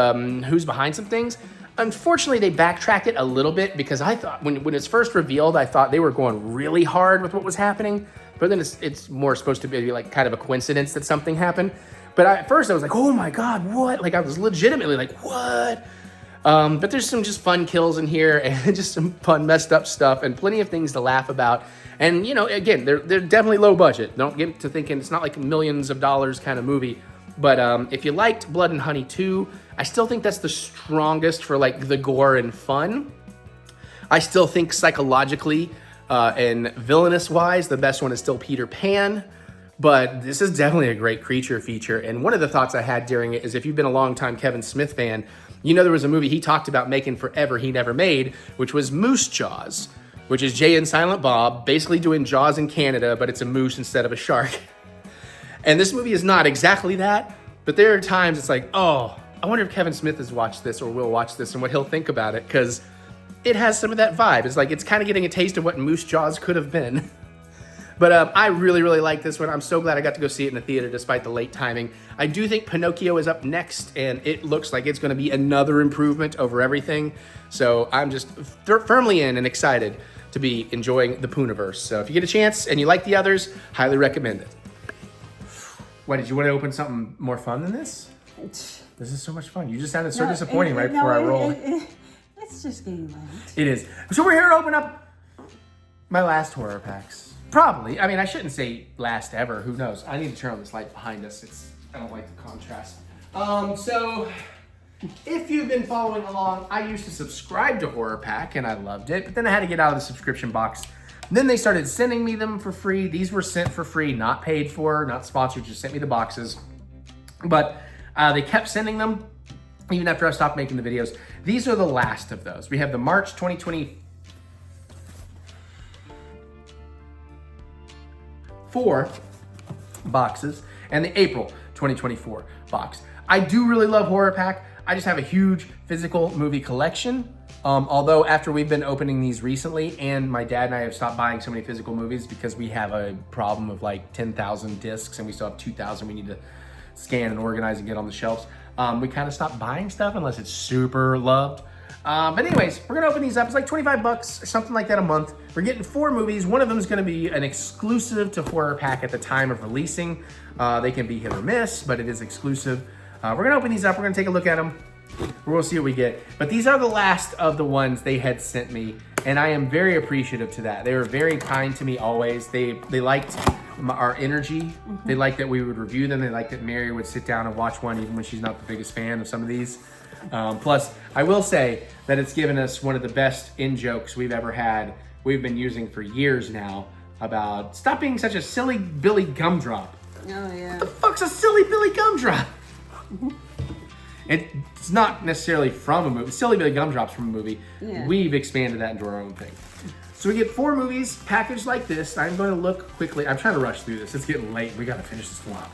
who's behind some things. Unfortunately, they backtrack it a little bit because I thought when it's first revealed, I thought they were going really hard with what was happening. But then it's more supposed to be like kind of a coincidence that something happened. But at first I was like, oh my God, what? Like I was legitimately like, what? But there's some just fun kills in here and just some fun messed up stuff and plenty of things to laugh about. And again, they're definitely low budget. Don't get to thinking it's not like millions of dollars kind of movie. But if you liked Blood and Honey 2, I still think that's the strongest for like the gore and fun. I still think psychologically and villainous wise, the best one is still Peter Pan. But this is definitely a great creature feature. And one of the thoughts I had during it is if you've been a longtime Kevin Smith fan, there was a movie he talked about making forever he never made, which was Moose Jaws, which is Jay and Silent Bob basically doing Jaws in Canada, but it's a moose instead of a shark. And this movie is not exactly that, but there are times it's like, oh, I wonder if Kevin Smith has watched this or will watch this and what he'll think about it, because it has some of that vibe. It's like it's kind of getting a taste of what Moose Jaws could have been. But I really, really like this one. I'm so glad I got to go see it in the theater despite the late timing. I do think Pinocchio is up next, and it looks like it's going to be another improvement over everything. So I'm just firmly in and excited to be enjoying the Poohniverse. So if you get a chance and you like the others, highly recommend it. What, did you want to open something more fun than this? This is so much fun. You just sounded so disappointing right before I rolled. It's just getting late. It is. So we're here to open up my last horror packs. Probably. I mean, I shouldn't say last ever. Who knows? I need to turn on this light behind us. I don't like the contrast. So if you've been following along, I used to subscribe to Horror Pack and I loved it, but then I had to get out of the subscription box. Then they started sending me them for free. These were sent for free, not paid for, not sponsored, just sent me the boxes. But they kept sending them even after I stopped making the videos. These are the last of those. We have the March 2024 boxes and the April 2024 box. I do really love Horror Pack. I just have a huge physical movie collection. Although after we've been opening these recently, and my dad and I have stopped buying so many physical movies because we have a problem of like 10,000 discs and we still have 2,000 we need to scan and organize and get on the shelves. We kind of stopped buying stuff unless it's super loved. But anyways, we're gonna open these up. It's like 25 bucks or something like that a month. We're getting 4 movies. One of them is gonna be an exclusive to Horror Pack at the time of releasing. They can be hit or miss, but it is exclusive. We're gonna open these up. We're gonna take a look at them. We'll see what we get. But these are the last of the ones they had sent me, and I am very appreciative to that. They were very kind to me always. They liked our energy. They liked that we would review them. They liked that Mary would sit down and watch one even when she's not the biggest fan of some of these. Plus, I will say that it's given us one of the best in-jokes we've ever had. We've been using for years now about stop being such a silly Billy Gumdrop. Oh, yeah. What the fuck's a silly Billy Gumdrop? It's not necessarily from a movie. Silly Billy Gumdrop's from a movie. Yeah. We've expanded that into our own thing. So we get 4 movies packaged like this. I'm going to look quickly. I'm trying to rush through this. It's getting late. We got to finish this vlog.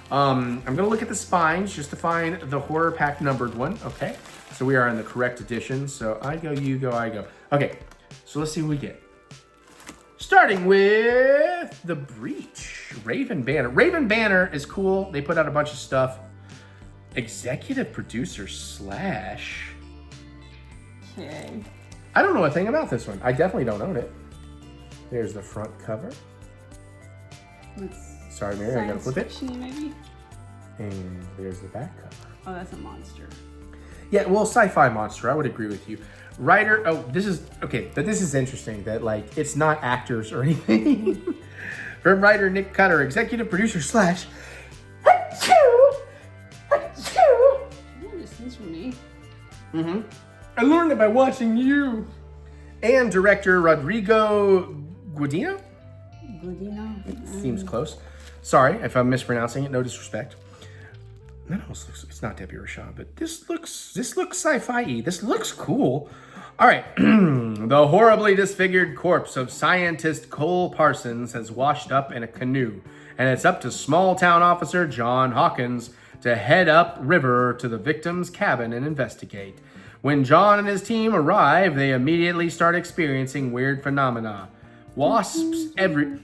I'm going to look at the spines just to find the Horror Pack numbered one. Okay. So we are in the correct edition. So I go, you go, I go. Okay. So let's see what we get. Starting with The Breach. Raven Banner. Raven Banner is cool. They put out a bunch of stuff. Executive producer / Okay. I don't know a thing about this one. I definitely don't own it. There's the front cover. Sorry, Mary, I gotta flip it. Maybe? And there's the back cover. Oh, that's a monster. Yeah, well, sci-fi monster. I would agree with you. Writer. Oh, this is okay. But this is interesting that like it's not actors or anything. From writer Nick Cutter, executive producer / I learned it by watching you. And director Rodrigo Guadino? It seems close. Sorry if I'm mispronouncing it, no disrespect. No, it's not Debbie Rashad, but this looks sci-fi-y. This looks cool. All right. The horribly disfigured corpse of scientist Cole Parsons has washed up in a canoe, and it's up to small town officer John Hawkins to head up river to the victim's cabin and investigate. When John and his team arrive, they immediately start experiencing weird phenomena. Wasps everywhere,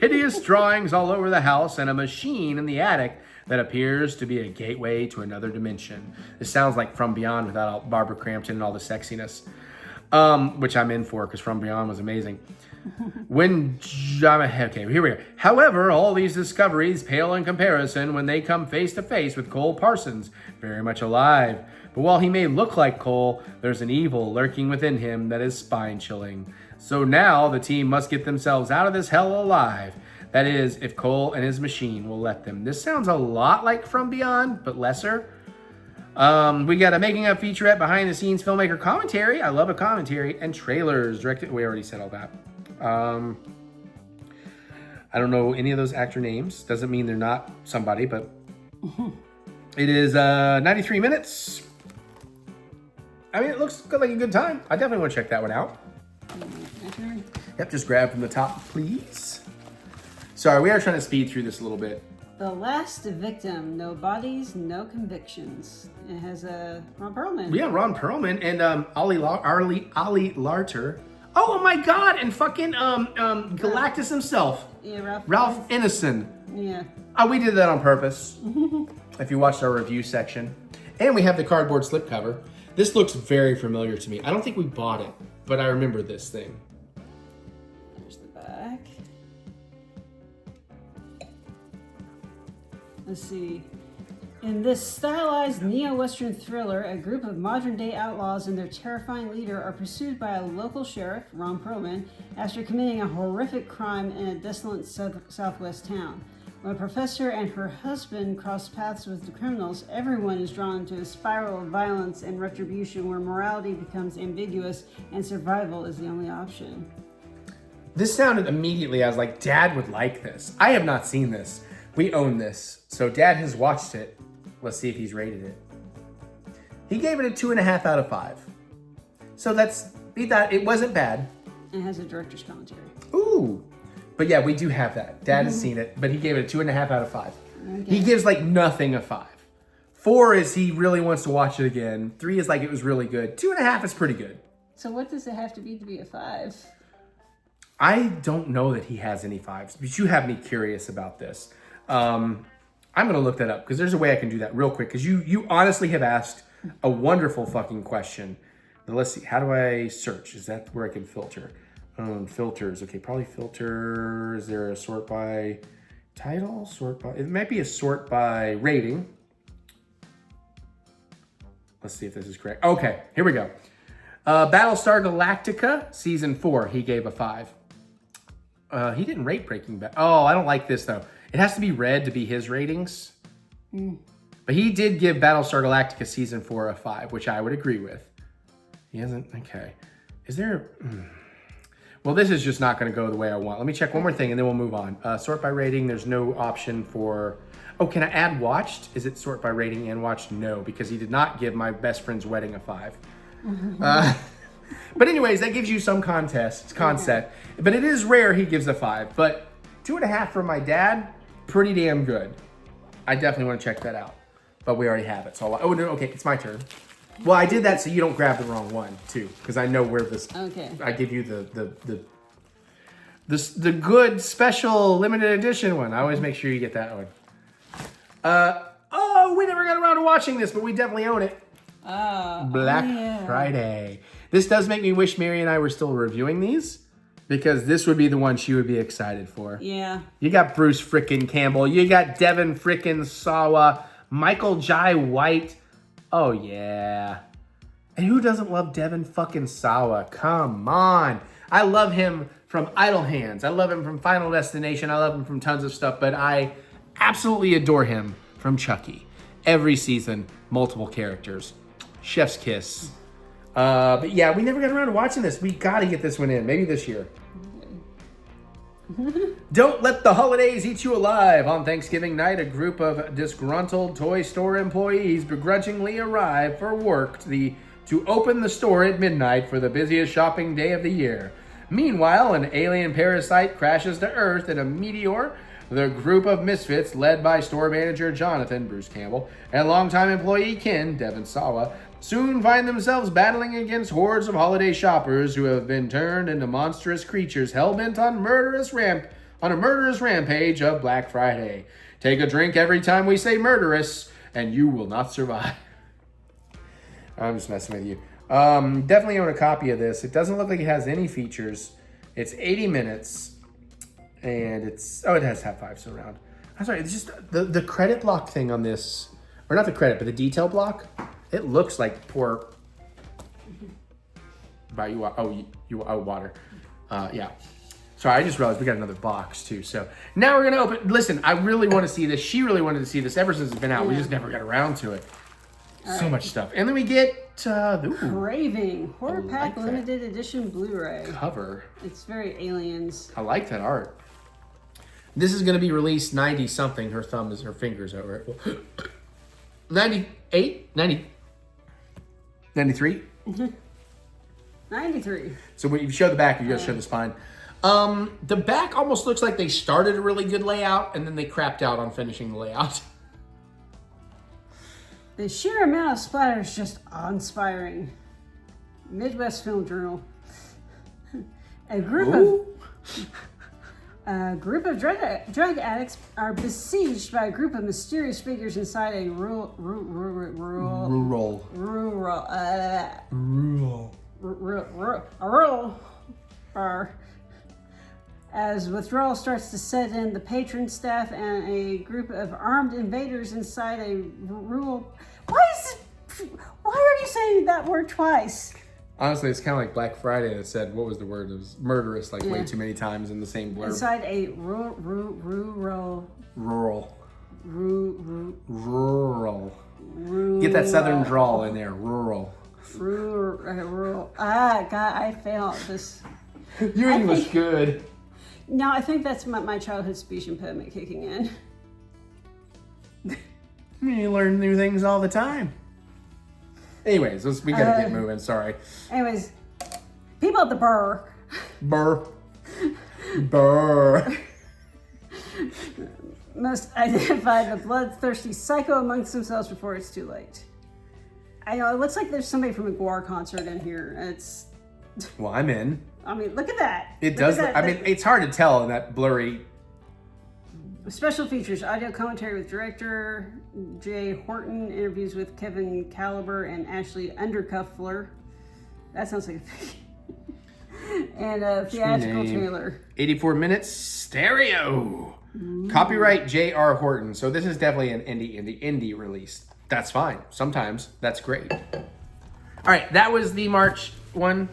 hideous drawings all over the house, and a machine in the attic that appears to be a gateway to another dimension. This sounds like From Beyond without Barbara Crampton and all the sexiness, which I'm in for because From Beyond was amazing. Okay, here we go. However, all these discoveries pale in comparison when they come face to face with Cole Parsons, very much alive. But while he may look like Cole, there's an evil lurking within him that is spine-chilling. So now the team must get themselves out of this hell alive. That is, if Cole and his machine will let them. This sounds a lot like From Beyond, but lesser. We got a making of featurette, behind the scenes filmmaker commentary. I love a commentary. And trailers directed. We already said all that. I don't know any of those actor names. Doesn't mean they're not somebody, but it is 93 minutes. I mean, it looks like a good time. I definitely want to check that one out. Yep, just grab from the top, please. Sorry, we are trying to speed through this a little bit. The Last Victim, No Bodies, No Convictions. It has Ron Perlman. Yeah, Ron Perlman and Ali Larter. Oh my God, and fucking Galactus himself. Yeah, Ralph Ineson. Yeah. Oh, we did that on purpose. If you watched our review section. And we have the cardboard slipcover. This looks very familiar to me. I don't think we bought it, but I remember this thing. There's the back. Let's see. In this stylized neo-Western thriller, a group of modern-day outlaws and their terrifying leader are pursued by a local sheriff, Ron Perlman, after committing a horrific crime in a desolate southwest town. When a professor and her husband cross paths with the criminals, everyone is drawn into a spiral of violence and retribution where morality becomes ambiguous and survival is the only option. This sounded immediately, I was like, Dad would like this. I have not seen this. We own this. So Dad has watched it. Let's see if he's rated it. He gave it a 2.5 out of 5. So he thought it wasn't bad. It has a director's commentary. Ooh. But yeah, we do have that. Dad has seen it, but he gave it a 2.5 out of 5. Okay. He gives like nothing a 5. 4 is he really wants to watch it again. 3 is like it was really good. 2.5 is pretty good. So what does it have to be a 5? I don't know that he has any 5s, but you have me curious about this. I'm going to look that up because there's a way I can do that real quick because you honestly have asked a wonderful fucking question. But let's see. How do I search? Is that where I can filter? Filters. Okay, probably filter. Is there a sort by title? Sort by... It might be a sort by rating. Let's see if this is correct. Okay, here we go. Battlestar Galactica, Season 4, he gave a 5. He didn't rate Breaking Bad. Oh, I don't like this, though. It has to be red to be his ratings. But he did give Battlestar Galactica Season 4 a 5, which I would agree with. He hasn't... Okay. Is there... Well, this is just not going to go the way I want. Let me check one more thing, and then we'll move on. Sort by rating. There's no option for... Oh, can I add watched? Is it sort by rating and watched? No, because he did not give My Best Friend's Wedding a 5. But anyways, that gives you some concept. But it is rare he gives a 5. But 2.5 for my dad, pretty damn good. I definitely want to check that out. But we already have it. So oh no, okay, it's my turn. Well, I did that so you don't grab the wrong one too, because I know where this. Okay. I give you the good special limited edition one. I always make sure you get that one. Oh, we never got around to watching this, but we definitely own it. Black Friday. This does make me wish Mary and I were still reviewing these, because this would be the one she would be excited for. Yeah. You got Bruce frickin' Campbell. You got Devin frickin' Sawa. Michael Jai White. Oh, yeah. And who doesn't love Devin fucking Sawa? Come on. I love him from Idle Hands. I love him from Final Destination. I love him from tons of stuff, but I absolutely adore him from Chucky. Every season, multiple characters. Chef's kiss. But yeah, we never got around to watching this. We got to get this one in. Maybe this year. Don't let the holidays eat you alive. On Thanksgiving night, a group of disgruntled toy store employees begrudgingly arrive for work to open the store at midnight for the busiest shopping day of the year. Meanwhile, an alien parasite crashes to Earth in a meteor. The group of misfits, led by store manager Jonathan, Bruce Campbell, and longtime employee Ken, Devin Sawa, soon find themselves battling against hordes of holiday shoppers who have been turned into monstrous creatures hell-bent on a murderous rampage of Black Friday. Take a drink every time we say murderous, and you will not survive. I'm just messing with you. Definitely own a copy of this. It doesn't look like it has any features. It's 80 minutes, and it has half 5 surround. I'm sorry, it's just the credit block thing on this, or not the credit, but the detail block. It looks like poor. Water. Yeah. Sorry, I just realized we got another box too. So now we're gonna open. Listen, I really want to see this. She really wanted to see this ever since it's been out. Yeah. We just never got around to it. So much stuff, and then we get Craving Horror Pack Limited Edition Blu-ray cover. It's very Aliens. I like that art. This is gonna be released 90 something. Her fingers over it. 98, 90. 93? 93. So when you show the back, you gotta show the spine. The back almost looks like they started a really good layout and then they crapped out on finishing the layout. The sheer amount of splatter is just awe-inspiring. Midwest Film Journal. A group of drug addicts are besieged by a group of mysterious figures inside a rural bar. As withdrawal starts to set in, the patron staff and a group of armed invaders inside a rural... Why are you saying that word twice? Honestly, it's kind of like Black Friday that said, what was the word? It was murderous, like way too many times in the same blurb. Inside a rural. Get that southern drawl in there. Rural. Ah, God, I failed this. Your English good. No, I think that's my childhood speech impediment kicking in. You learn new things all the time. Anyways, we gotta get moving. Sorry. Anyways, people at the bar. Burr. Must identify the bloodthirsty psycho amongst themselves before it's too late. I know, it looks like there's somebody from a Guar concert in here. It's... Well, I'm in. I mean, look at that. It does. I mean, it's hard to tell in that blurry. Special features, audio commentary with director Jay Horton, interviews with Kevin Caliber and Ashley Undercuffler. That sounds like a thing. And a theatrical trailer. 84 minutes, stereo. Ooh. Copyright J.R. Horton. So this is definitely an indie release. That's fine. Sometimes that's great. All right, that was the March one.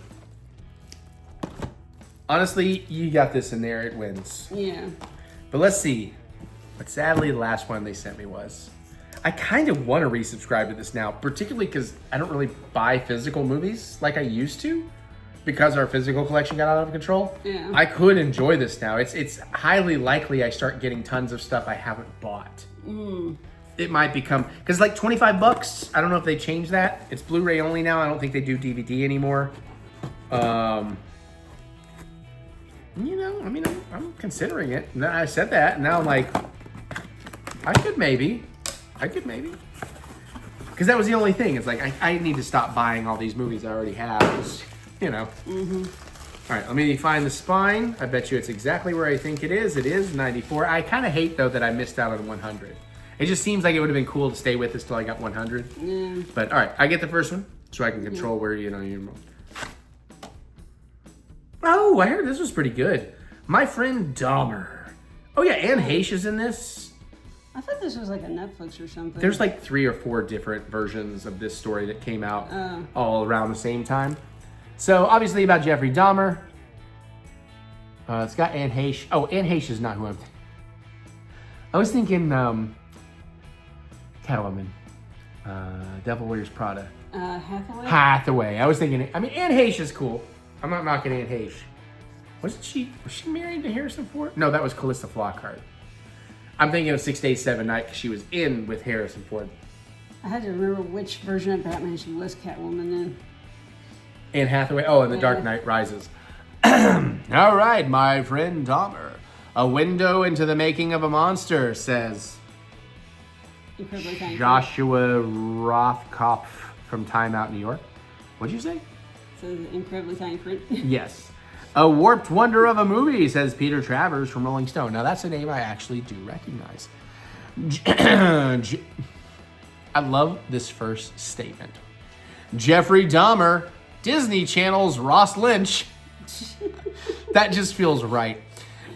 Honestly, you got this in there, it wins. Yeah. But let's see. But sadly, the last one they sent me was... I kind of want to resubscribe to this now, particularly because I don't really buy physical movies like I used to, because our physical collection got out of control. Yeah. I could enjoy this now. It's highly likely I start getting tons of stuff I haven't bought. It might become... Because like $25, I don't know if they changed that. It's Blu-ray only now. I don't think they do DVD anymore. You know, I mean, I'm considering it. And then I said that, and now I'm like, I could maybe. Because that was the only thing. It's like, I need to stop buying all these movies I already have. It's, you know. All right, let me find the spine. I bet you it's exactly where I think it is. It is 94. I kind of hate, though, that I missed out on 100. It just seems like it would have been cool to stay with this till I got 100. But, all right, I get the first one, so I can control where, you know, you're... Oh, I heard this was pretty good. My Friend Dahmer. Oh yeah, Anne Heche is in this. I thought this was like a Netflix or something. There's like 3 or 4 different versions of this story that came out all around the same time. So obviously about Jeffrey Dahmer. It's got Anne Heche. Oh, Anne Heche is not who I'm thinking. I was thinking Catwoman. Devil Wears Prada. Hathaway. I was thinking, I mean, Anne Heche is cool. I'm not knocking Anne Heche. Was she married to Harrison Ford? No, that was Calista Flockhart. I'm thinking of 6 Days, 7 Nights because she was in with Harrison Ford. I had to remember which version of Batman she was Catwoman in. Anne Hathaway. Oh, and The Dark Knight Rises. All right, My Friend Dahmer. A window into the making of a monster, says Joshua Rothkopf from Time Out New York. What'd you say? So incredibly tiny print. Yes. A warped wonder of a movie, says Peter Travers from Rolling Stone. Now, that's a name I actually do recognize. I love this first statement. Jeffrey Dahmer, Disney Channel's Ross Lynch. That just feels right.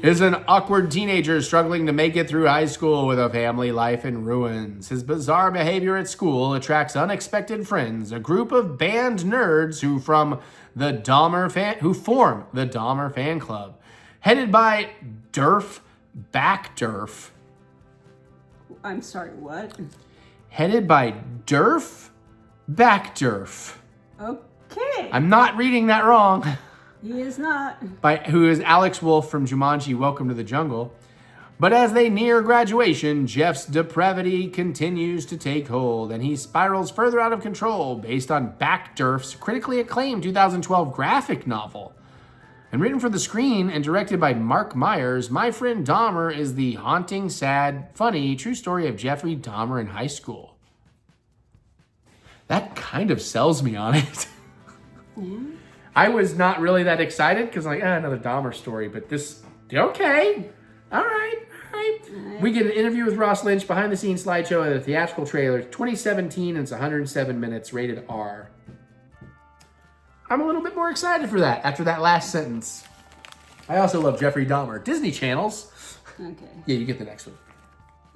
Is an awkward teenager struggling to make it through high school with a family life in ruins. His bizarre behavior at school attracts unexpected friends, a group of banned nerds who form the Dahmer fan club, headed by Durf Backdurf. I'm sorry, what? Headed by Durf Backdurf. Okay. I'm not reading that wrong. He is not. Who is Alex Wolf from Jumanji, Welcome to the Jungle. But as they near graduation, Jeff's depravity continues to take hold, and he spirals further out of control based on Backdurf's critically acclaimed 2012 graphic novel. And written for the screen and directed by Mark Myers, My Friend Dahmer is the haunting, sad, funny, true story of Jeffrey Dahmer in high school. That kind of sells me on it. Yeah. I was not really that excited because I'm like, another Dahmer story, but this, okay. All right. We get an interview with Ross Lynch, behind the scenes slideshow, and a theatrical trailer. 2017, and it's 107 minutes, rated R. I'm a little bit more excited for that after that last sentence. I also love Jeffrey Dahmer. Disney channels. Okay. Yeah, you get the next one.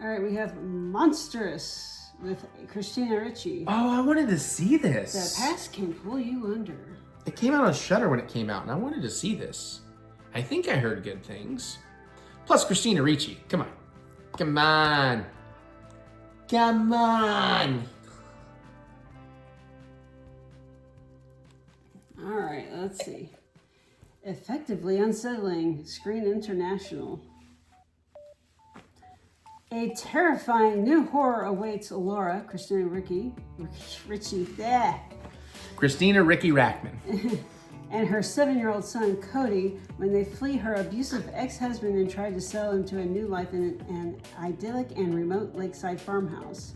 All right, we have Monstrous with Christina Ricci. Oh, I wanted to see this. The past can pull you under. It came out on Shudder when it came out, and I wanted to see this. I think I heard good things. Plus Christina Ricci. Come on. Come on. Come on. All right, let's see. Effectively Unsettling, Screen International. A terrifying new horror awaits Laura, Christina Ricci, Christina Ricci Rackman. and her 7-year-old son, Cody, when they flee her abusive ex-husband and try to settle into a new life in an idyllic and remote lakeside farmhouse.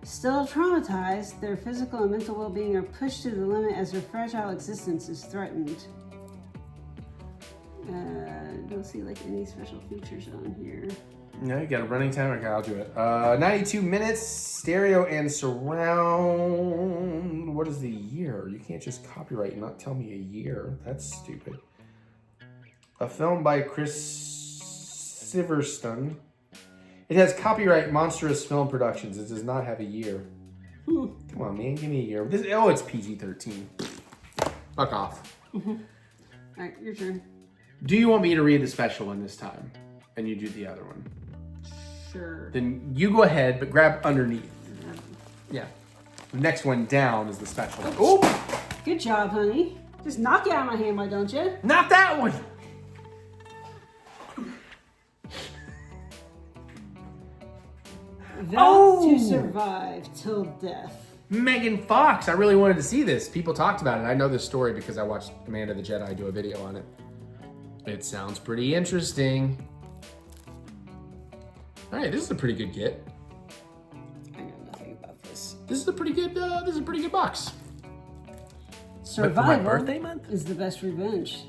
Still traumatized, their physical and mental well-being are pushed to the limit as their fragile existence is threatened. Don't see like any special features on here. No, you got a running time. Okay, I'll do it. 92 minutes, stereo and surround. What is the year? You can't just copyright and not tell me a year. That's stupid. A film by Chris Siverston. It has copyright Monstrous Film Productions. It does not have a year. Come on, man, give me a year. It's PG-13. Fuck off. All right, your turn. Do you want me to read the special one this time? And you do the other one? Sure. Then you go ahead, but grab underneath. Yeah. The next one down is the special one. Oh! Good job, honey. Just knock it out of my hand, why don't you? Not that one! Vow to survive till death. Megan Fox. I really wanted to see this. People talked about it. I know this story because I watched Amanda the Jedi do a video on it. It sounds pretty interesting. All right, this is a pretty good get. I know nothing about this. This is a pretty good. This is a pretty good box. Survival But for my birthday month is the best revenge.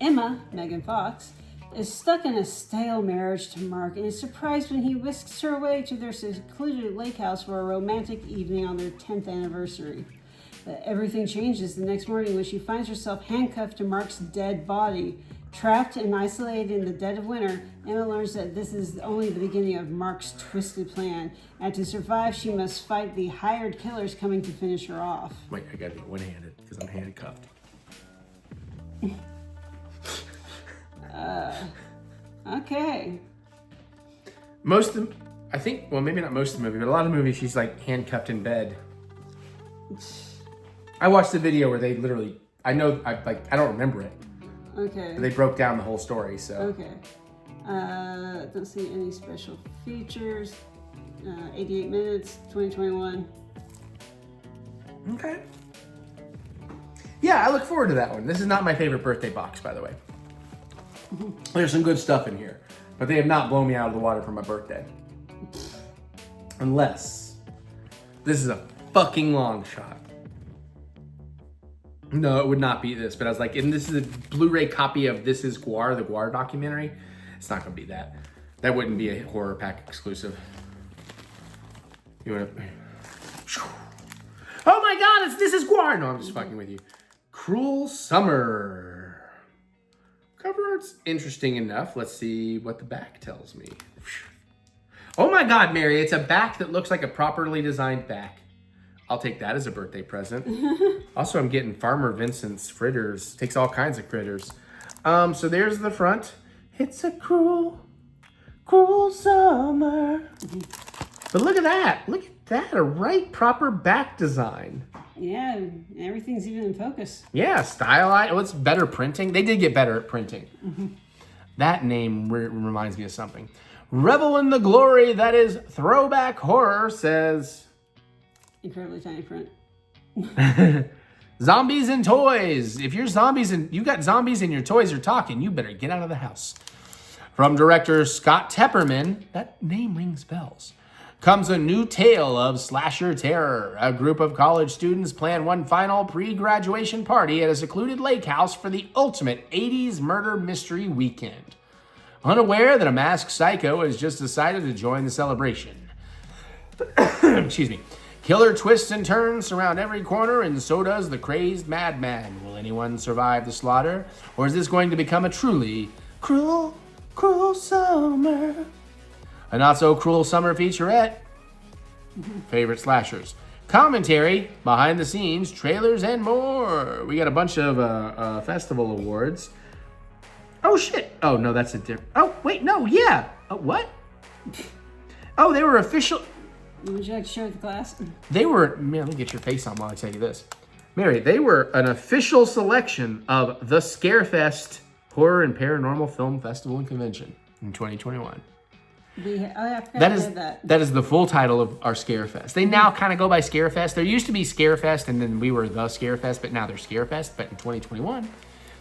Emma, Megan Fox, is stuck in a stale marriage to Mark and is surprised when he whisks her away to their secluded lake house for a romantic evening on their 10th anniversary. But everything changes the next morning when she finds herself handcuffed to Mark's dead body. Trapped and isolated in the dead of winter, Emma learns that this is only the beginning of Mark's twisted plan, and to survive, she must fight the hired killers coming to finish her off. Wait, I gotta be one-handed because I'm handcuffed. Okay. Most of them, I think, well, maybe not most of the movie, but a lot of movies, she's like handcuffed in bed. I watched the video where they literally, I don't remember it. Okay. But they broke down the whole story, so. Okay. Don't see any special features. 88 minutes, 2021. Okay. Yeah, I look forward to that one. This is not my favorite birthday box, by the way. There's some good stuff in here, but they have not blown me out of the water for my birthday. Unless this is a fucking long shot. No, it would not be this, but I was like, and this is a Blu-ray copy of This Is Gwar, the Gwar documentary. It's not gonna be that. That wouldn't be a horror pack exclusive. You wanna... Oh my God, it's This Is Gwar! No, I'm just fucking with you. Cruel Summer. Cover art's interesting enough. Let's see what the back tells me. Oh my God, Mary, it's a back that looks like a properly designed back. I'll take that as a birthday present. Also, I'm getting Farmer Vincent's fritters. Takes all kinds of critters. So there's the front. It's a cruel, cruel summer. But look at that. Look at that. A right proper back design. Yeah, everything's even in focus. Yeah, stylized. Oh, it's better printing. They did get better at printing. That name reminds me of something. Revel in the glory that is throwback horror, says... Incredibly tiny print. Zombies and toys. If you're zombies and you got zombies and your toys are talking, you better get out of the house. From director Scott Tepperman, that name rings bells, comes a new tale of slasher terror. A group of college students plan one final pre-graduation party at a secluded lake house for the ultimate 80s murder mystery weekend. Unaware that a masked psycho has just decided to join the celebration. Excuse me. Killer twists and turns surround every corner, and so does the crazed madman. Will anyone survive the slaughter, or is this going to become a truly Cruel, cruel summer. A not so cruel summer featurette. Favorite slashers. Commentary, behind the scenes, trailers, and more. We got a bunch of festival awards. Oh shit. Oh no, that's a different. Oh wait, no, yeah. Oh, what? Oh, they were official. Would you like to share with the class? They were, man, let me get your face on while I tell you this. Mary, they were an official selection of the Scarefest Horror and Paranormal Film Festival and Convention in 2021. That is the full title of our Scarefest. They now kind of go by Scarefest. There used to be Scarefest, and then we were the Scarefest, but now they're Scarefest, but in 2021.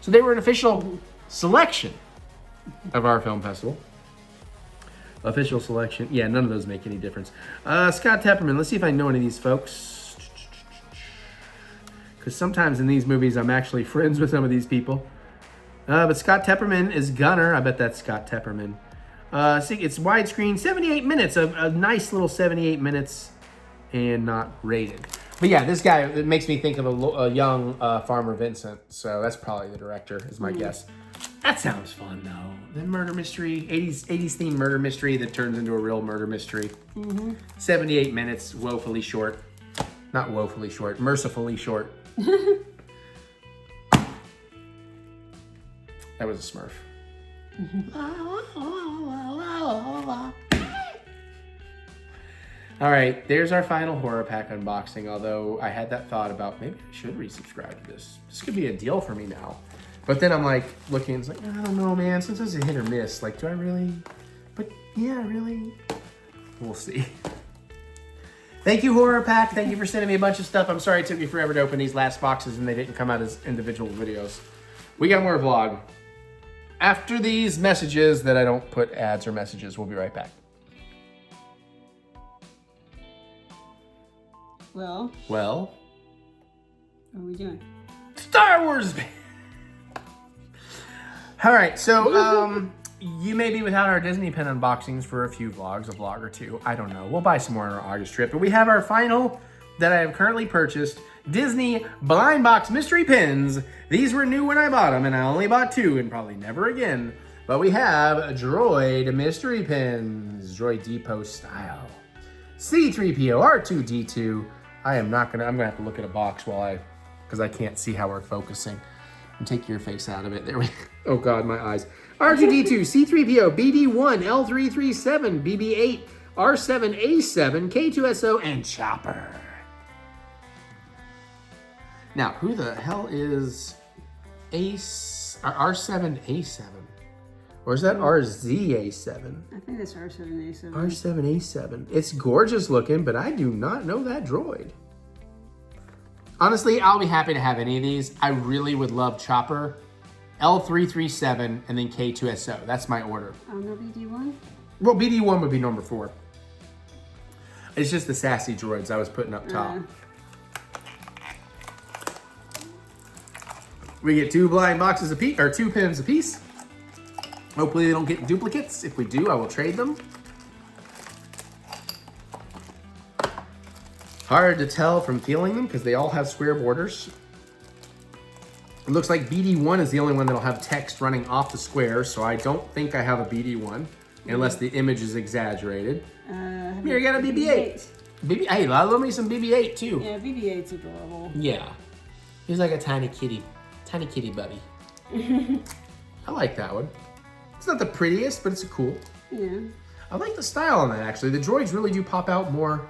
So they were an official selection of our film festival. Official selection. Yeah, none of those make any difference. Scott Tepperman. Let's see if I know any of these folks. Because sometimes in these movies, I'm actually friends with some of these people. But Scott Tepperman is Gunner. I bet that's Scott Tepperman. See, it's widescreen, 78 minutes. A nice little 78 minutes and not rated. But yeah, this guy, it makes me think of a young Farmer Vincent. So that's probably the director, is my guess. That sounds fun, though. The murder mystery, 80s themed murder mystery that turns into a real murder mystery. 78 minutes, woefully short. Not woefully short, mercifully short. That was a Smurf. All right, there's our final horror pack unboxing, although I had that thought about maybe I should resubscribe to this. This could be a deal for me now. But then I'm like looking, it's like, I don't know, man. Sometimes it's a hit or miss. Like, do I really? But yeah, really? We'll see. Thank you, Horror Pack. Thank you for sending me a bunch of stuff. I'm sorry it took me forever to open these last boxes and they didn't come out as individual videos. We got more vlog. After these messages that I don't put ads or messages, we'll be right back. Well, what are we doing? Star Wars! All right, so you may be without our Disney pen unboxings for a few vlogs, a vlog or two. I don't know. We'll buy some more on our August trip. But we have our final that I have currently purchased Disney blind box mystery pins. These were new when I bought them, and I only bought 2 and probably never again. But we have Droid mystery pins, Droid Depot style. C-3PO, R2-D2. I'm gonna have to look at a box because I can't see how we're focusing. And take your face out of it. There we go. Oh God, my eyes. R2-D2, C-3PO, BD-1, L337, BB-8, R7-A7, K2SO, and Chopper. Now, who the hell is R7-A7? Or is that RZ-A7? I think that's R7-A7. R7-A7. It's gorgeous looking, but I do not know that droid. Honestly, I'll be happy to have any of these. I really would love Chopper, L337, and then K2SO. That's my order. Oh, no BD-1? Well, BD-1 would be number 4. It's just the sassy droids I was putting up top. We get 2 blind boxes a piece, or 2 pins a piece. Hopefully they don't get duplicates. If we do, I will trade them. Hard to tell from feeling them because they all have square borders. It looks like BD-1 is the only one that'll have text running off the square, so I don't think I have a BD-1 unless the image is exaggerated. Here, you got a BB-8. Hey, I love me some BB-8 too. Yeah, BB-8's adorable. Yeah. He's like a tiny kitty buddy. I like that one. It's not the prettiest, but it's cool. Yeah. I like the style on that, actually. The droids really do pop out more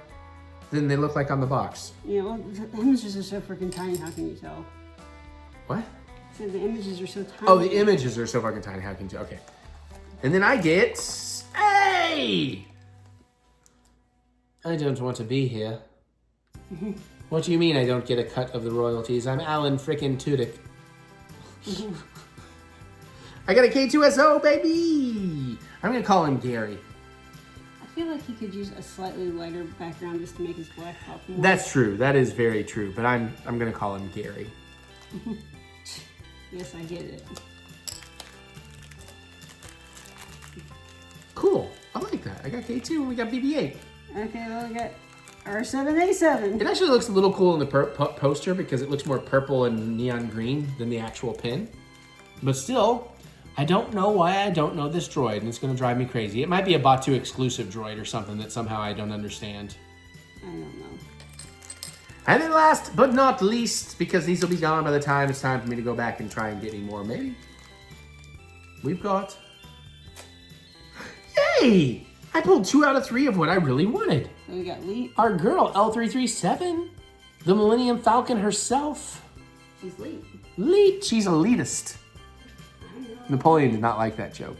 than they look like on the box. Yeah, well, the images are so freaking tiny, how can you tell? What? So the images are so tiny. Oh, the images are so fucking tiny, how can you tell? Okay. And then I get... Hey! I don't want to be here. What do you mean I don't get a cut of the royalties? I'm Alan frickin' Tudyk. I got a K2SO, baby! I'm gonna call him Gary. I feel like he could use a slightly lighter background just to make his black pop more. That's true. That is very true. But I'm gonna call him Gary. Yes, I get it. Cool. I like that. I got K2 and we got BB-8. Okay, well, we got R7-A7. It actually looks a little cool in the poster because it looks more purple and neon green than the actual pin. But still, I don't know why I don't know this droid, and it's going to drive me crazy. It might be a Batu exclusive droid or something that somehow I don't understand. I don't know. And then last but not least, because these will be gone by the time it's time for me to go back and try and get any more, maybe, we've got... Yay! I pulled 2 out of 3 of what I really wanted. So we got Leet. Our girl, L337, the Millennium Falcon herself. She's Leet. Leet, she's elitist. Napoleon did not like that joke.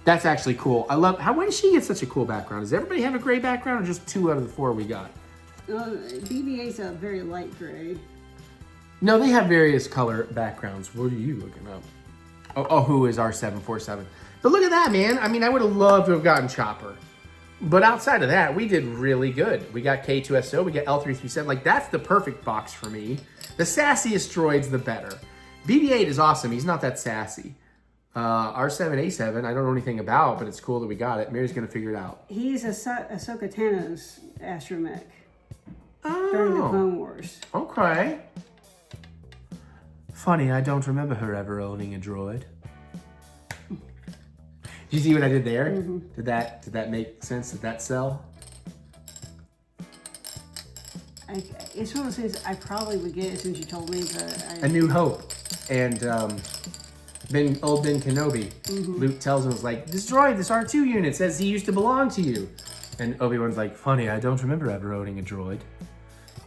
That's actually cool. I love, why does she get such a cool background? Does everybody have a gray background or just 2 out of the 4 we got? BB-8's a very light gray. No, they have various color backgrounds. What are you looking up? Oh, who is R747? But look at that, man. I mean, I would have loved to have gotten Chopper. But outside of that, we did really good. We got K2SO, we got L337. Like, that's the perfect box for me. The sassiest droid's the better. BB-8 is awesome. He's not that sassy. R7A7, I don't know anything about, but it's cool that we got it. Mary's going to figure it out. He's Ahsoka Tano's astromech Oh. during the Clone Wars. Okay. Funny, I don't remember her ever owning a droid. Did you see what I did there? Mm-hmm. Did that make sense? Did that sell? It's one of those things I probably would get it since you told me, but A New Hope. And Ben Kenobi. Mm-hmm. Luke tells him, like, this droid, this R2 unit says he used to belong to you. And Obi-Wan's like, funny, I don't remember ever owning a droid.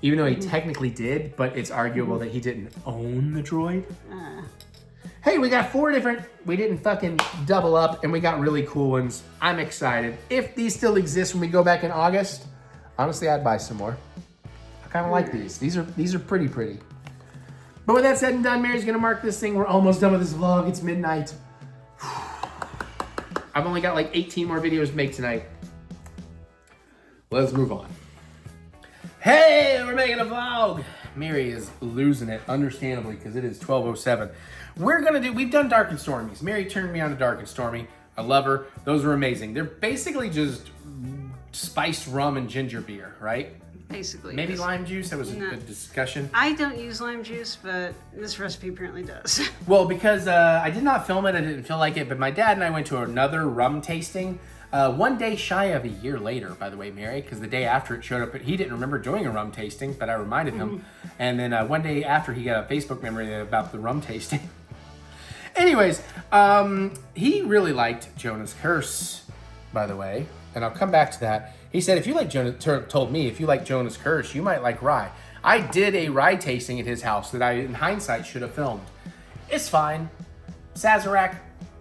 Even though he technically did, but it's arguable that he didn't own the droid. Hey, we got 4 different, we didn't fucking double up, and we got really cool ones. I'm excited. If these still exist when we go back in August, honestly, I'd buy some more. I kind of like these. These are pretty. But with that said and done, Mary's gonna mark this thing. We're almost done with this vlog. It's midnight. I've only got like 18 more videos to make tonight. Let's move on. Hey, we're making a vlog. Mary is losing it, understandably, because it is 12:07. We've done Dark and Stormies. Mary turned me on to Dark and Stormy. I love her. Those are amazing. They're basically just spiced rum and ginger beer, right? basically. Maybe lime juice? That was a good discussion. I don't use lime juice, but this recipe apparently does. Well, because I did not film it, I didn't feel like it, but my dad and I went to another rum tasting one day shy of a year later, by the way, Mary, because the day after it showed up, he didn't remember doing a rum tasting, but I reminded him. And then one day after, he got a Facebook memory about the rum tasting. Anyways, he really liked Jonah's Curse, by the way, and I'll come back to that. He said, if you like told me, if you like Jonah's Curse, you might like rye. I did a rye tasting at his house that I, in hindsight, should have filmed. It's fine. Sazerac,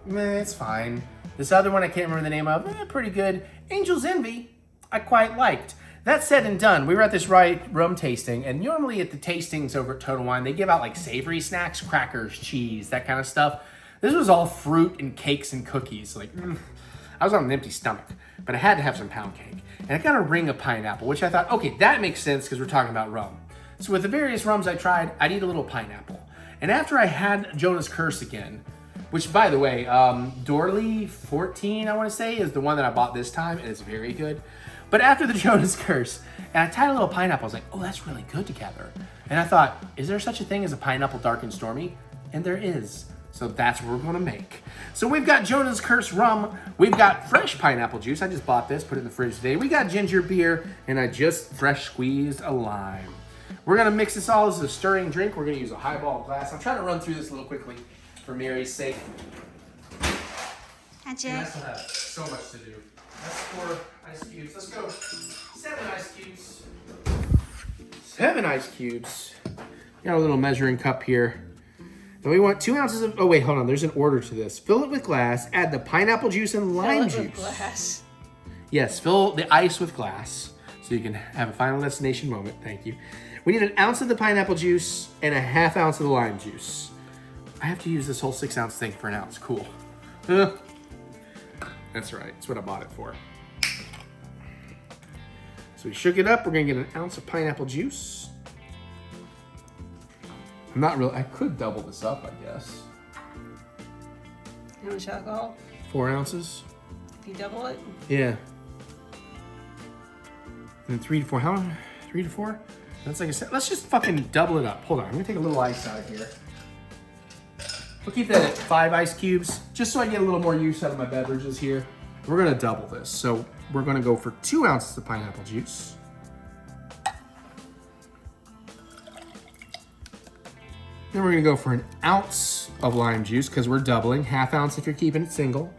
it's fine. This other one I can't remember the name of, pretty good. Angel's Envy, I quite liked. That said and done, we were at this rye rum tasting, and normally at the tastings over at Total Wine, they give out like savory snacks, crackers, cheese, that kind of stuff. This was all fruit and cakes and cookies. Like, I was on an empty stomach, but I had to have some pound cake. And I got a ring of pineapple, which I thought, okay, that makes sense because we're talking about rum. So with the various rums I tried, I'd eat a little pineapple. And after I had Jonah's Curse again, which, by the way, Dorley 14, I want to say, is the one that I bought this time, and it's very good. But after the Jonah's Curse, and I tied a little pineapple, I was like, oh, that's really good together. And I thought, is there such a thing as a Pineapple Dark and Stormy? And there is. So that's what we're going to make. So we've got Jonah's Curse rum. We've got fresh pineapple juice. I just bought this, put it in the fridge today. We got ginger beer, and I just fresh squeezed a lime. We're going to mix this all as a stirring drink. We're going to use a highball glass. I'm trying to run through this a little quickly for Mary's sake. Hi, Jay. I still have so much to do. That's 4 ice cubes. Let's go. 7 ice cubes. 7 ice cubes. Got a little measuring cup here. Then we want 2 ounces of, oh wait, hold on, there's an order to this. Fill it with glass, add the pineapple juice and lime juice. Fill it with glass. Yes, fill the ice with glass so you can have a Final Destination moment, thank you. We need 1 ounce of the pineapple juice and 1/2 ounce of the lime juice. I have to use this whole 6 ounce thing for 1 ounce, cool. That's right, that's what I bought it for. So we shook it up, we're gonna get 1 ounce of pineapple juice. I'm not really, I could double this up, I guess. How much alcohol? 4 ounces. If you double it? Yeah. And then 3 to 4, how long? 3 to 4? That's like I said, let's just fucking double it up. Hold on, I'm gonna take a little ice out of here. We'll keep that at 5 ice cubes, just so I get a little more use out of my beverages here. We're gonna double this. So we're gonna go for 2 ounces of pineapple juice. Then we're gonna go for 1 ounce of lime juice because we're doubling. 1/2 ounce if you're keeping it single.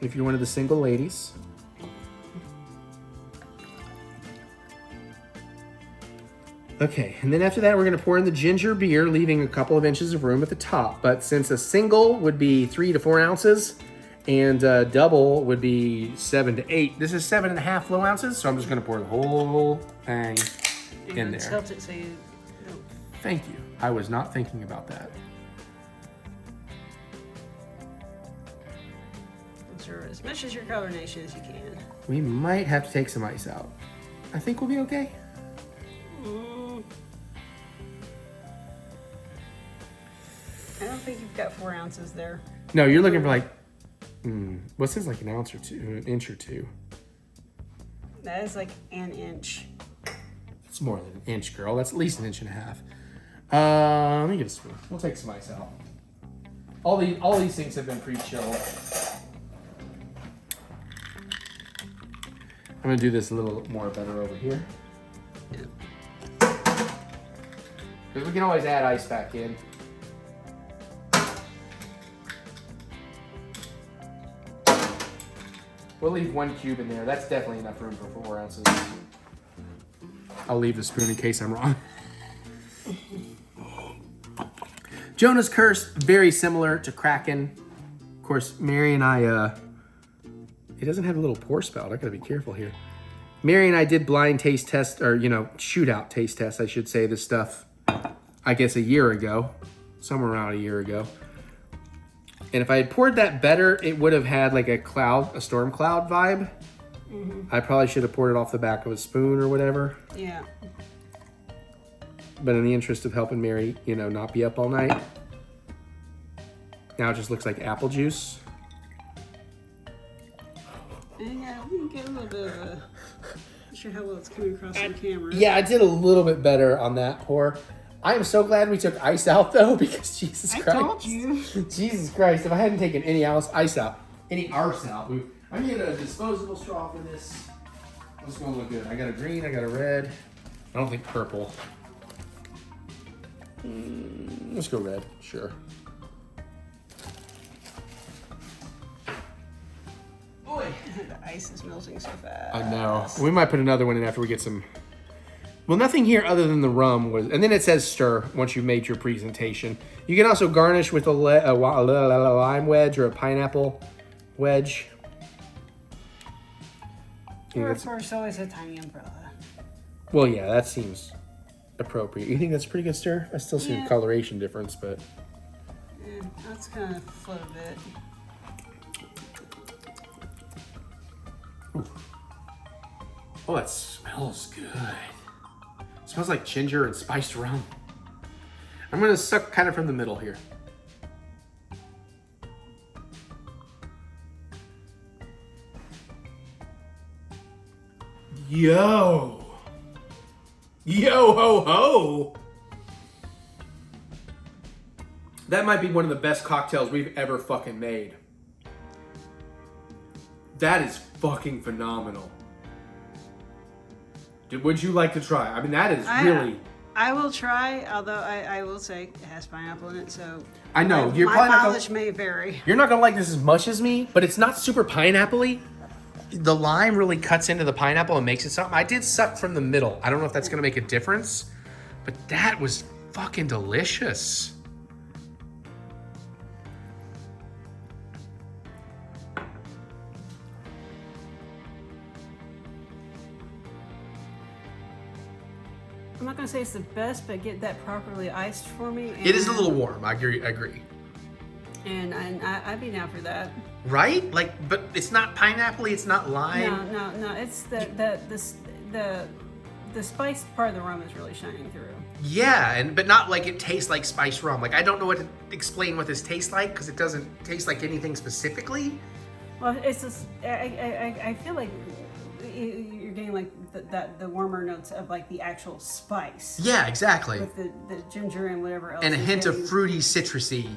If you're one of the single ladies. Okay, and then after that, we're gonna pour in the ginger beer, leaving a couple of inches of room at the top. But since a single would be 3 to 4 ounces, and double would be 7 to 8, this is 7.5 full ounces, so I'm just gonna pour the whole thing in there. Tilt it so you don't. Thank you. I was not thinking about that. Sure, as much as your carbonation as you can. We might have to take some ice out. I think we'll be okay. I don't think you've got 4 ounces there. No, you're looking for like, what's this, like 1 ounce or 2, an inch or 2? That is like 1 inch. It's more than 1 inch, girl. That's at least 1.5 inches. Let me get a spoon. We'll take some ice out. All these things have been pre-chilled. I'm gonna do this a little more better over here. Because we can always add ice back in. We'll leave 1 cube in there. That's definitely enough room for 4 ounces. I'll leave the spoon in case I'm wrong. Jonah's Curse, very similar to Kraken. Of course, Mary and I, it doesn't have a little pour spout. I gotta be careful here. Mary and I did blind taste test, or, shootout taste test, I should say, this stuff, I guess a year ago, somewhere around a year ago. And if I had poured that better, it would have had like a storm cloud vibe. I probably should have poured it off the back of a spoon or whatever. Yeah. But in the interest of helping Mary, not be up all night. Now it just looks like apple juice. Yeah, we can get a little bit of a... Not sure how well it's coming across on camera. Yeah, I did a little bit better on that pour. I am so glad we took ice out though, because Jesus Christ. I told you. Jesus Christ, if I hadn't taken any ice out, any arse out, I'm getting a disposable straw for this. What's going to look good? I got a green, I got a red. I don't think purple. Let's go red, sure. Boy. The ice is melting so fast. I know. We might put another one in after we get some. Well, nothing here other than the rum was, and then it says stir once you've made your presentation. You can also garnish with a lime wedge or a pineapple wedge. Or of course, always a tiny umbrella. Well, yeah, that seems appropriate. You think that's a pretty good stir? I still see a coloration difference, but. Yeah, that's kind of float a bit. Ooh. Oh, that smells good. It smells like ginger and spiced rum. I'm gonna suck kind of from the middle here. Yo ho ho. That might be one of the best cocktails we've ever fucking made. That is fucking phenomenal. Would you like to try? I mean, that is really... I will try, although I will say it has pineapple in it, so... I know, my you're probably not mileage may vary. You're not gonna like this as much as me, but it's not super pineapple-y. The lime really cuts into the pineapple and makes it something. I did suck from the middle. I don't know if that's gonna make a difference, but that was fucking delicious. I'm not gonna say it's the best, but get that properly iced for me. And, It is a little warm. I agree. And I'd be down for that. Right? But it's not pineapple-y. It's not lime. No. It's the spice part of the rum is really shining through. Yeah, but not like it tastes like spiced rum. Like I don't know what to explain what this tastes like because it doesn't taste like anything specifically. Well, it's just I feel like you're getting like the warmer notes of like the actual spice. Yeah, exactly. With the ginger and whatever else. And a hint of fruity, citrusy.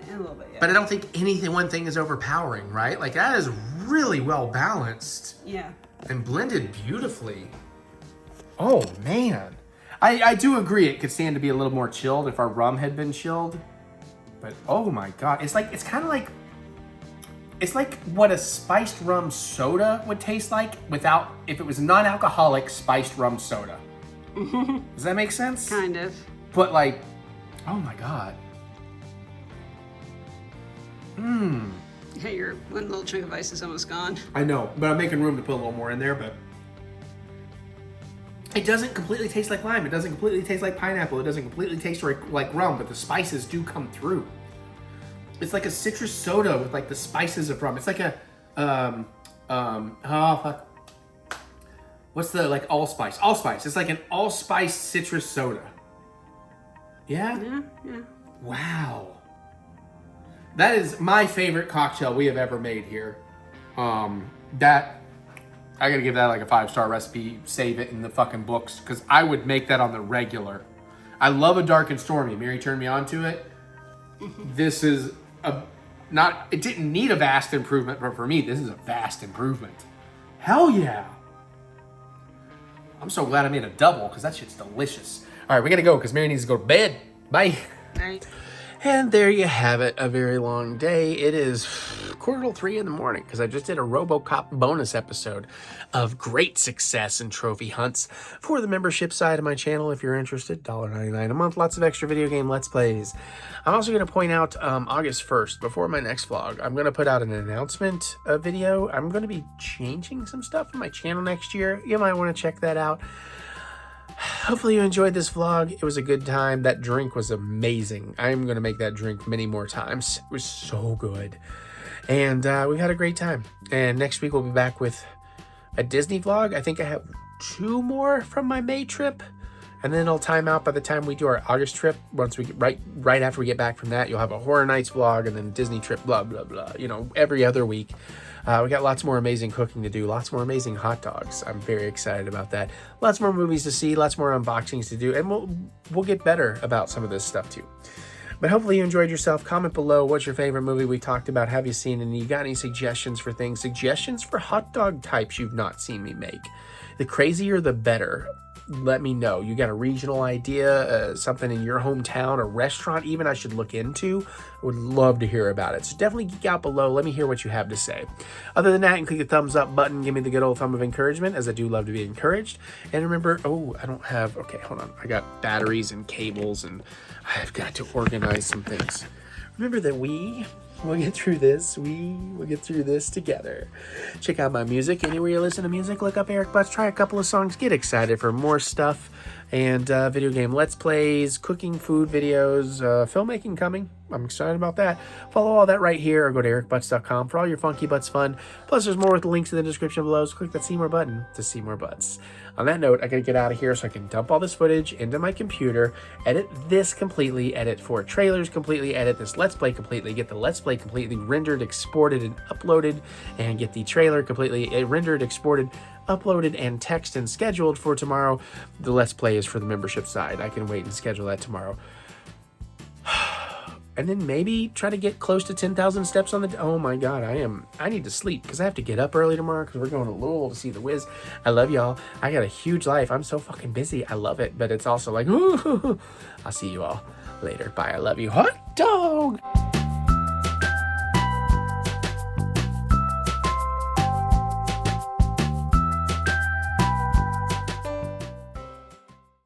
And a little bit, yeah. But I don't think one thing is overpowering, right? Like that is really well balanced. Yeah. And blended beautifully. Oh man. I do agree it could stand to be a little more chilled if our rum had been chilled. But oh my God, it's kind of like, it's like what a spiced rum soda would taste like if it was non-alcoholic spiced rum soda. Does that make sense? Kind of. But like, oh my God. Hey, your one little chunk of ice is almost gone. I know, but I'm making room to put a little more in there, but it doesn't completely taste like lime. It doesn't completely taste like pineapple. It doesn't completely taste like rum, but the spices do come through. It's like a citrus soda with like the spices of rum. It's like a, oh fuck. What's the, like allspice? Allspice. It's like an allspice citrus soda. Yeah? Yeah. Wow. That is my favorite cocktail we have ever made here. I gotta give that like a 5-star recipe, save it in the fucking books, because I would make that on the regular. I love a dark and stormy. Mary turned me on to it. This is it didn't need a vast improvement, but for me, this is a vast improvement. Hell yeah. I'm so glad I made a double, because that shit's delicious. All right, we gotta go, because Mary needs to go to bed. Bye. Right. And there you have it, a very long day. It is 2:45 in the morning because I just did a RoboCop bonus episode of great success and trophy hunts for the membership side of my channel. If you're interested, $1.99 a month, lots of extra video game Let's Plays. I'm also going to point out August 1st, before my next vlog, I'm going to put out an announcement video. I'm going to be changing some stuff on my channel next year. You might want to check that out. Hopefully you enjoyed this vlog. It was a good time. That drink was amazing. I'm going to make that drink many more times. It was so good. And we had a great time. And next week we'll be back with a Disney vlog. I think I have 2 more from my May trip. And then it'll time out by the time we do our August trip. Once we get right after we get back from that, you'll have a Horror Nights vlog and then Disney trip, blah, blah, blah. You know, every other week. We got lots more amazing cooking to do, lots more amazing hot dogs. I'm very excited about that. Lots more movies to see, lots more unboxings to do, and we'll get better about some of this stuff too. But hopefully you enjoyed yourself. Comment below what's your favorite movie we talked about. Have you seen any? You got any suggestions for things? Suggestions for hot dog types you've not seen me make. The crazier the better. Let me know. You got a regional idea, something in your hometown, a restaurant even I should look into? I would love to hear about it. So definitely geek out below. Let me hear what you have to say. Other than that, you can click the thumbs up button. Give me the good old thumb of encouragement, as I do love to be encouraged. And remember, I don't have, okay, hold on. I got batteries and cables, and I've got to organize some things. Remember that we'll get through this. We'll get through this together. Check out my music. Anywhere you listen to music, look up EricButts. Try a couple of songs. Get excited for more stuff. And video game Let's Plays, cooking, food videos, filmmaking coming. I'm excited about that. Follow all that right here, or go to ericbutts.com for all your funky butts fun. Plus, there's more with the links in the description below, so click that see more button to see more butts. On that note, I gotta get out of here so I can dump all this footage into my computer, edit this completely, edit 4 trailers completely, edit this Let's Play completely, get the Let's Play completely rendered, exported, and uploaded, and get the trailer completely rendered, exported, uploaded, and text and scheduled for tomorrow. The Let's Play is for the membership side. I can wait and schedule that tomorrow. And then maybe try to get close to 10,000 steps on the... Oh my God, I need to sleep because I have to get up early tomorrow because we're going to Louisville to see The Wiz. I love y'all. I got a huge life. I'm so fucking busy. I love it, but it's also like, ooh. I'll see you all later. Bye. I love you. Hot dog!